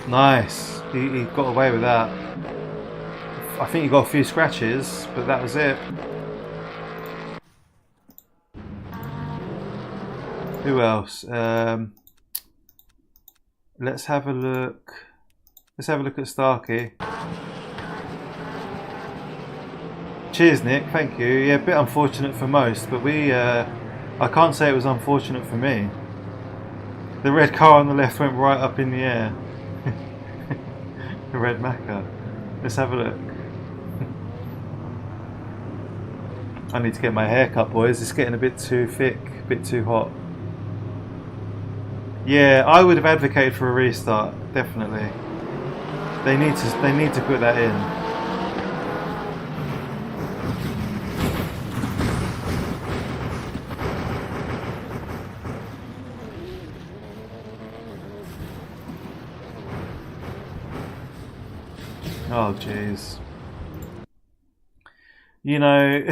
Nice. He got away with that. I think he got a few scratches, but that was it. Who else? Let's have a look. Let's have a look at Starkey. Cheers, Nick. Thank you. Yeah, a bit unfortunate for most, but I can't say it was unfortunate for me. The red car on the left went right up in the air. Red Macca. Let's have a look. I need to get my hair cut, boys. It's getting a bit too thick, a bit too hot. Yeah, I would have advocated for a restart, definitely. They need to put that in. Oh jeez. You know,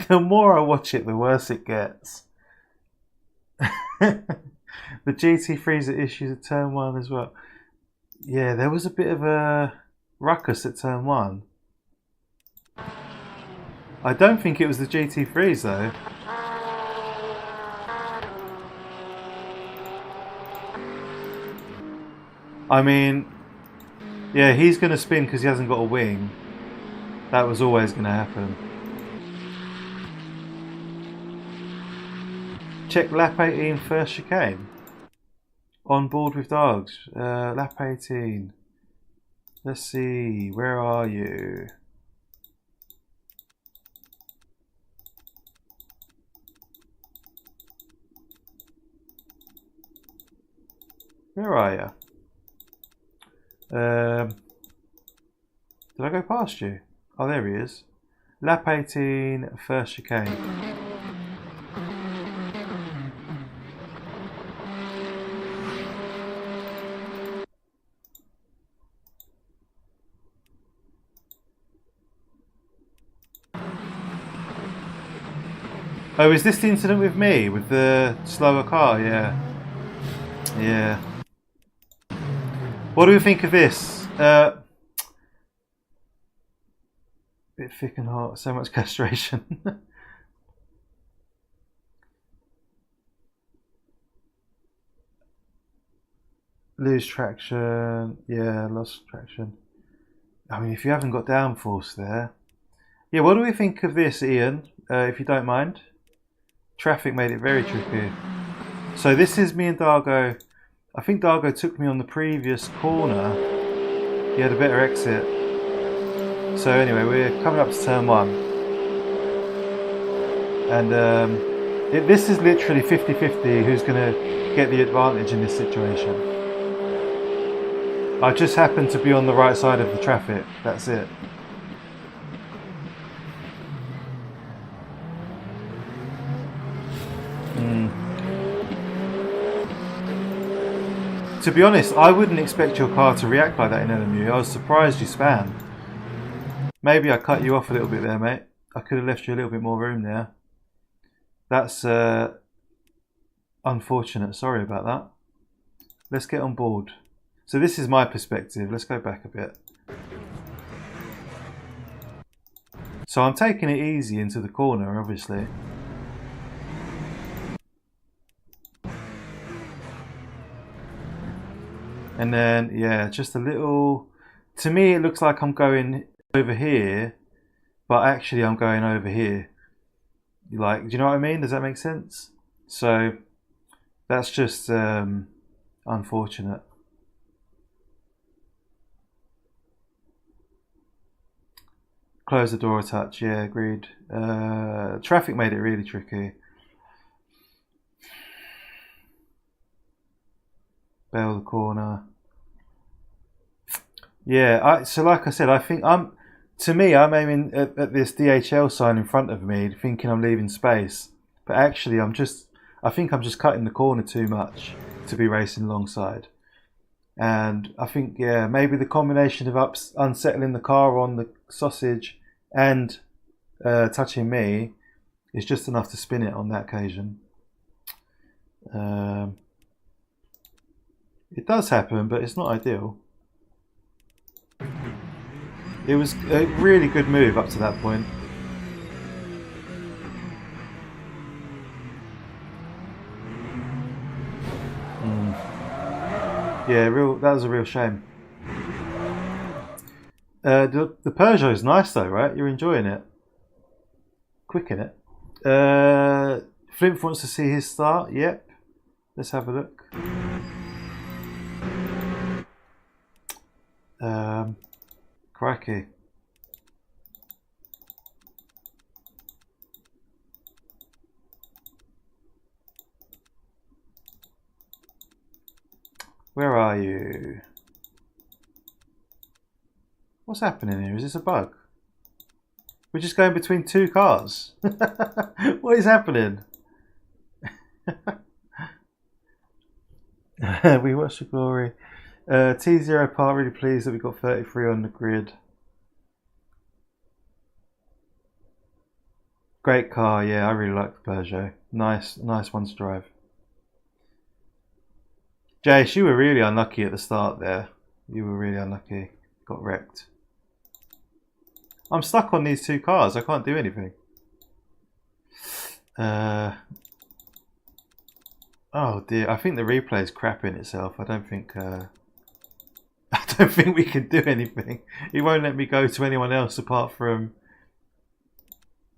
the more I watch it, the worse it gets. The GT3's at issues at turn 1 as well. Yeah, there was a bit of a ruckus at turn 1. I don't think it was the GT3's though. I mean, yeah, he's going to spin because he hasn't got a wing. That was always going to happen. Check lap 18 first chicane. On board with dogs. Lap 18. Let's see, where are you? Where are you? Did I go past you? Oh, there he is. Lap 18, first chicane. Oh, is this the incident with me? With the slower car? Yeah. Yeah. What do we think of this? Bit thick and hot, so much castration. Lose traction. Yeah, lost traction. I mean, if you haven't got downforce there. Yeah, what do we think of this, Ian? If you don't mind. Traffic made it very tricky. So this is me and Dargo. I think Dargo took me on the previous corner. He had a better exit. So anyway, we're coming up to turn 1. And this is literally 50-50 who's going to get the advantage in this situation. I just happen to be on the right side of the traffic. That's it. To be honest, I wouldn't expect your car to react like that in LMU. I was surprised you spanned. Maybe I cut you off a little bit there, mate. I could have left you a little bit more room there. That's unfortunate. Sorry about that. Let's get on board. So this is my perspective. Let's go back a bit. So I'm taking it easy into the corner, obviously. And then, yeah, just a little... To me, it looks like I'm going over here, but actually I'm going over here. Like, do you know what I mean? Does that make sense? So, that's just unfortunate. Close the door a touch, yeah, agreed. Traffic made it really tricky. Bail the corner. Yeah, so like I said, I think I'm aiming at this DHL sign in front of me, thinking I'm leaving space, but actually I think I'm just cutting the corner too much to be racing alongside. And I think, yeah, maybe the combination of unsettling the car on the sausage and touching me is just enough to spin it on that occasion. It does happen, but it's not ideal. It was a really good move up to that point. Yeah, that was a real shame. The Peugeot is nice though, right? You're enjoying it. Quick in it. Flint wants to see his start. Yep. Let's have a look. Crikey. Where are you? What's happening here? Is this a bug? We're just going between two cars. What is happening? We watched the glory. T0 part, really pleased that we got 33 on the grid. Great car, yeah, I really like the Peugeot. Nice one to drive. Jace, you were really unlucky at the start there. You were really unlucky. Got wrecked. I'm stuck on these two cars. I can't do anything. Oh dear, I think the replay is crapping itself. I don't think we can do anything. It won't let me go to anyone else apart from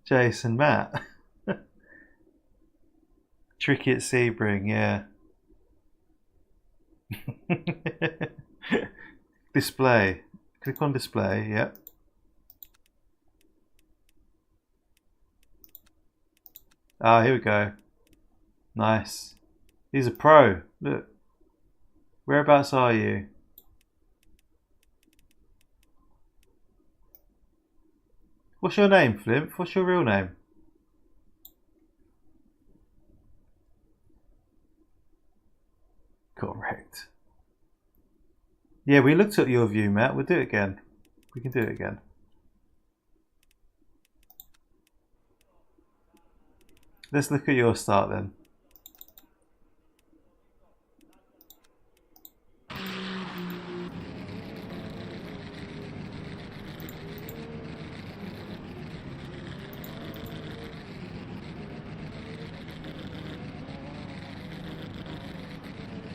Jace and Matt. Tricky at Sebring, yeah. Display. Click on display, yep. Ah, here we go. Nice. He's a pro. Look. Whereabouts are you? What's your name, Flimp? What's your real name? Correct. Yeah, we looked at your view, Matt. We'll do it again. We can do it again. Let's look at your start then.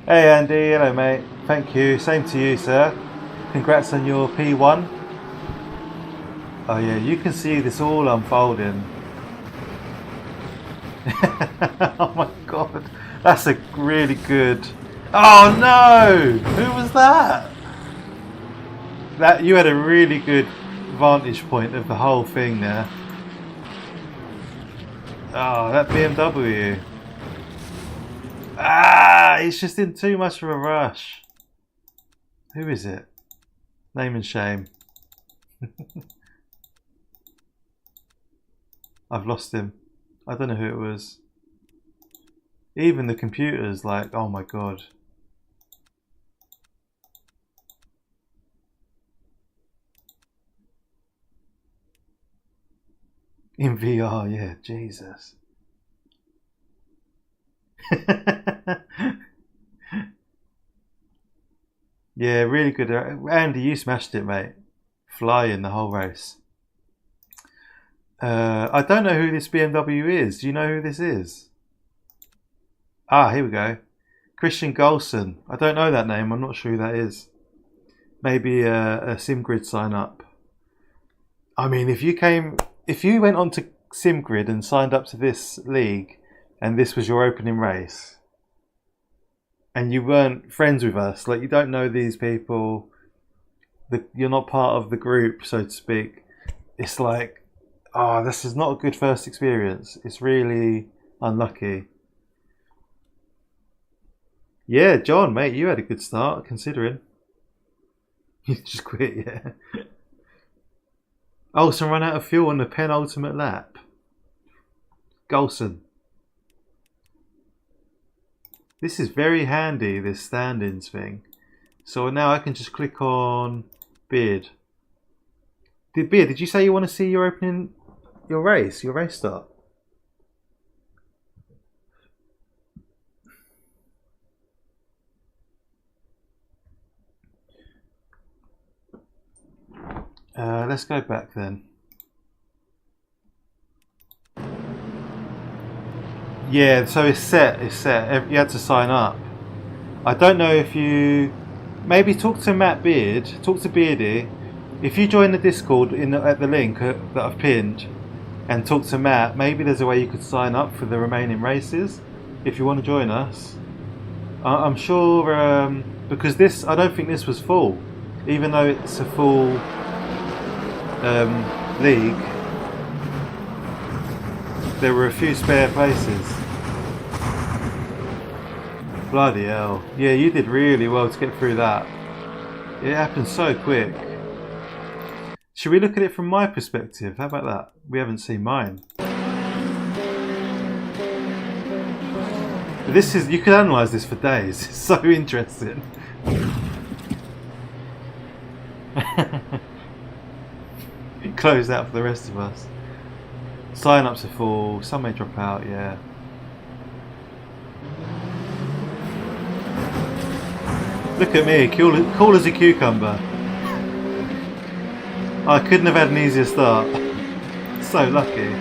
Hey Andy, hello mate. Thank you. Same to you, sir. Congrats on your P1. Oh yeah, you can see this all unfolding. Oh my god, that's a really good. Oh no! Who was that? That you had a really good vantage point of the whole thing there. Oh, that BMW. Ah, he's just in too much of a rush. Who is it? Name and shame. I've lost him. I don't know who it was. Even the computer's like, oh my god. In VR, yeah, Jesus. Yeah, really good. Andy, you smashed it, mate. Flying the whole race. I don't know who this BMW is. Do you know who this is? Ah, here we go. Christian Golson. I don't know that name. I'm not sure who that is. Maybe a SimGrid sign up. I mean, if you went onto SimGrid and signed up to this league, and this was your opening race, and you weren't friends with us, like you don't know these people, you're not part of the group, so to speak, it's like, oh, this is not a good first experience. It's really unlucky. Yeah, John, mate, you had a good start, considering. You just quit, yeah. Olsen ran out of fuel on the penultimate lap. Golson. This is very handy, this stand-ins thing. So now I can just click on Beard. Beard, did you say you want to see your race start? Let's go back then. Yeah, so it's set. You had to sign up. I don't know if you... Maybe talk to Matt Beard. Talk to Beardy. If you join the Discord at the link that I've pinned and talk to Matt, maybe there's a way you could sign up for the remaining races if you want to join us. I'm sure... because I don't think this was full. even though it's a full league, there were a few spare places. Bloody hell. Yeah, you did really well to get through that. It happened so quick. Should we look at it from my perspective? How about that? We haven't seen mine. This is, you could analyse this for days. It's so interesting. It closed out for the rest of us. Sign-ups are full. Some may drop out, yeah. Look at me, cool as a cucumber. I couldn't have had an easier start. So lucky.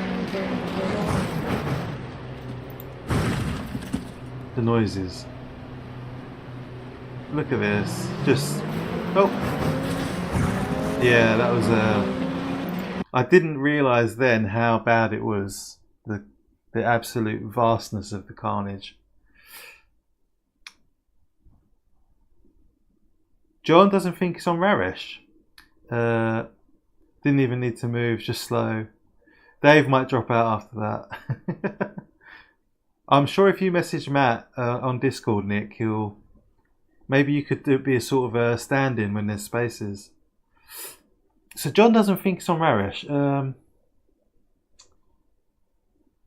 The noises. Look at this. Just... oh! Yeah, that was I didn't realise then how bad it was. The absolute vastness of the carnage. John doesn't think it's on Rarish. Didn't even need to move, just slow. Dave might drop out after that. I'm sure if you message Matt on Discord, Nick, he'll... maybe you could be a sort of a stand-in when there's spaces. So John doesn't think it's on Rarish.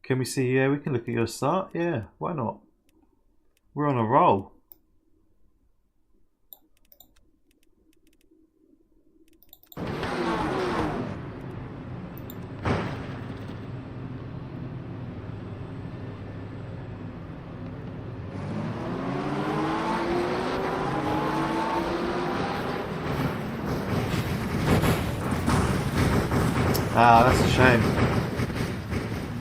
Can we see? Yeah, we can look at your start. Yeah, why not? We're on a roll. Ah, that's a shame.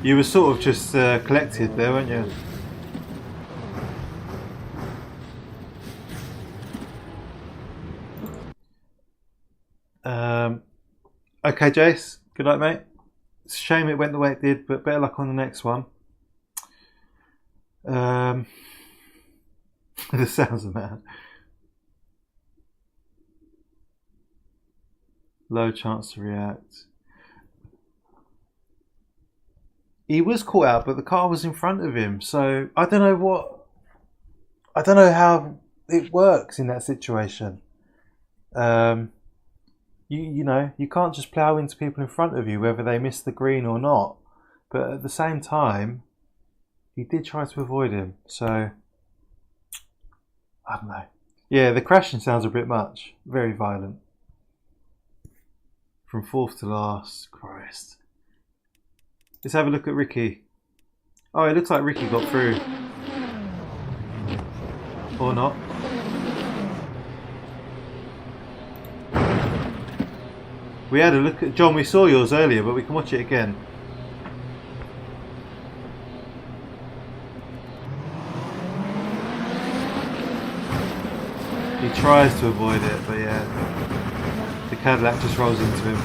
You were sort of just collected there, weren't you? Okay, Jace. Good night, mate. It's a shame it went the way it did, but better luck on the next one. The sounds of man. Low chance to react. He was caught out, but the car was in front of him, so I don't know how it works in that situation. You know, you can't just plough into people in front of you, whether they miss the green or not. But at the same time, he did try to avoid him, so I don't know. Yeah, the crashing sounds a bit much. Very violent. From fourth to last, Christ. Let's have a look at Ricky. Oh, it looks like Ricky got through. Or not. We had a look at... John, we saw yours earlier, but we can watch it again. He tries to avoid it, but yeah. The Cadillac just rolls into him.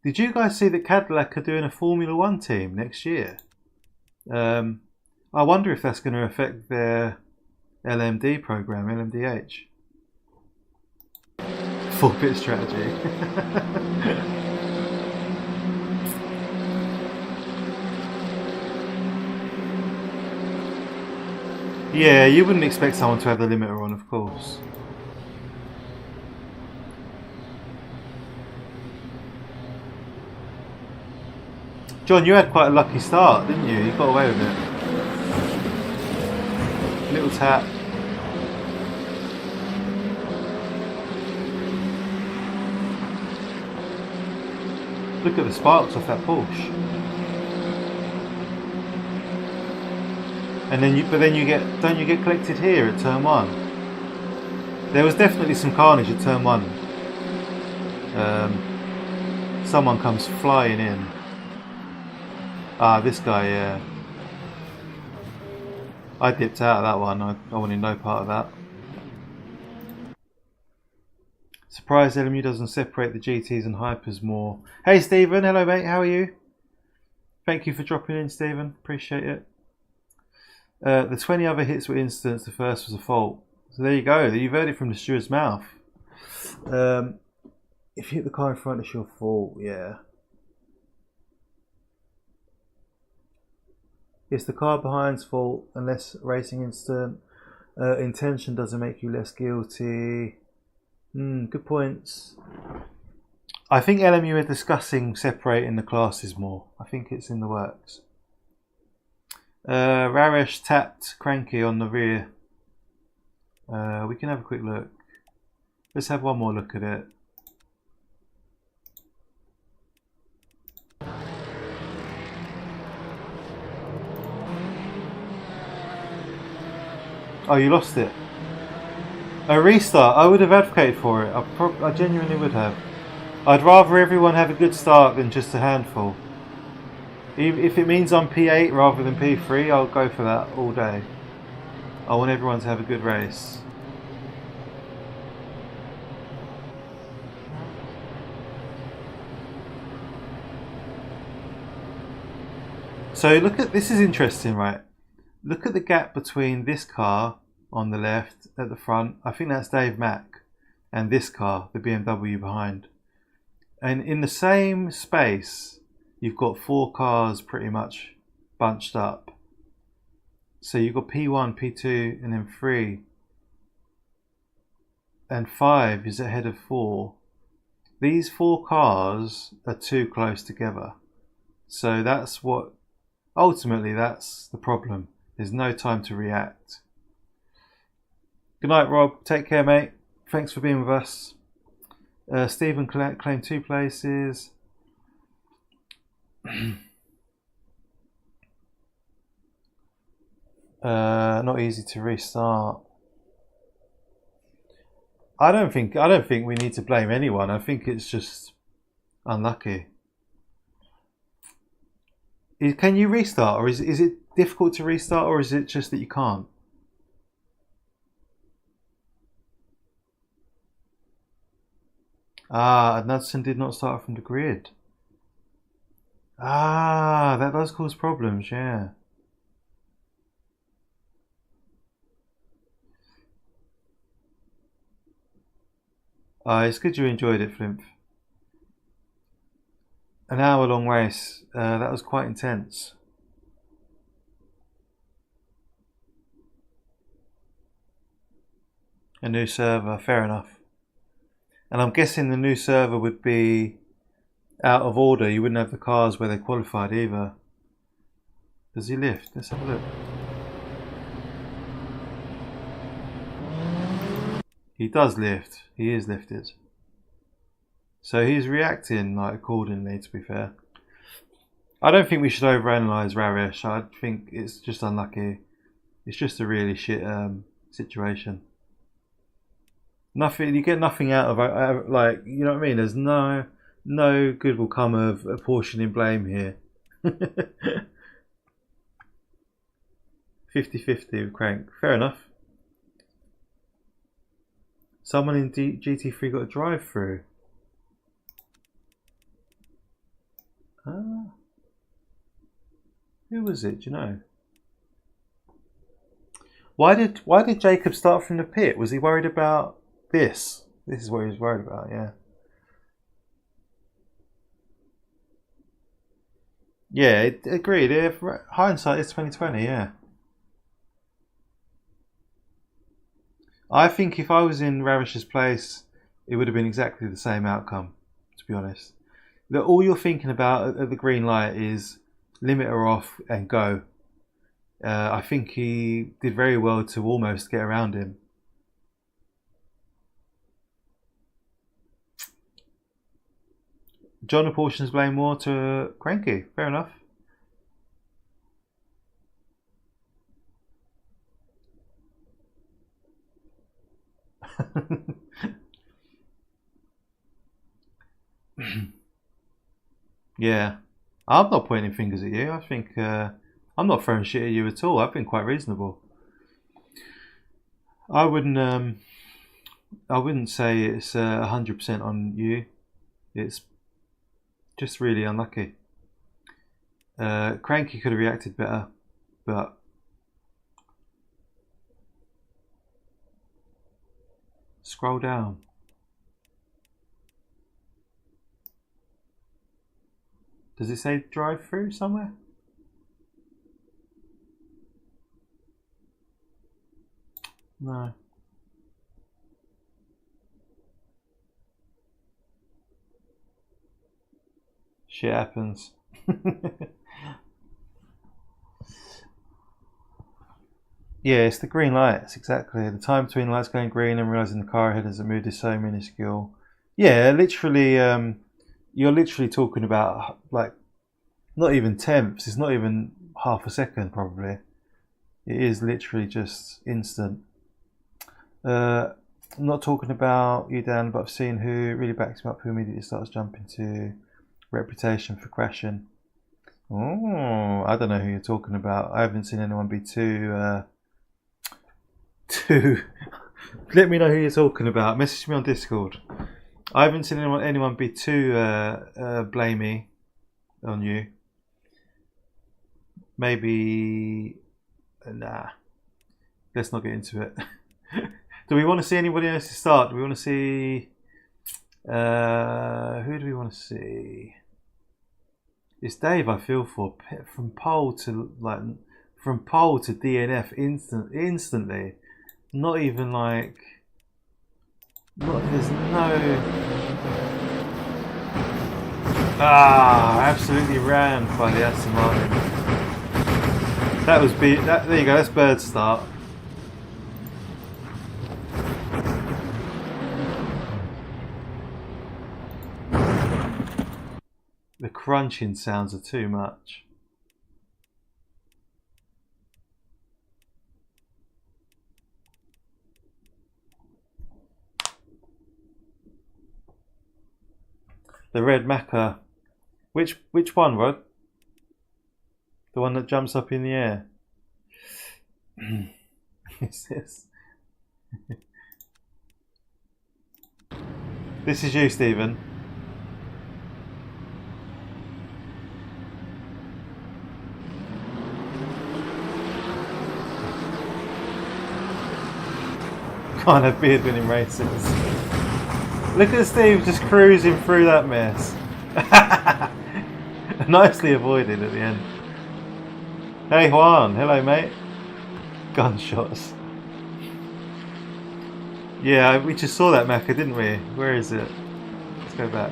Did you guys see that Cadillac are doing a Formula 1 team next year? I wonder if that's going to affect their LMD program, LMDH. 4-bit strategy. Yeah, you wouldn't expect someone to have the limiter on, of course. John, you had quite a lucky start, didn't you? You got away with it. Little tap. Look at the sparks off that Porsche. And then don't you get collected here at turn 1? There was definitely some carnage at turn 1. Someone comes flying in. Ah, this guy, yeah. I dipped out of that one. I wanted no part of that. Surprised LMU doesn't separate the GTs and Hypers more. Hey Stephen, hello mate, how are you? Thank you for dropping in, Stephen. Appreciate it. The 20 other hits were incidents. The first was a fault. So there you go. You've heard it from the steward's mouth. If you hit the car in front, it's your fault. Yeah. It's the car behind's fault unless racing incident. Intention doesn't make you less guilty. Good points. I think LMU are discussing separating the classes more. I think it's in the works. Raresh tapped Cranky on the rear. We can have a quick look. Let's have one more look at it. Oh, you lost it. A restart. I would have advocated for it. I genuinely would have. I'd rather everyone have a good start than just a handful. If it means I'm P8 rather than P3, I'll go for that all day. I want everyone to have a good race. So look at, this is interesting, right? Look at the gap between this car on the left at the front. I think that's Dave Mack, and this car, the BMW behind. And in the same space, you've got 4 cars pretty much bunched up. So you've got P1, P2, and then 3. And 5 is ahead of 4. These 4 cars are too close together. So that's what, ultimately that's the problem. There's no time to react. Good night, Rob. Take care, mate. Thanks for being with us. Stephen claimed 2 places. Not easy to restart. I don't think we need to blame anyone. I think it's just unlucky. Can you restart, or is it difficult to restart, or is it just that you can't? Knudsen did not start from the grid. That does cause problems, yeah. It's good you enjoyed it, Flimp. An hour-long race. That was quite intense. A new server, fair enough. And I'm guessing the new server would be out of order. You wouldn't have the cars where they qualified either. Does he lift? Let's have a look. He does lift. He is lifted. So he's reacting like accordingly, to be fair. I don't think we should overanalyze Raresh. I think it's just unlucky. It's just a really shit situation. Nothing, you get nothing out of like, you know what I mean? There's no good will come of apportioning blame here. 50-50 with Crank. Fair enough. Someone in GT3 got a drive-through. Who was it? Do you know? Why did Jacob start from the pit? Was he worried about this? This is what he was worried about. Yeah. Yeah, agreed. If hindsight is 2020. Yeah. I think if I was in Ravish's place, it would have been exactly the same outcome. To be honest, that all you're thinking about at the green light is limiter off and go. I think he did very well to almost get around him. John apportions blame more to Cranky. Fair enough. Yeah, I'm not pointing fingers at you. I think I'm not throwing shit at you at all. I've been quite reasonable. I wouldn't say it's 100% on you. It's just really unlucky. Cranky could have reacted better, but Scroll down. Does it say drive through somewhere? No. Shit happens. Yeah, it's the green lights, exactly. The time between lights going green and realising the car ahead has moved is so minuscule. Yeah, literally, you're literally talking about, like, not even tenths. It's not even half a second, probably. It is literally just instant. I'm not talking about you, Dan, but I've seen who really backs me up, who immediately starts jumping to reputation for crashing. Oh, I don't know who you're talking about. I haven't seen anyone be too... Let me know who you're talking about. Message me on Discord. I haven't seen anyone be too blamey on you. Maybe... Nah. Let's not get into it. Do we want to see anybody else to start? Do we want to see... who do we want to see? It's Dave I feel for. From pole to DNF instantly. Not even like... there's no... absolutely ran by the Aston Martin. That was... there you go, that's bird start. The crunching sounds are too much. The red Macca. Which one, Rod? The one that jumps up in the air. Is this? This is you, Stephen. Can't have beard winning races. Look at Steve just cruising through that mess. Nicely avoided at the end. Hey Juan, hello mate. Gunshots. Yeah, we just saw that Macca, didn't we? Where is it? Let's go back.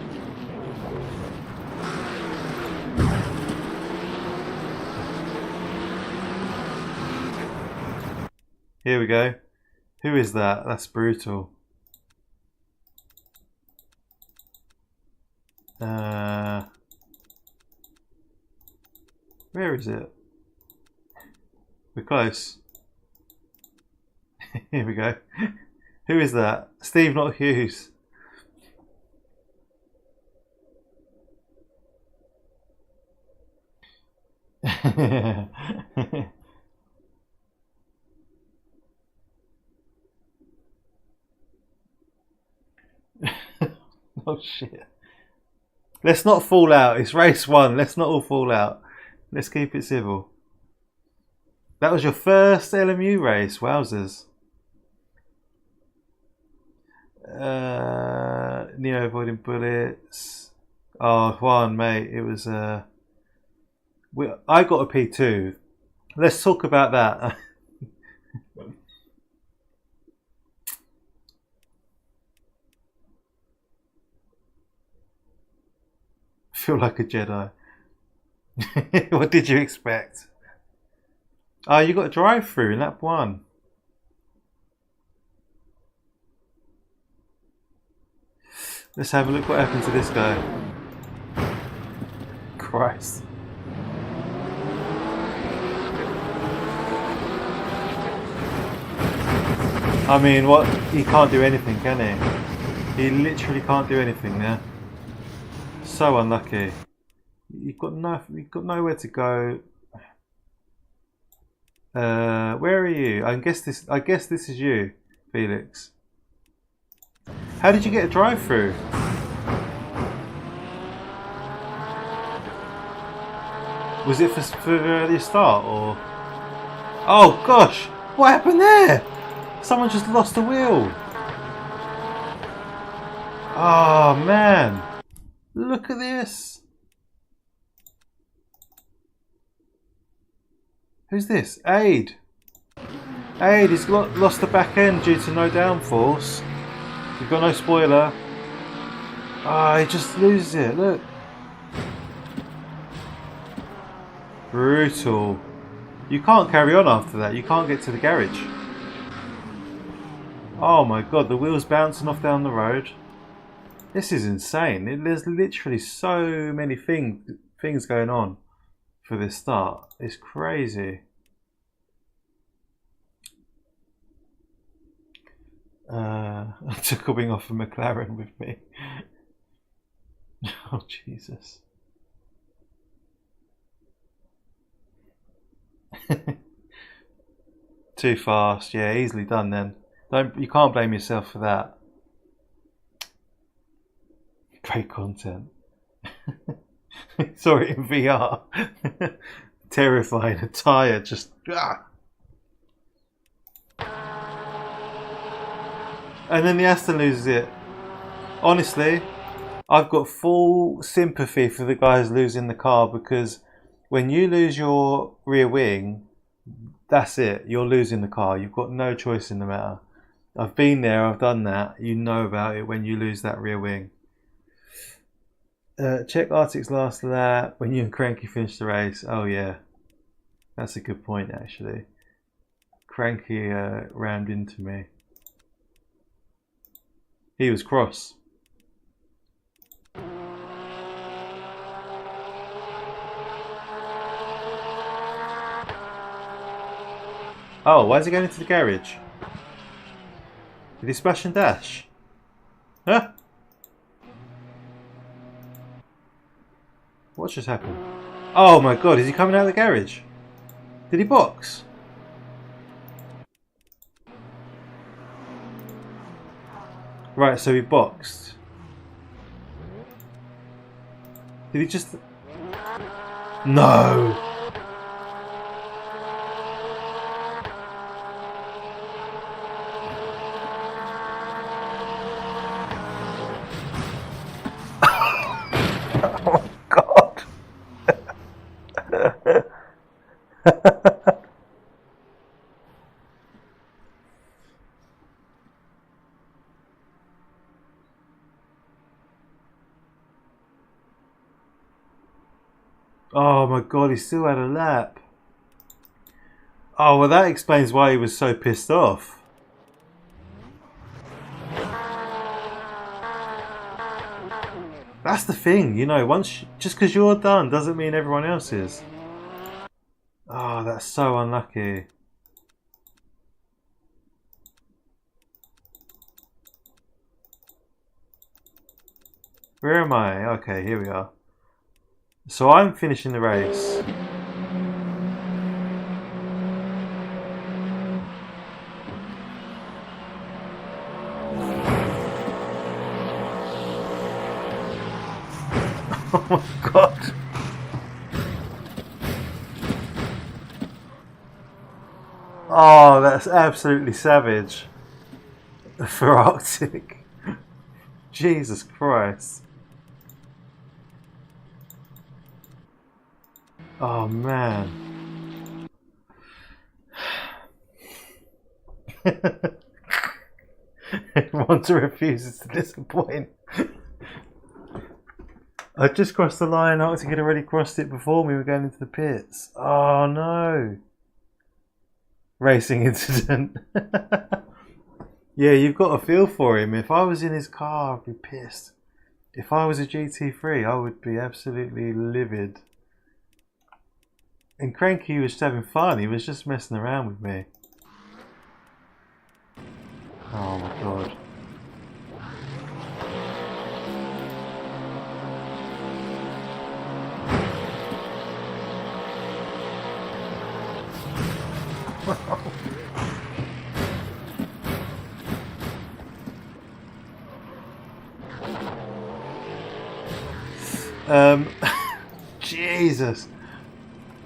Here we go. Who is that? That's brutal. Where is it? We're close. Here we go. Who is that? Steve, not Hughes. Oh shit. Let's not fall out. It's race 1. Let's not all fall out. Let's keep it civil. That was your first LMU race. Wowzers. Neo avoiding bullets. Oh, Juan, mate. It was... I got a P2. Let's talk about that. Feel like a Jedi. What did you expect? Oh, you got a drive through in lap 1. Let's have a look what happened to this guy. Christ. I mean, what? He can't do anything, can he? He literally can't do anything there. So unlucky. You've got nowhere to go. Where are you? I guess this is you, Felix. How did you get a drive-through? Was it for the start or? Oh gosh, what happened there? Someone just lost a wheel. Oh man, look at this. Who's this? Aid. Aid, he's lost the back end due to no downforce. We've got no spoiler. Ah, he just loses it, look. Brutal. You can't carry on after that, you can't get to the garage. Oh my god, the wheel's bouncing off down the road. This is insane. There's literally so many things going on for this start. It's crazy. I took a wing off a McLaren with me. Oh Jesus. Too fast, yeah, easily done then. You can't blame yourself for that. Great content. Saw it in VR. Terrifying. A tyre just. And then the Aston loses it. Honestly, I've got full sympathy for the guys losing the car, because when you lose your rear wing, that's it. You're losing the car. You've got no choice in the matter. I've been there. I've done that. You know about it when you lose that rear wing. Check Arctic's last lap when you and Cranky finished the race. Oh yeah, that's a good point actually. Cranky rammed into me. He was cross. Oh, why is he going into the garage? Did he splash and dash? Huh? What just happened? Oh my god, is he coming out of the garage? Did he box? Right, so he boxed. Did he just... No! Oh my god! Oh my god, he still had a lap. Oh, well that explains why he was so pissed off. That's the thing, you know, just because you're done doesn't mean everyone else is. Oh, that's so unlucky. Where am I? Okay, here we are. So I'm finishing the race. Oh my god. Oh, that's absolutely savage for Arctic. Jesus Christ. Oh man. Monza refuses to disappoint. I just crossed the line. Arctic had already crossed it before we were going into the pits. Oh no. Racing incident. Yeah, you've got a feel for him. If I was in his car, I'd be pissed. If I was a GT3, I would be absolutely livid. And Cranky was just having fun. He was just messing around with me. Oh my god. Jesus.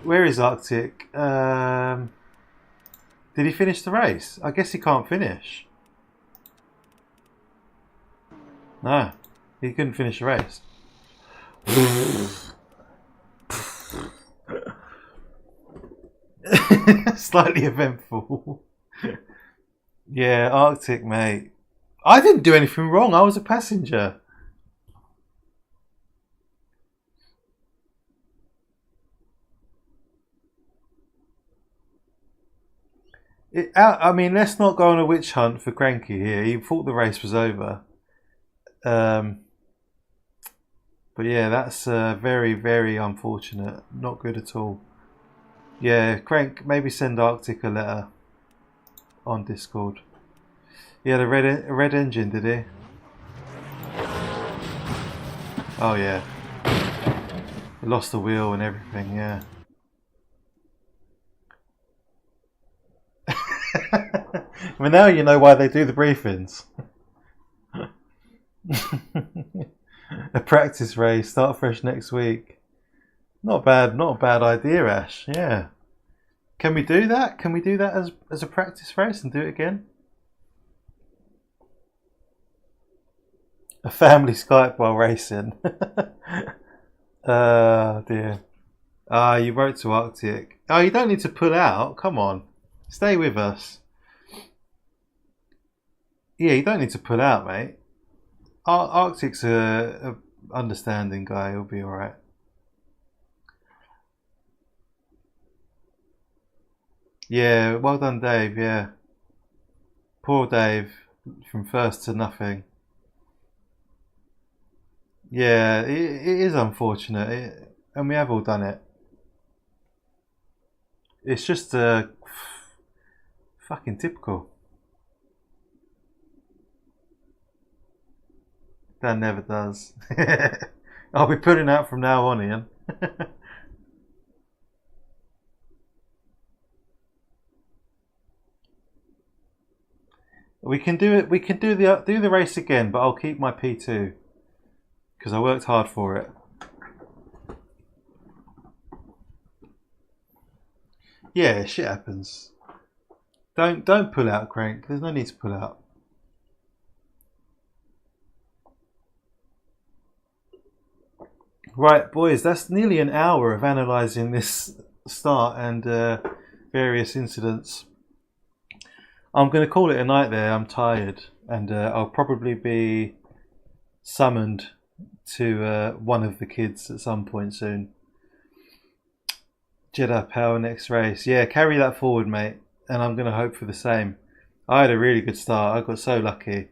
Where is Arctic? Did he finish the race? I guess he can't finish. No. He couldn't finish the race. Slightly eventful. Yeah, Arctic, mate. I didn't do anything wrong. I was a passenger. I mean, let's not go on a witch hunt for Cranky here. He thought the race was over. But yeah, that's very, very unfortunate. Not good at all. Yeah, Crank, maybe send Arctic a letter on Discord. He had a red engine, did he? Oh yeah. He lost the wheel and everything, yeah. Well, now you know why they do the briefings. A practice race, start fresh next week. Not bad, not a bad idea, Ash. Yeah. Can we do that? Can we do that as a practice race and do it again? A family Skype while racing. Dear. You wrote to Arctic. Oh, you don't need to pull out. Come on. Stay with us. Yeah, you don't need to pull out, mate. Arctic's a understanding guy. He'll be alright. Yeah, well done, Dave. Yeah. Poor Dave. From first to nothing. Yeah, it is unfortunate. And we have all done it. It's just fucking typical. Dan never does. I'll be putting out from now on, Ian. We can do it. We can do the race again, but I'll keep my P2 because I worked hard for it. Yeah, shit happens. Don't pull out, Crank. There's no need to pull out. Right, boys, that's nearly an hour of analysing this start and various incidents. I'm going to call it a night there. I'm tired, and I'll probably be summoned to one of the kids at some point soon. Jeddah Power next race. Yeah, carry that forward, mate, and I'm going to hope for the same. I had a really good start. I got so lucky.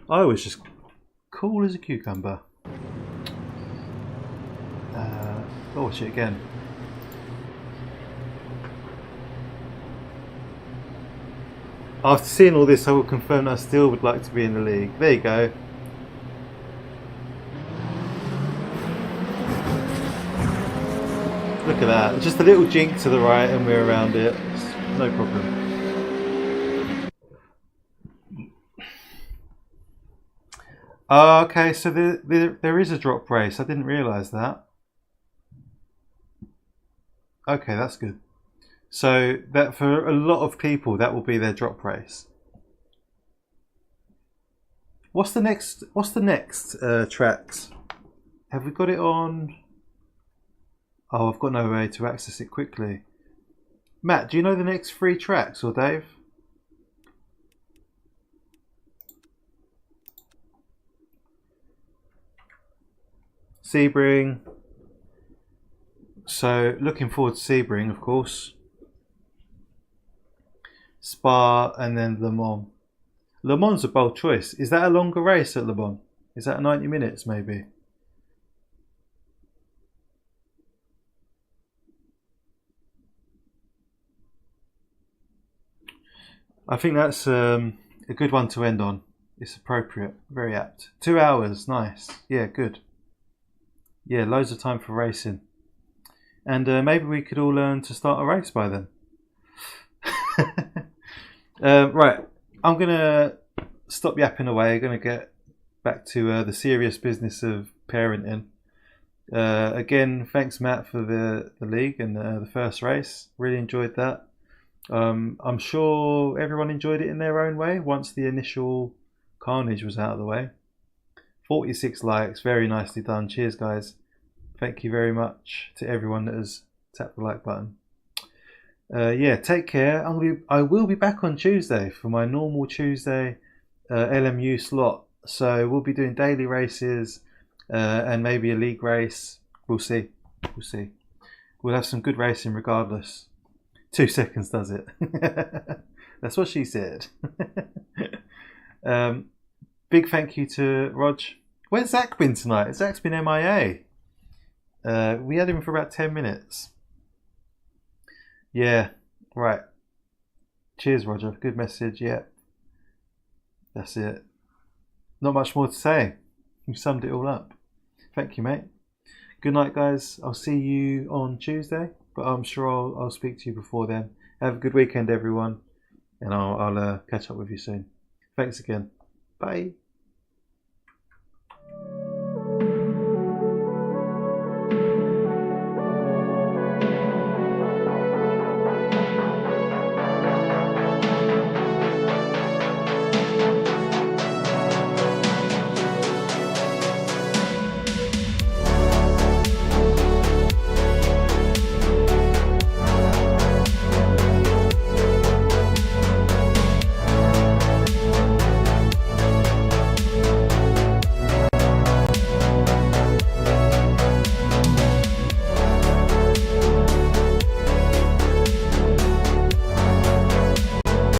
I was just cool as a cucumber. I'll watch it again. After seeing all this, I will confirm that I still would like to be in the league. There you go. Look at that. Just a little jink to the right and we're around it. It's no problem. Okay, so there is a drop race. I didn't realise that. Okay, that's good. So that for a lot of people, that will be their drop race. What's the next tracks? Have we got it on? Oh, I've got no way to access it quickly. Matt, do you know the next 3 tracks, or Dave? Sebring. So, looking forward to Sebring, of course. Spa, and then Le Mans. Le Mans a bold choice. Is that a longer race at Le Mans? Is that 90 minutes, maybe? I think that's a good one to end on. It's appropriate, very apt. 2 hours, nice. Yeah, good. Yeah, loads of time for racing. And maybe we could all learn to start a race by then. Right, I'm going to stop yapping away. I'm going to get back to the serious business of parenting. Again, thanks, Matt, for the league and the first race. Really enjoyed that. I'm sure everyone enjoyed it in their own way once the initial carnage was out of the way. 46 likes. Very nicely done. Cheers, guys. Thank you very much to everyone that has tapped the like button. Yeah, take care. I will be back on Tuesday for my normal Tuesday LMU slot. So we'll be doing daily races and maybe a league race. We'll see. We'll see. We'll have some good racing regardless. 2 seconds does it. That's what she said. Big thank you to Rog. Where's Zach been tonight? Zach's been MIA. We had him for about 10 minutes. Yeah, right. Cheers, Roger. Good message. Yeah. That's it. Not much more to say. You summed it all up. Thank you, mate. Good night, guys. I'll see you on Tuesday, but I'm sure I'll speak to you before then. Have a good weekend, everyone, and I'll catch up with you soon. Thanks again. Bye.